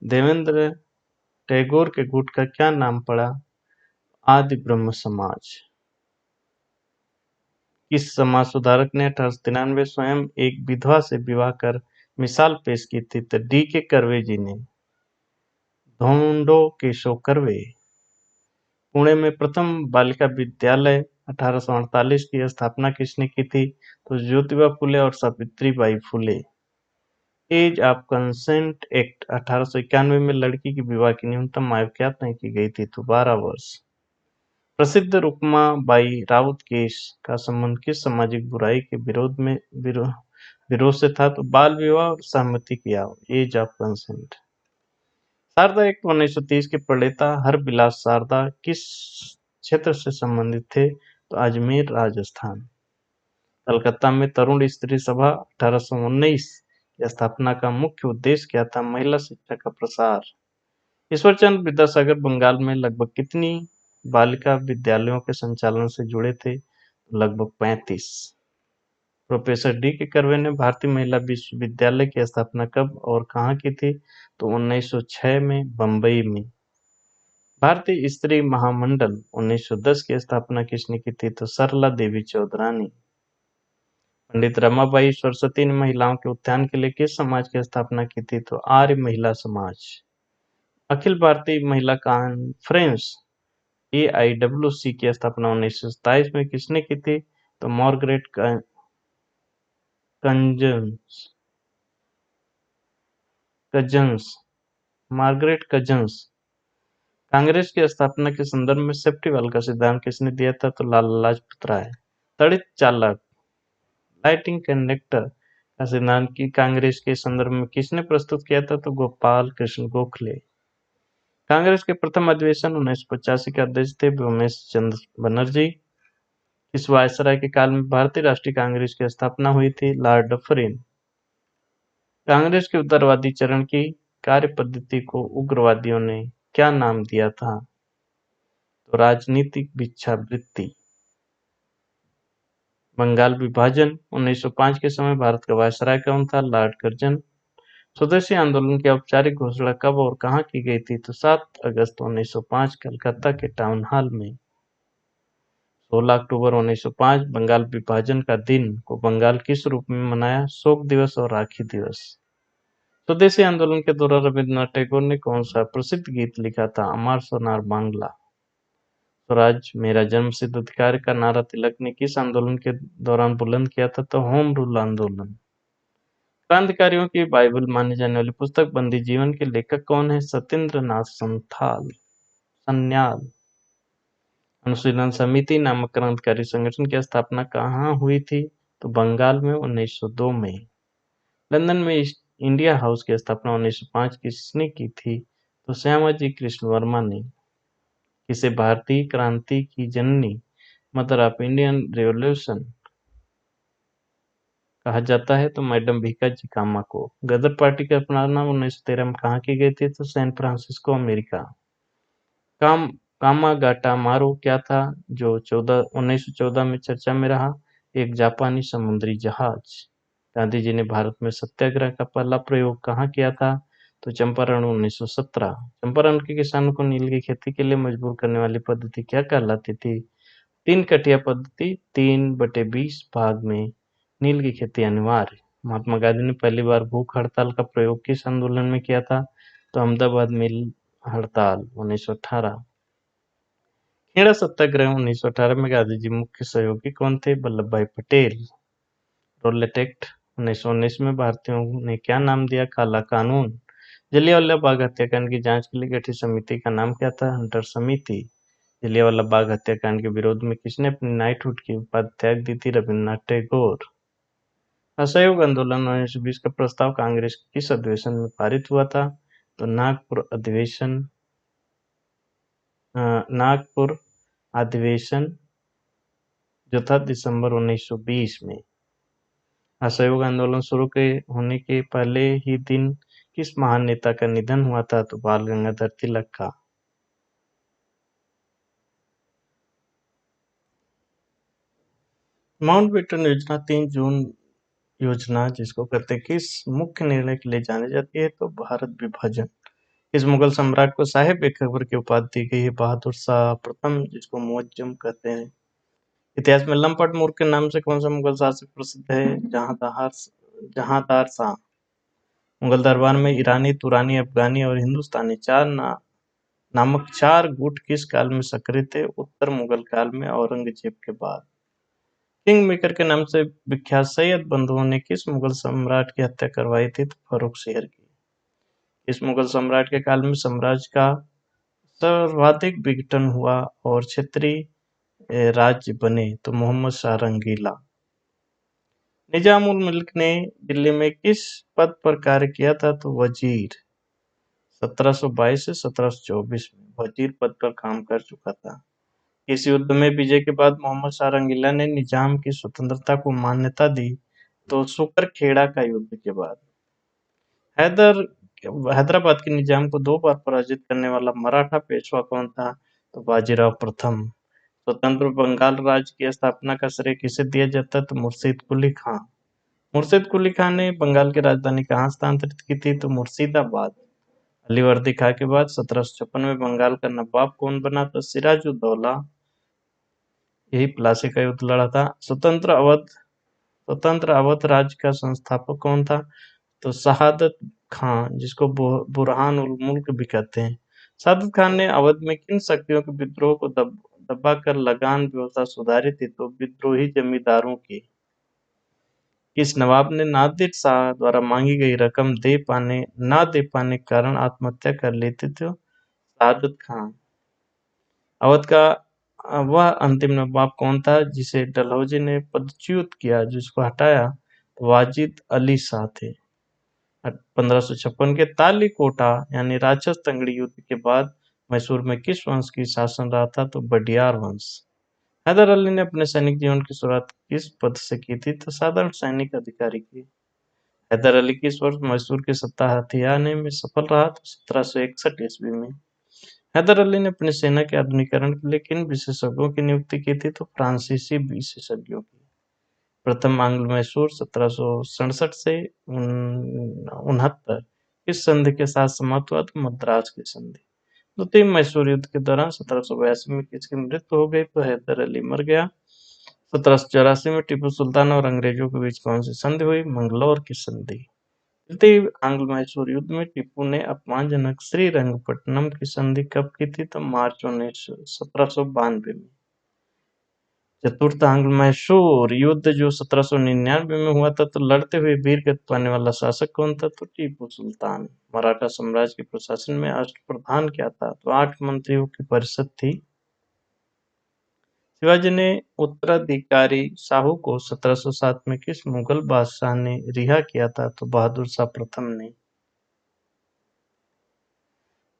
देवेंद्र टैगोर के गुट का क्या नाम पड़ा? आदि ब्रह्म समाज। किस समाज सुधारक ने 1893 स्वयं एक विधवा से विवाह कर मिसाल पेश की थी? तो डी के कर्वे जी ने। धोंडो केशव कर्वे। पुणे में प्रथम बालिका विद्यालय 1848 की स्थापना किसने की थी? तो ज्योतिबा फुले और Savitribai Phule. As of consent act 1891 में लड़की के विवाह की न्यूनतम आयु क्या तय की गई थी? तो 12 वर्ष। प्रसिद्ध रुक्माबाई राउत केस का संबंध किस सामाजिक बुराई के विरोध से था? तो बाल विवाह और सहमति की age of consent. Sharda act 1930 के प्रणेता हरबिलास शारदा किस क्षेत्र से संबंधित थे? तो अजमेर, राजस्थान। कलकत्ता में तरुण स्त्री सभा 1819 की स्थापना का मुख्य उद्देश्य क्या था? महिला शिक्षा का प्रसार। ईश्वरचंद विद्यासागर बंगाल में लगभग कितनी बालिका विद्यालयों के संचालन से जुड़े थे? लगभग 35। प्रोफेसर डी के कर्वे ने भारतीय महिला विश्वविद्यालय की स्थापना कब और कहाँ की थी? तो 1906 में बंबई में। भारतीय स्त्री महामंडल 1910 की स्थापना किसने की थी? तो सरला देवी चौधरानी। पंडित रमाबाई सरस्वती ने महिलाओं के उत्थान के लिए किस समाज की स्थापना की थी? तो आर्य महिला समाज। अखिल भारतीय महिला कॉन्फ्रेंस AIWC की स्थापना 1927 में किसने की थी? तो मार्गरेट कजन्स। कांग्रेस की स्थापना के संदर्भ में सेफ्टी वाल का सिद्धांत किसने दिया था? तो लाला लाजपत राय। तड़ित चालक लाइटिंग कंडक्टर का सिद्धांत की कांग्रेस के संदर्भ में किसने प्रस्तुत किया था? तो गोपाल कृष्ण गोखले। कांग्रेस के प्रथम अधिवेशन 1985 के अध्यक्ष थे उमेश चंद्र बनर्जी। इस वायसराय के काल में भारतीय राष्ट्रीय कांग्रेस की स्थापना हुई थी? Lord Dufferin. कांग्रेस के उत्तरवादी चरण की कार्य पद्धति को उग्रवादियों ने क्या नाम दिया था? तो राजनीतिक भिक्षावृत्ति। बंगाल विभाजन 1905 के समय भारत का वायसराय कौन था? Lord Curzon. स्वदेशी आंदोलन की औपचारिक घोषणा कब और कहाँ की गई थी? तो 7 अगस्त 1905 कलकत्ता के टाउन हॉल में। 16 अक्टूबर 1905 बंगाल विभाजन का दिन को बंगाल किस रूप में मनाया? शोक दिवस और राखी दिवस। स्वदेशी आंदोलन के दौरान रविन्द्रनाथ टैगोर ने कौन सा प्रसिद्ध गीत लिखा था? अमर सोनार बांग्ला। स्वराज मेरा जन्म सिद्ध अधिकार का नारा तिलक ने किस आंदोलन के दौरान बुलंद किया था? तो होम रूल आंदोलन। क्रांतिकारियों की बाइबल मानी जाने वाली पुस्तक बंदी जीवन के लेखक कौन है? सत्येंद्र नाथ सन्याल। अनुशीलन समिति नामक क्रांतिकारी संगठन की स्थापना कहाँ हुई थी? तो बंगाल में 1902 में। लंदन में इंडिया हाउस की स्थापना 1905 किसने की थी? तो श्यामाजी कृष्ण वर्मा ने। किसे भारतीय क्रांति की जननी, मदर ऑफ इंडियन रिवॉल्यूशन कहा जाता है? तो मैडम भीकाजी कामा को। गदर पार्टी का स्थापना 1913 में कहाँ की गई थी? तो सैन फ्रांसिस्को, अमेरिका। कामागाटा मारू क्या था जो 1914 में चर्चा में रहा? एक जापानी समुद्री जहाज। गांधी जी ने भारत में सत्याग्रह का पहला प्रयोग कहाँ किया था? तो चंपारण 1917। चंपारण के किसानों को नील की खेती के लिए मजबूर करने वाली पद्धति क्या कहलाती थी? 3 कटिया पद्धति। 3/20 भाग में नील की खेती अनिवार्य। महात्मा गांधी ने पहली बार भूख हड़ताल का प्रयोग किस आंदोलन में किया था? तो अहमदाबाद मिल हड़ताल 1918। खेड़ा सत्याग्रह 1918 में गांधी जी मुख्य सहयोगी कौन थे? वल्लभ भाई पटेल। रोलेट एक्ट 1919 में भारतीयों ने क्या नाम दिया? काला कानून। जलियांवाला बाग हत्याकांड की जांच के लिए गठित समिति का नाम क्या था? हंटर समिति। जलियांवाला बाग हत्याकांड के विरोध में किसने अपनी नाइटहुड की उपाधि त्याग दी थी? रविन्द्रनाथ टैगोर। असहयोग आंदोलन 1920 का प्रस्ताव कांग्रेस के किस अधिवेशन में पारित हुआ था? तो नागपुर अधिवेशन जो था दिसंबर 1920 में। असहयोग आंदोलन शुरू होने के पहले ही दिन किस महान नेता का निधन हुआ था? तो बाल गंगाधर तिलक का। माउंटबेटन योजना 3 जून योजना जिसको कहते हैं किस मुख्य निर्णय के लिए जानी जाती है? तो भारत विभाजन। इस मुगल सम्राट को साहिब अकबर की उपाधि दी गई है? बहादुर शाह प्रथम जिसको मुअज्जम कहते हैं। इतिहास में लंपट मूर्ख के नाम से कौन सा मुगल शासक प्रसिद्ध है? जहांदार शाह। मुगल दरबार में ईरानी, तुरानी, अफगानी और हिंदुस्तानी नामक 4 गुट किस काल में सक्रिय थे? उत्तर मुगल काल में, औरंगजेब के बाद। किंग मेकर के नाम से विख्यात सैयद बंधुओं ने किस मुगल सम्राट की हत्या करवाई थी? तो फर्रुखसियर की। इस मुगल सम्राट के काल में साम्राज्य का सर्वाधिक विघटन हुआ और क्षेत्रीय राज्य बने? तो मोहम्मद शाह रंगीला। निजाम उल मुल्क ने दिल्ली में किस पद पर कार्य किया था? तो वजीर। 1722 से 1724 में वजीर पद पर काम कर चुका था। इस युद्ध में विजय के बाद मोहम्मद शाह रंगीला ने निजाम की स्वतंत्रता को मान्यता दी? तो सुकरखेड़ा का युद्ध के बाद। हैदर हैदराबाद के निजाम को 2 बार पराजित करने वाला मराठा पेशवा कौन था? तो बाजीराव प्रथम। स्वतंत्र बंगाल राज्य की स्थापना का श्रेय किसे दिया जाता है? तो मुर्शीद कुली खां। मुर्शीद कुली खां ने बंगाल की राजधानी कहाँ स्थानांतरित की थी? तो मुर्शिदाबाद। अलीवर्दी खां के बाद 1756 में बंगाल का नवाब कौन बना? तो सिराजुद्दौला। यही प्लासी का युद्ध लड़ा था। स्वतंत्र अवध राज्य का संस्थापक कौन था? तो शहादत खान जिसको बुरहान उल मुल्क भी कहते हैं। शहादत खान ने अवध में किन शक्तियों के विद्रोह को दबाकर लगान व्यवस्था सुधारी थी? तो विद्रोही जमींदारों की। किस नवाब ने नादिर शाह द्वारा मांगी गई रकम ना दे पाने के कारण आत्महत्या कर ली थी? तो शहादत खान। अवध का वह अंतिम नवाब कौन था जिसे डलहौजी ने पदच्युत किया, जिसको हटाया? तो वाजिद अली शाह थे। 1556 के तालीकोटा यानी राक्षस तंगड़ी युद्ध के बाद मैसूर में किस वंश की शासन रहा था? तो बडियार वंश। हैदर अली ने अपने सैनिक जीवन की शुरुआत किस पद से की थी? तो साधारण सैनिक अधिकारी की। हैदर अली किस वर्ष मैसूर की सत्ता हथियाने में सफल रहा? तो 1761 ईस्वी में। हैदर अली ने अपनी सेना के आधुनिकीकरण के लिए किन विशेषज्ञों की नियुक्ति की थी? तो फ्रांसीसी विशेषज्ञों की। प्रथम आंग्ल मैसूर 1767 से 69 किस संधि के साथ समाप्त हुआ? तो मद्रास की संधि। द्वितीय मैसूर युद्ध के दौरान 1782 में किसकी मृत्यु हो गई? तो हैदर अली मर गया। 1784 में टीपू सुल्तान और अंग्रेजों के बीच कौन सी संधि हुई? मंगलौर की संधि। तृतीय आंग्ल मैसूर युद्ध में टीपू ने अपमानजनक श्रीरंगपट्टनम की संधि कब की थी? तो मार्च 1792 में। चतुर्थ आंग्ल मैसूर युद्ध जो 1799 में हुआ था, तो लड़ते हुए वीर गति पाने वाला शासक कौन था? तो टीपू सुल्तान। मराठा साम्राज्य के प्रशासन में अष्टप्रधान क्या था? तो 8 मंत्रियों की परिषद थी। शिवाजी ने उत्तराधिकारी शाहू को 1707 में किस मुगल बादशाह ने रिहा किया था? तो बहादुर शाह प्रथम ने।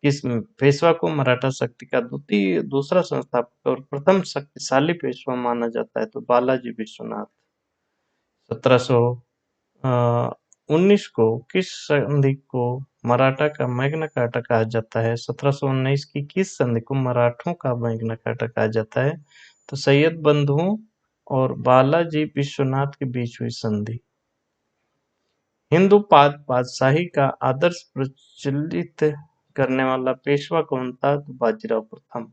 किस पेशवा को मराठा शक्ति का दूसरा संस्थापक और प्रथम शक्तिशाली पेशवा माना जाता है? तो बालाजी विश्वनाथ। 1719 को किस संधि को मराठा का मैग्ना कार्टा कहा जाता है? 1719 की किस संधि को मराठों का मैग्ना कार्टा कहा जाता है? तो सैयद बंधुओं और बालाजी विश्वनाथ के बीच हुई संधि। हिंदू पातशाही का आदर्श प्रचलित करने वाला पेशवा कौन था? तो बाजीराव प्रथम।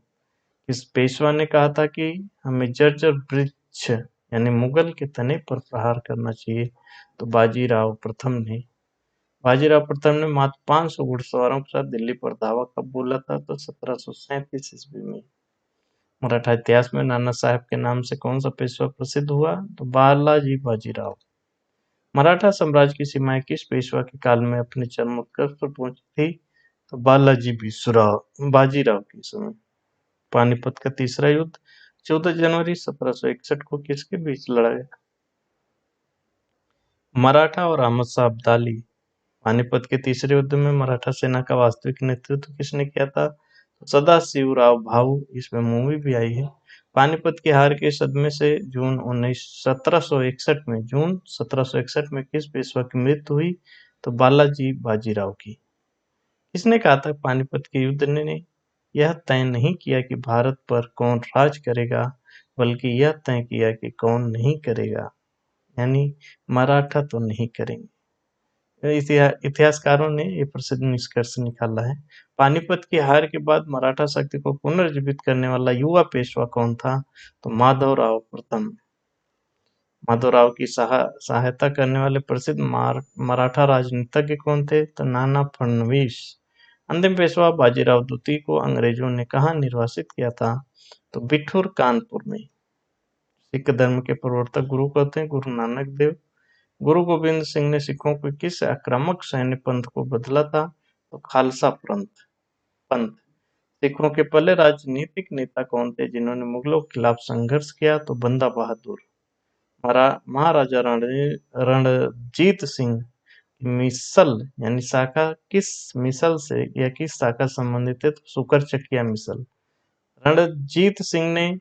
किस पेशवा ने कहा था कि हमें जर्जर वृक्ष यानी मुगल के तने पर प्रहार करना चाहिए? तो बाजीराव प्रथम ने। बाजीराव प्रथम ने मात्र 500 घुड़सवारों के साथ दिल्ली पर धावा कब बोला था? तो 1737 ईस्वी में। मराठा इतिहास में नाना साहेब के नाम से कौन सा पेशवा प्रसिद्ध हुआ? तो बालाजी बाजीराव। मराठा साम्राज्य की सीमाएं किस पेशवा के काल में अपने चरमोत्कर्ष पर पहुंची थी? तो बाजीराव के समय। पानीपत का तीसरा युद्ध 14 जनवरी 1761 को किसके बीच लड़ा गया? मराठा और अहमद शाह अब्दाली। पानीपत के तीसरे युद्ध में मराठा सेना का वास्तविक नेतृत्व किसने किया था? तो सदाशिवराव भाऊ। इसमें मूवी भी आई है। पानीपत की हार के सदमे से जून 1761 में किस पेशवा की मृत्यु हुई? तो बालाजी बाजीराव की। किसने कहा था पानीपत के युद्ध ने यह तय नहीं किया कि भारत पर कौन राज करेगा, बल्कि यह तय किया कि कौन नहीं करेगा, यानी मराठा तो नहीं करेंगे। इतिहासकारों ने ये प्रसिद्ध निष्कर्ष निकाला है। पानीपत की हार के बाद मराठा शक्ति को पुनर्जीवित करने वाला युवा पेशवा कौन था? तो माधवराव प्रथम। माधवराव की सहायता करने वाले प्रसिद्ध मराठा राजनीतिज्ञ कौन थे? तो नाना फडणवीस। अंतिम पेशवा बाजीराव द्वितीय को अंग्रेजों ने कहाँ निर्वासित किया था? तो बिठूर कानपुर में। सिख धर्म के प्रवर्तक गुरु कहते हैं गुरु नानक देव। गुरु गोविंद सिंह ने सिखों को किस आक्रामक सैन्य पंथ को बदला था? तो खालसा पंथ। सिखों के पहले राजनीतिक नेता कौन थे जिन्होंने मुगलों के खिलाफ संघर्ष किया? तो बंदा बहादुर। महाराजा रणजीत सिंह मिसल यानी शाखा किस मिसल से या किस शाखा संबंधित है? तो सुकर चकिया मिसल। रणजीत सिंह ने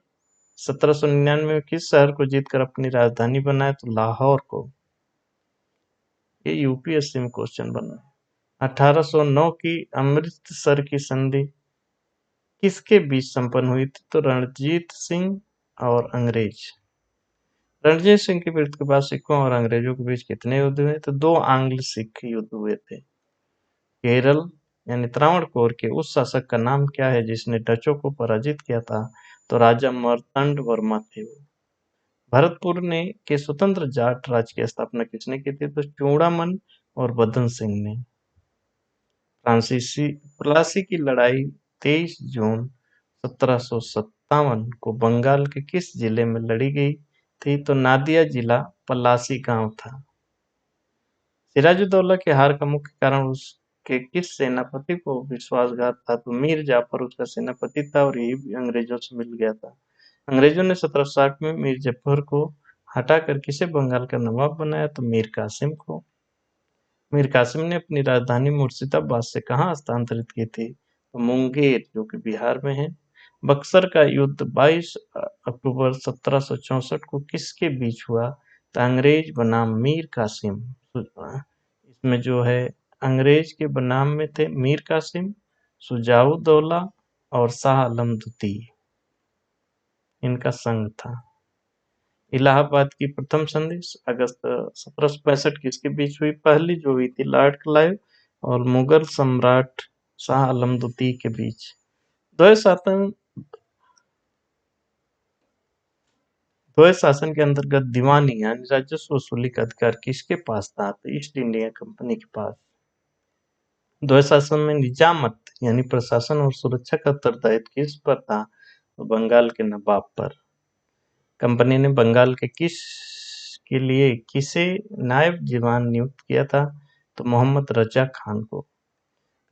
1799 में किस शहर को जीतकर अपनी राजधानी बनाया? तो लाहौर को। ये यूपीएससी में क्वेश्चन बना है। 1809 की अमृतसर की संधि किसके बीच संपन्न हुई थी? तो रणजीत सिंह और अंग्रेज। रणजीत सिंह की मृत्यु के बाद सिखों और अंग्रेजों के बीच कितने युद्ध हुए? तो 2 आंग्ल सिख युद्ध हुए थे। केरल यानी त्रावणकोर के उस शासक का नाम क्या है जिसने डचों को पराजित किया था? तो राजा मार्तंड वर्मा थे वो। भरतपुर ने के स्वतंत्र जाट राज्य की स्थापना किसने की थी? तो चूड़ामन और बदन सिंह ने। प्लासी की लड़ाई 23 जून 1757 को बंगाल के किस जिले में लड़ी गई थी? तो नादिया जिला पलासी गांव था। सिराजुद्दौला की हार का मुख्य कारण उसके किस सेनापति को विश्वासघात था? तो मीर जाफर उसका सेनापति था और यही भी अंग्रेजों से मिल गया था। अंग्रेजों ने 1760 में मीर जफर को हटाकर किसे बंगाल का नवाब बनाया? तो मीर कासिम को। मीर कासिम ने अपनी राजधानी मुर्शिदाबाद से कहाँ स्थानांतरित की थी? तो मुंगेर, जो कि बिहार में है। बक्सर का युद्ध 22 अक्टूबर 1764 को किसके बीच हुआ? तो अंग्रेज बनाम मीर कासिम। इसमें जो है अंग्रेज के बनाम में थे मीर कासिम, शुजाउद्दौला और शाह आलम द्वितीय। इनका संघ था। इलाहाबाद की प्रथम संधि अगस्त 1765 किसके बीच हुई? पहली जो हुई थी लॉर्ड क्लाइव और मुगल सम्राट शाह आलम द्वितीय के बीच। द्वैत शासन के अंतर्गत दीवानी यानी राजस्व वसूली का अधिकार किसके पास था? तो ईस्ट इंडिया कंपनी के पास। द्वैत शासन में निजामत यानी प्रशासन और सुरक्षा का उत्तरदायित्व किस पर था? तो बंगाल के नवाब पर। कंपनी ने बंगाल के लिए किसे नायब दीवान नियुक्त किया था? तो मोहम्मद रजा खान को।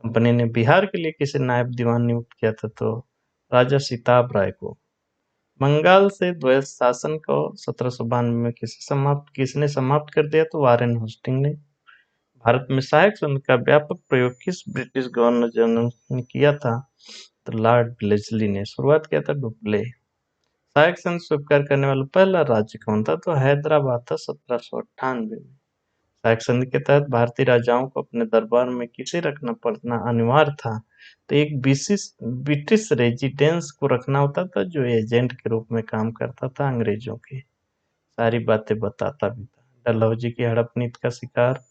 कंपनी ने बिहार के लिए किसे नायब दीवान नियुक्त किया था? तो राजा सिताब राय को। बंगाल से द्वैत शासन को 1792 में किसने समाप्त कर दिया? तो वारेन हेस्टिंग ने। भारत में सहायक संघ का व्यापक प्रयोग किस ब्रिटिश गवर्नर जनरल ने किया था? तो लॉर्ड ब्लेजली ने शुरुआत किया था, डुप्ले। सहायक संघ स्वीकार करने वाला पहला राज्य कौन था? तो हैदराबाद था 1798 में। सहायक संधि के तहत भारतीय राजाओं को अपने दरबार में किसे रखना पड़ना अनिवार्य था? तो एक विशिष्ट ब्रिटिश रेजिडेंस को रखना होता था जो एजेंट के रूप में काम करता था अंग्रेजों के, सारी बातें बताता भी था। डलहौजी की हड़प नीति का शिकार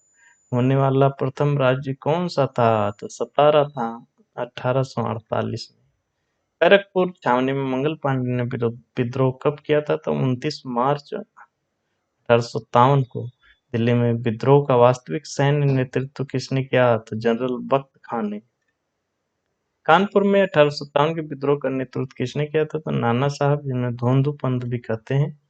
होने वाला प्रथम राज्य कौन सा था? तो सतारा था 1848 में। बैरकपुर छावनी में मंगल पांडे ने विद्रोह कब किया था? तो 29 मार्च 1857 को। दिल्ली में विद्रोह का वास्तविक सैन्य नेतृत्व किसने किया? तो जनरल बख्त खान ने। कानपुर में 1857 के विद्रोह का नेतृत्व किसने किया था? तो नाना साहब, जिन्हें धोंधू पंत भी कहते हैं।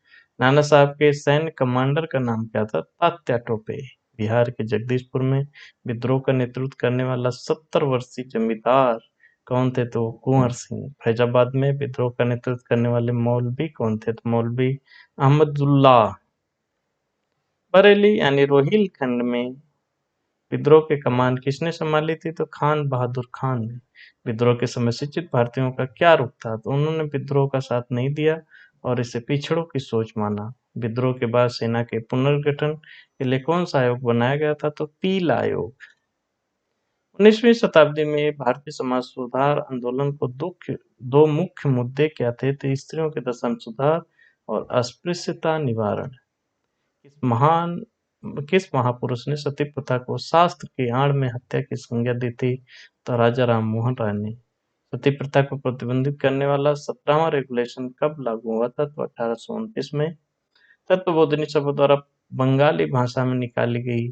नाना साहब के सैन्य कमांडर का नाम क्या था? तात्या टोपे। बिहार के जगदीशपुर में विद्रोह का नेतृत्व करने वाला 70 वर्षीय जमींदार कौन थे? तो कुंवर सिंह। फैजाबाद में विद्रोह का नेतृत्व करने वाले मौलवी कौन थे? तो मौलवी अहमदुल्ला। बरेली यानी रोहिलखंड में विद्रोह की कमान किसने संभाली थी? तो खान बहादुर खान ने। विद्रोह के समय शिक्षित भारतीयों का क्या रुख था? तो उन्होंने विद्रोह का साथ नहीं दिया और इसे पिछड़ों की सोच माना। विद्रोह के बाद सेना के पुनर्गठन के लिए कौन सा आयोग बनाया गया था? तो पील आयोग। 19वीं शताब्दी में भारतीय समाज सुधार आंदोलन को दो मुख्य मुद्दे क्या थे? तो स्त्रियों के दशा में सुधार और अस्पृश्यता निवारण। महान किस महापुरुष ने सती प्रथा को शास्त्र की आड़ में हत्या की संज्ञा दी थी? तो राजा राम मोहन राय ने। सती प्रथा को प्रतिबंधित करने वाला 17वां रेगुलेशन कब लागू हुआ था? तो 1829 में। तत्वबोधिनी सभा द्वारा बंगाली भाषा में निकाली गई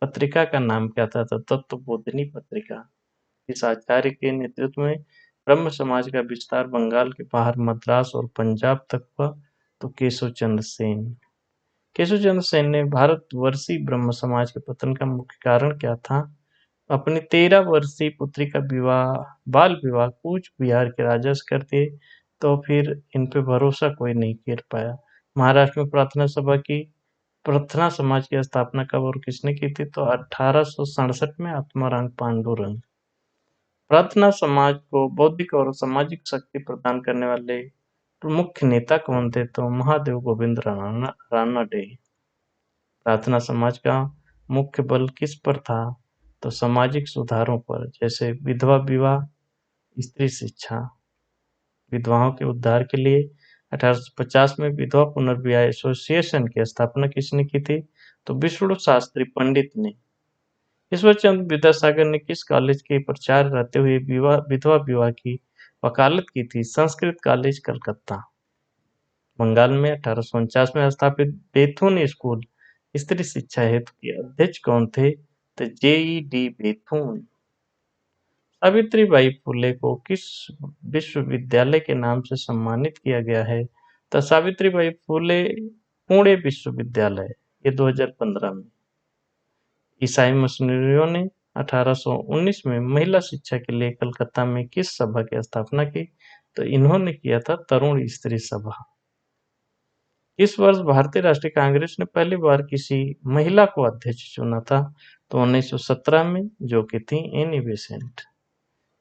पत्रिका का नाम क्या था? तो तत्वबोधिनी पत्रिका। इस आचार्य के नेतृत्व में ब्रह्म समाज का विस्तार बंगाल के बाहर मद्रास और पंजाब तक हुआ। तो केशव चंद्र सेन। केशव चंद्र सेन ने भारतवर्षीय ब्रह्म समाज के पतन का मुख्य कारण क्या था? अपनी 13 वर्षीय पुत्री का बाल विवाह कूच बिहार के राजा से कर दिए, तो फिर इन पे भरोसा कोई नहीं कर पाया। महाराष्ट्र में प्रार्थना समाज की स्थापना कब और किसने की थी? तो 1867 में आत्माराम पांडुरंग। प्रार्थना समाज को बौद्धिक और सामाजिक शक्ति प्रदान करने वाले प्रमुख नेता कौन थे? तो महादेव गोविंद रानडे। प्रार्थना समाज का मुख्य बल किस पर था? तो सामाजिक सुधारों पर, जैसे विधवा विवाह, स्त्री शिक्षा। विधवाओं के उद्धार के लिए 1850 में विधवा पुनर्विवाह एसोसिएशन की स्थापना किसने की थी? तो विष्णु शास्त्री पंडित ने। ईश्वरचंद विद्यासागर ने किस कॉलेज के प्राचार्य रहते हुए विधवा विवाह की वकालत की थी? संस्कृत कॉलेज कलकत्ता। बंगाल में 1849 में स्थापित बेथुन स्कूल स्त्री शिक्षा हेतु के अध्यक्ष कौन थे? तो J.E.D. बेथुन। सावित्रीबाई फुले को किस विश्वविद्यालय के नाम से सम्मानित किया गया है? तो सावित्रीबाई फुले पुणे विश्वविद्यालय, ये 2015 में। ईसाई मिशनरियों ने 1819 में महिला शिक्षा के लिए कलकत्ता में किस सभा की स्थापना की? तो इन्होंने किया था तरुण स्त्री सभा। इस वर्ष भारतीय राष्ट्रीय कांग्रेस ने पहली बार किसी महिला को अध्यक्ष चुना था? तो 1917 में, जो कि थी एनी बेसेंट।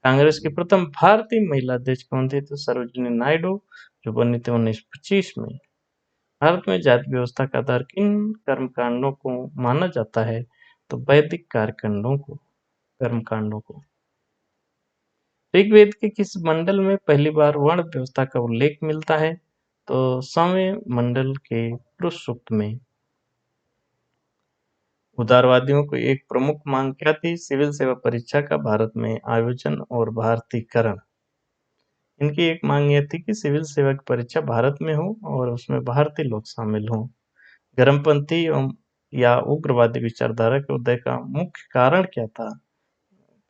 कांग्रेस की प्रथम भारतीय महिला अध्यक्ष कौन थी? तो सरोजिनी नायडू, जो बनी थी 1925 में। भारत में जाति व्यवस्था का आधार किन कर्मकांडों को माना जाता है? तो वैदिक कर्मकांडों को। ऋग्वेद के किस मंडल में पहली बार वर्ण व्यवस्था का उल्लेख मिलता है? तो 100वें मंडल के पुरुष सूक्त में। उदारवादियों की एक प्रमुख मांग क्या थी? सिविल सेवा परीक्षा का भारत में आयोजन और भारतीयकरण। इनकी एक मांग यह थी कि सिविल सेवा की परीक्षा भारत में हो और उसमें भारतीय लोग शामिल हों। गर्मपंथी या उग्रवादी विचारधारा के उदय का मुख्य कारण क्या था?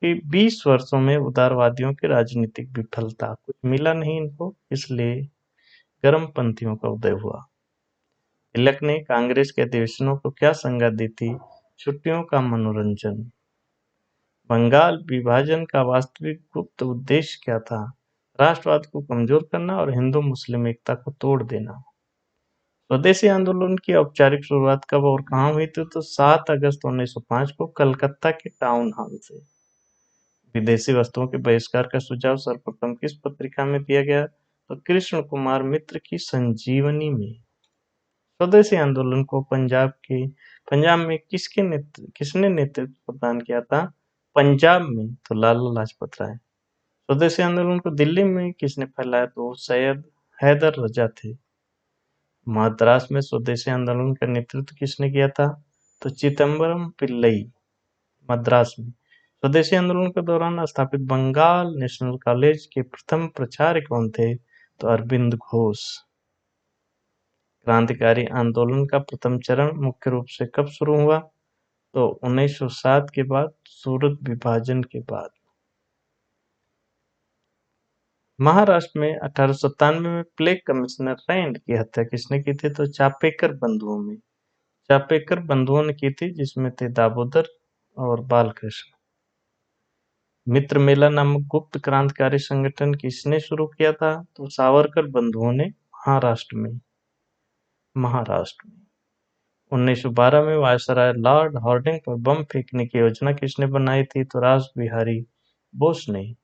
कि 20 वर्षों में उदारवादियों की राजनीतिक विफलता, कुछ मिला नहीं इनको, इसलिए गर्मपंथियों का उदय हुआ। तिलक ने कांग्रेस के अधिवेशनों को क्या संज्ञा दी थी? छुट्टियों का मनोरंजन। बंगाल विभाजन का वास्तविक गुप्त उद्देश्य क्या था? राष्ट्रवाद को कमजोर करना और हिंदू मुस्लिम एकता को तोड़ देना। स्वदेशी आंदोलन की औपचारिक शुरुआत कब और कहाँ हुई थी? तो 7 अगस्त 1905 को कलकत्ता के टाउन हॉल से। विदेशी वस्तुओं के बहिष्कार का सुझाव सर्वप्रथम किस पत्रिका में दिया गया? तो कृष्ण कुमार मित्र की संजीवनी में। स्वदेशी आंदोलन को पंजाब में किसने नेतृत्व प्रदान किया था? पंजाब में तो लाला लाजपत राय। स्वदेशी आंदोलन को दिल्ली में किसने फैलाया? तो सैयद हैदर रजा थे। मद्रास में स्वदेशी आंदोलन का नेतृत्व किसने किया था? तो चिदम्बरम पिल्लई। मद्रास में स्वदेशी आंदोलन के दौरान स्थापित बंगाल नेशनल कॉलेज के प्रथम प्राचार्य कौन थे? तो अरविंद घोष। क्रांतिकारी आंदोलन का प्रथम चरण मुख्य रूप से कब शुरू हुआ? तो 1907 के बाद, सूरत विभाजन के बाद। महाराष्ट्र में 1897 में प्लेग कमिश्नर रैंड की हत्या किसने की थी? तो चापेकर बंधुओं ने की थी, जिसमें थे दामोदर और बालकृष्ण। मित्र मेला नामक गुप्त क्रांतिकारी संगठन किसने शुरू किया था? तो सावरकर बंधुओं ने महाराष्ट्र में। 1912 में वायसराय लॉर्ड हॉर्डिंग पर बम फेंकने की योजना किसने बनाई थी? तो रास बिहारी बोस ने।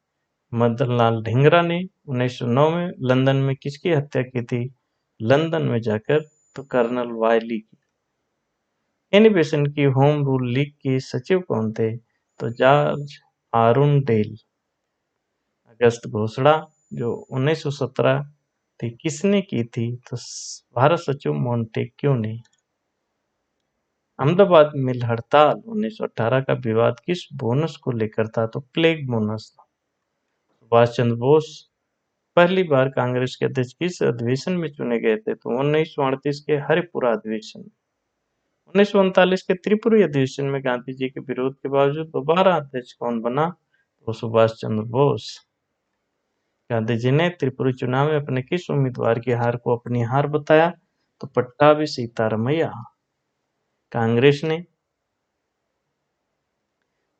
मदन लाल ढींगरा ने 1909 में लंदन में किसकी हत्या की थी? लंदन में जाकर तो कर्नल वायली की। एनिबेसन की होम रूल लीग के सचिव कौन थे? तो जॉर्ज आरुनडेल। अगस्त घोषणा जो 1917 थी किसने की थी? तो भारत सचिव मोंटेक्यू ने। अहमदाबाद मिल हड़ताल 1918 का विवाद किस बोनस को लेकर था? तो प्लेग बोनस। सुभाष चंद्र बोस पहली बार कांग्रेस के अध्यक्ष किस अधिवेशन में चुने गए थे? तो 1938 के हरिपुरा अधिवेशन में। 1939 के त्रिपुरी अधिवेशन में गांधी जी के विरोध के बावजूद दोबारा अध्यक्ष कौन बना? तो सुभाष चंद्र बोस। गांधी जी ने त्रिपुरी चुनाव में अपने किस उम्मीदवार की हार को अपनी हार बताया? तो पट्टाभी सीतारमैया। कांग्रेस ने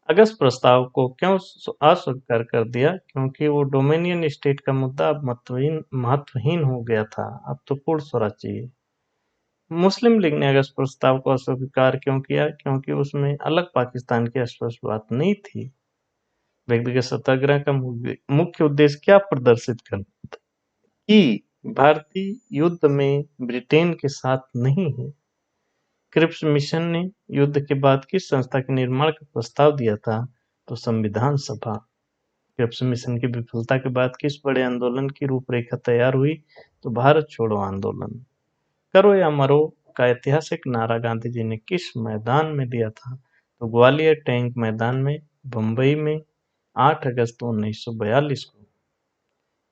अगस्त प्रस्ताव को क्यों अस्वीकार कर दिया? क्योंकि वो डोमिनियन स्टेट का मुद्दा अब महत्वहीन हो गया था, अब तो पूर्ण स्वराज चाहिए। मुस्लिम लीग ने अगस्त प्रस्ताव को अस्वीकार क्यों किया? क्योंकि उसमें अलग पाकिस्तान की स्पष्ट बात नहीं थी। व्यक्तिगत सत्याग्रह का मुख्य उद्देश्य क्या प्रदर्शित करना था? कि भारतीय युद्ध में ब्रिटेन के साथ नहीं है। क्रिप्स मिशन ने युद्ध के बाद किस संस्था के निर्माण का प्रस्ताव दिया था? तो संविधान सभा। क्रिप्स मिशन की विफलता के बाद किस बड़े आंदोलन की रूपरेखा तैयार हुई? तो भारत छोड़ो आंदोलन। करो या मरो का ऐतिहासिक नारा गांधी जी ने किस मैदान में दिया था? तो ग्वालियर टैंक मैदान में, बंबई में 8 अगस्त 1942 को।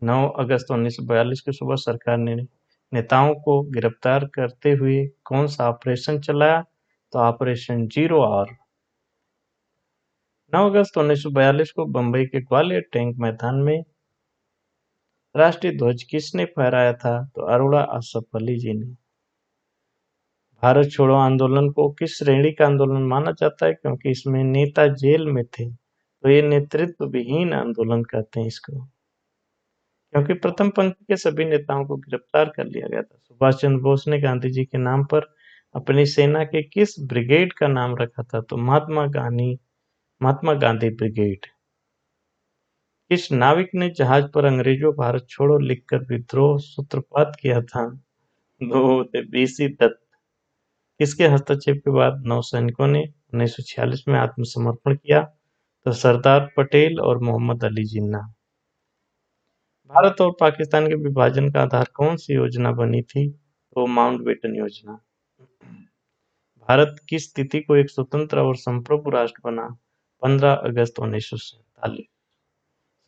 9 अगस्त 1942 की सुबह सरकार ने नेताओं को गिरफ्तार करते हुए कौन सा ऑपरेशन चलाया? तो ऑपरेशन जीरो आवर। 9 अगस्त 1942 को बंबई के ग्वालियर टैंक मैदान में राष्ट्रीय ध्वज किसने फहराया था? तो अरोड़ा असफ अली जी ने। भारत छोड़ो आंदोलन को किस श्रेणी का आंदोलन माना जाता है? क्योंकि इसमें नेता जेल में थे, तो ये नेतृत्व विहीन आंदोलन कहते हैं इसको। क्योंकि प्रथम पंक्ति के सभी नेताओं को गिरफ्तार कर लिया गया था। सुभाष चंद्र बोस ने गांधी जी के नाम पर अपनी सेना के किस ब्रिगेड का नाम रखा था? तो महात्मा गांधी ब्रिगेड। किस नाविक ने जहाज पर अंग्रेजों भारत छोड़ो लिखकर विद्रोह सूत्रपात किया था? दो थे बीसी दत्त। किसके हस्तक्षेप के बाद नौसैनिकों ने 1946 में आत्मसमर्पण किया? तो सरदार पटेल और मोहम्मद अली जिन्ना। भारत और पाकिस्तान के विभाजन का आधार कौन सी योजना बनी थी? तो माउंटबेटन योजना। भारत किस तिथि को एक स्वतंत्र और संप्रभु राष्ट्र बना? 15 अगस्त 1947।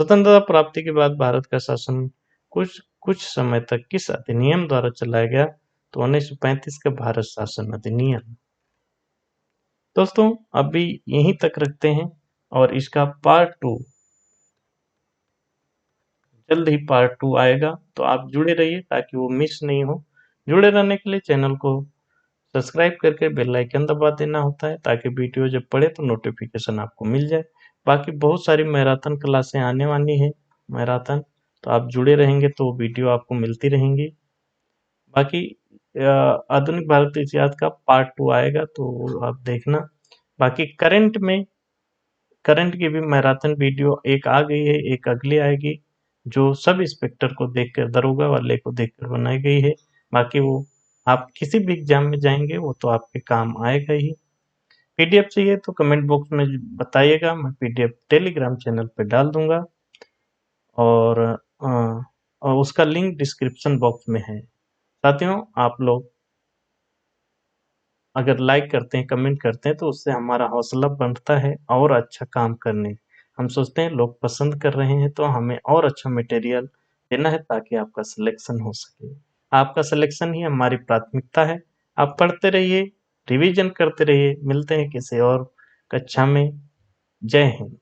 स्वतंत्रता प्राप्ति के बाद भारत का शासन कुछ समय तक किस अधिनियम द्वारा चलाया गया? तो 1935 का भारत शासन अधिनियम। दोस्तों अभी यहीं तक रखते हैं और इसका पार्ट 2 जल्द ही पार्ट 2 आएगा, तो आप जुड़े रहिए ताकि वो मिस नहीं हो। जुड़े रहने के लिए चैनल को सब्सक्राइब करके बेल आइकन दबा देना होता है, ताकि वीडियो जब पड़े तो नोटिफिकेशन आपको मिल जाए। बाकी बहुत सारी मैराथन क्लासें आने वाली हैं, मैराथन, तो आप जुड़े रहेंगे तो वीडियो आपको मिलती रहेंगी। बाकी आधुनिक भारतीय इतिहास का पार्ट 2 आएगा, तो आप देखना। बाकी करंट की भी मैराथन वीडियो एक आ गई है, एक अगली आएगी, जो सब इंस्पेक्टर को देखकर, दरोगा वाले को देखकर बनाई गई है। बाकी वो आप किसी भी एग्जाम में जाएंगे वो तो आपके काम आएगा ही। पीडीएफ चाहिए तो कमेंट बॉक्स में बताइएगा, मैं पीडीएफ टेलीग्राम चैनल पे डाल दूंगा, और और उसका लिंक डिस्क्रिप्शन बॉक्स में है। साथियों, आप लोग अगर लाइक करते हैं, कमेंट करते हैं, तो उससे हमारा हौसला बढ़ता है और अच्छा काम करने। हम सोचते हैं लोग पसंद कर रहे हैं तो हमें और अच्छा मटेरियल देना है ताकि आपका सिलेक्शन हो सके। आपका सिलेक्शन ही हमारी प्राथमिकता है। आप पढ़ते रहिए, रिवीजन करते रहिए। मिलते हैं किसी और कक्षा में। जय हिंद।